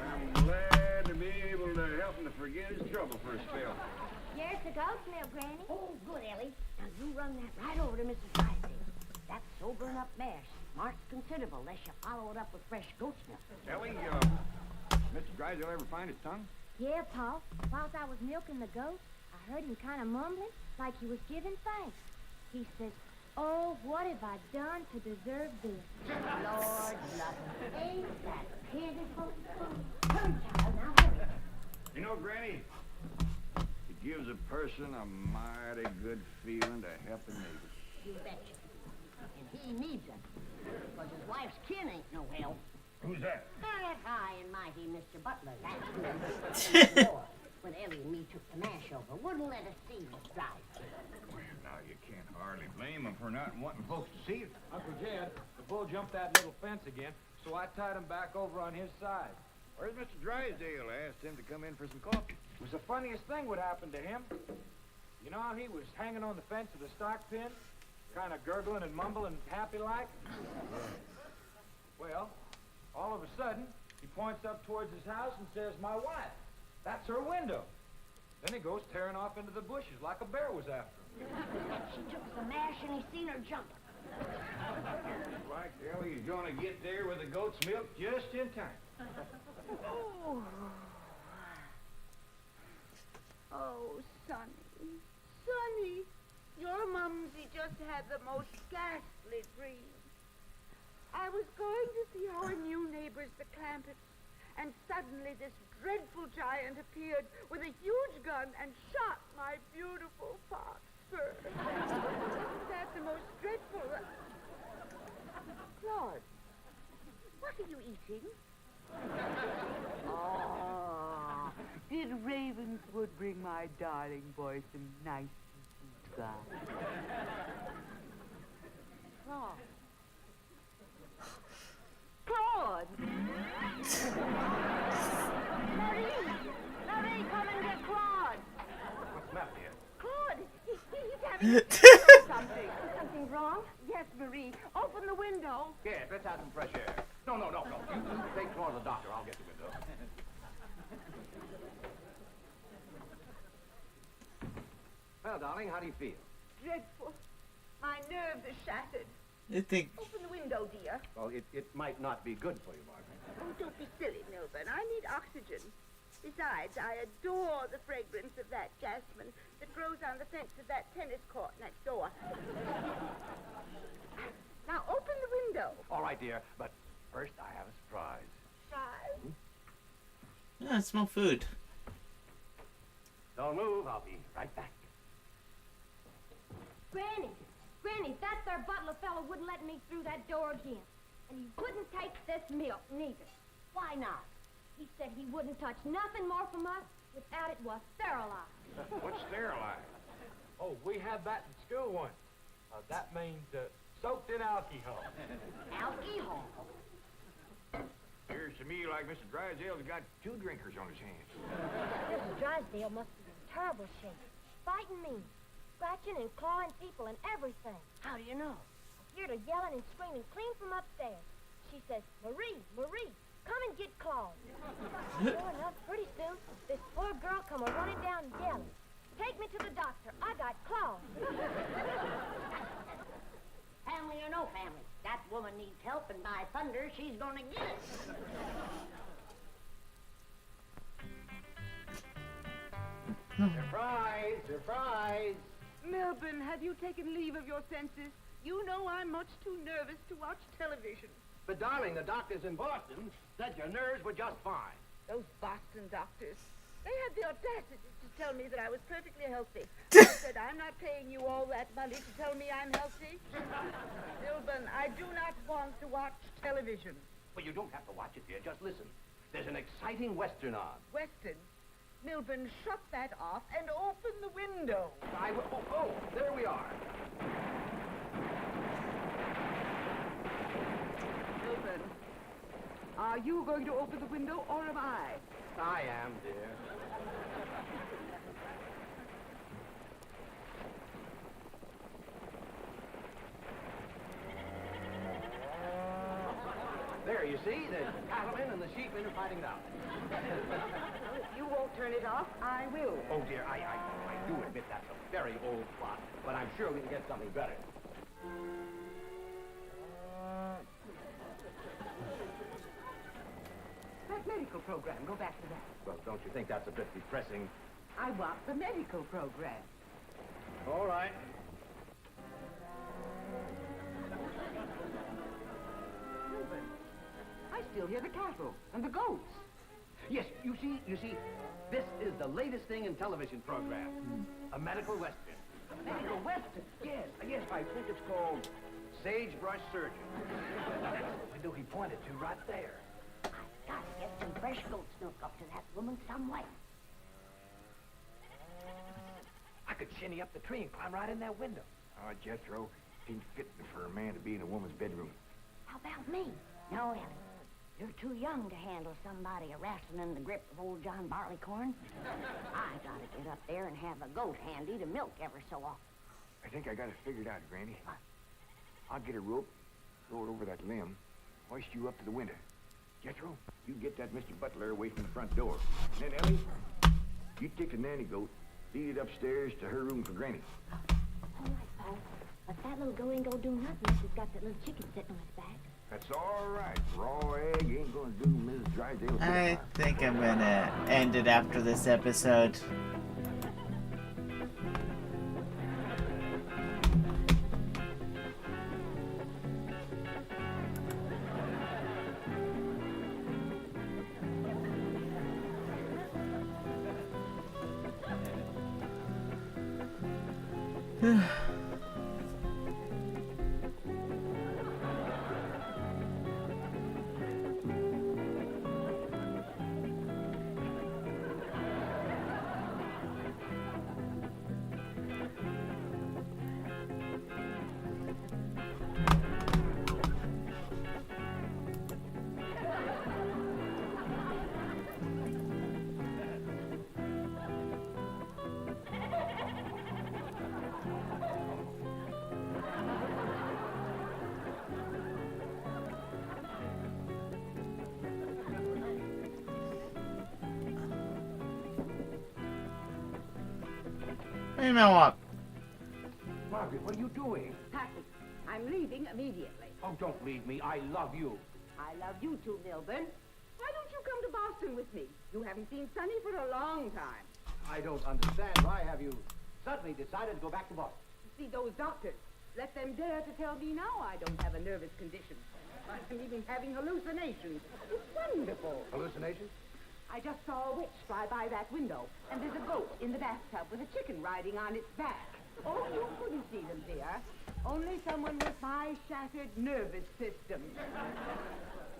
I'm glad to be able to help him to forget his trouble for a spell. Here's the goat's milk, Granny. Oh, good, Ellie. Now, you run that right over to Mrs. Drysdale. That sobering up mash smarts considerable unless you follow it up with fresh goat's milk. Ellie, Mr. Drysdale ever find his tongue? Yeah, Pa. Whilst I was milking the goat, I heard him kind of mumbling like he was giving thanks. He says, "Oh, what have I done to deserve this?" Lord love him. Ain't that pitiful? Hurry, child, now hurry. You know, Granny, it gives a person a mighty good feeling to help a neighbor. You betcha. And he needs it. Because his wife's kin ain't no help. Who's that? That high and mighty Mr. Butler. That's who. When Ellie and me took the mash over, wouldn't let us see Miss Drysdale. Well, now you can't hardly blame him for not wanting folks to see it. Uncle Jed, the bull jumped that little fence again, so I tied him back over on his side. Where's Mr. Drysdale? I asked him to come in for some coffee. It was the funniest thing would happen to him. You know how he was hanging on the fence of the stock pen, kind of gurgling and mumbling happy-like? Well, all of a sudden, he points up towards his house and says, "My wife. That's her window." Then he goes tearing off into the bushes like a bear was after him. She took the mash and he seen her jumping. Like Ellie, he's gonna get there with the goat's milk just in time. Oh. Oh, Sonny. Sonny, your mumsy just had the most ghastly dream. I was going to see our new neighbors, the Clampetts, and suddenly this dreadful giant appeared with a huge gun and shot my beautiful fox fur. Isn't that the most dreadful... Claude, what are you eating? Oh, did Ravenswood bring my darling boy some nice sweet guy? Claude. Claude! Marie, come and get Claude. What's the matter, dear? Claude, he's having something. Something wrong? Yes, Marie. Open the window. Yes, let's have some fresh air. No. You take Claude to the doctor. I'll get the window. Well, darling, how do you feel? Dreadful. My nerves are shattered. I think. Open the window, dear. Well, it might not be good for you, Margaret. Oh, don't be silly, Milburn. I need oxygen. Besides, I adore the fragrance of that jasmine that grows on the fence of that tennis court next door. Now, open the window. All right, dear, but first I have a surprise. Surprise? Yeah, I smell food. Don't move. I'll be right back. Granny, that there butler fellow wouldn't let me through that door again. And he wouldn't take this milk, neither. Why not? He said he wouldn't touch nothing more from us without it was sterilized. What's sterilized? Oh, we had that in school once. That means soaked in alcohol. Alcohol? Appears to me like Mr. Drysdale's got two drinkers on his hands. Mr. Drysdale must be in terrible shape. Fighting me. Scratching and clawing people and everything. How do you know? I heard her yelling and screaming clean from upstairs. She says, Marie, come and get Claude. Sure enough, pretty soon, this poor girl come a-running down yelling. Take me to the doctor. I got Claude. Family or no family, that woman needs help, and by thunder, she's gonna get it. Surprise! Milburn, have you taken leave of your senses? You know I'm much too nervous to watch television. But, darling, the doctors in Boston said your nerves were just fine. Those Boston doctors. They had the audacity to tell me that I was perfectly healthy. I said, I'm not paying you all that money to tell me I'm healthy. Milburn, I do not want to watch television. Well, you don't have to watch it, dear. Just listen. There's an exciting Western on. Weston, Milburn, shut that off and open the window. There we are. Milburn, are you going to open the window or am I? I am, dear. There, you see, the cattlemen and the sheepmen are fighting it out. If you won't turn it off, I will. Oh, dear, I do admit that's a very old plot, but I'm sure we can get something better. That medical program, go back to that. Well, don't you think that's a bit depressing? I want the medical program. All right. Milburn, I still hear the cattle and the goats. Yes, you see, this is the latest thing in television program. A medical western. Medical Western. Yes, yes, I think it's called Sagebrush Surgeon. That's the window he pointed to right there. Gotta get some fresh goat's milk up to that woman some way. I could shinny up the tree and climb right in that window. Oh, Jethro, ain't fitting for a man to be in a woman's bedroom. How about me? No, Ellie. You're too young to handle somebody wrestling in the grip of old John Barleycorn. I gotta get up there and have a goat handy to milk ever so often. I think I got it figured out, Granny. I'll get a rope, throw it over that limb, hoist you up to the window. Jethro, you get that Mr. Butler away from the front door. And then, Ellie, you take the nanny goat, lead it upstairs to her room for Granny. All right, Paul. But that little goat ain't gonna do nothing if he's got that little chicken sitting on his back. That's all right. Raw egg ain't gonna do Mrs. Drysdale. I think I'm gonna end it after this episode. You know what? Margaret, what are you doing? Packing. I'm leaving immediately. Oh, don't leave me. I love you. I love you too, Milburn. Why don't you come to Boston with me? You haven't seen Sonny for a long time. I don't understand. Why have you suddenly decided to go back to Boston? See those doctors. Let them dare to tell me now I don't have a nervous condition. I'm even having hallucinations. It's wonderful. Hallucinations? I just saw a witch fly by that window, and there's a goat in the bathtub with a chicken riding on its back. Oh, you couldn't see them, dear. Only someone with my shattered nervous system.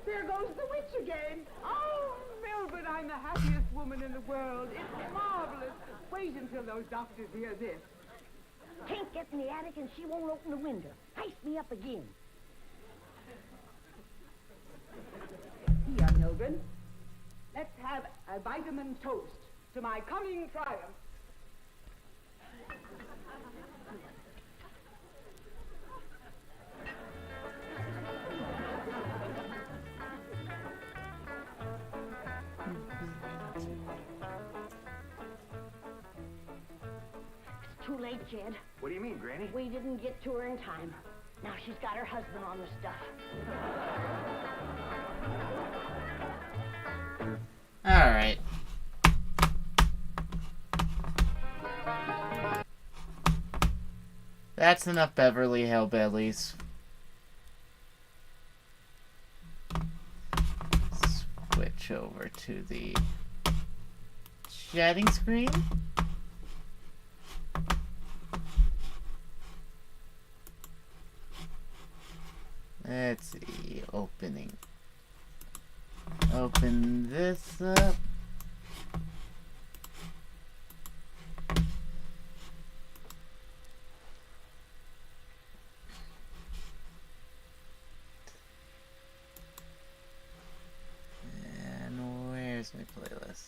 There goes the witch again. Oh, Milburn, I'm the happiest woman in the world. It's marvelous. Wait until those doctors hear this. Can't get in the attic and she won't open the window. Heist me up again. Here, Milburn. Let's have a vitamin toast to my coming triumph. It's too late, Jed. What do you mean, Granny? We didn't get to her in time. Now she's got her husband on the stuff. Alright. That's enough Beverly Hillbillies. Switch over to the chatting screen. Let's see, opening. Open this up. And where's my playlist?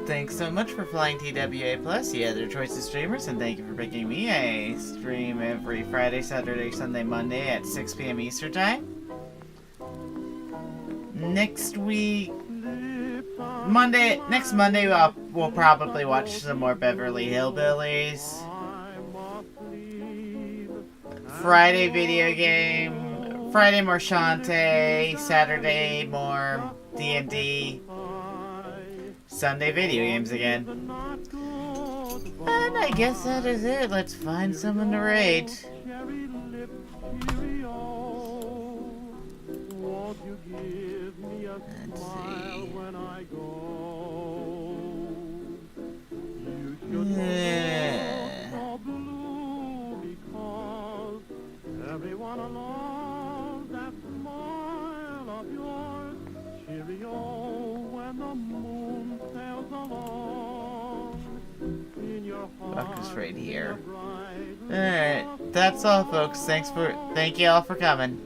Thanks so much for flying TWA Plus, the other choice of streamers, and thank you for picking me. I stream every Friday, Saturday, Sunday, Monday at 6 p.m. Eastern Time. Next week, next Monday, we'll probably watch some more Beverly Hillbillies. Friday, video game. Friday, more Shantae. Saturday, more D&D. Sunday, video games again. And I guess that is it. Let's find someone to raid. Let's see. wanna love that smile of yours. Cheerio when the moon sails along. In your Buck is heart, right here. Alright, that's all folks. Thank you all for coming.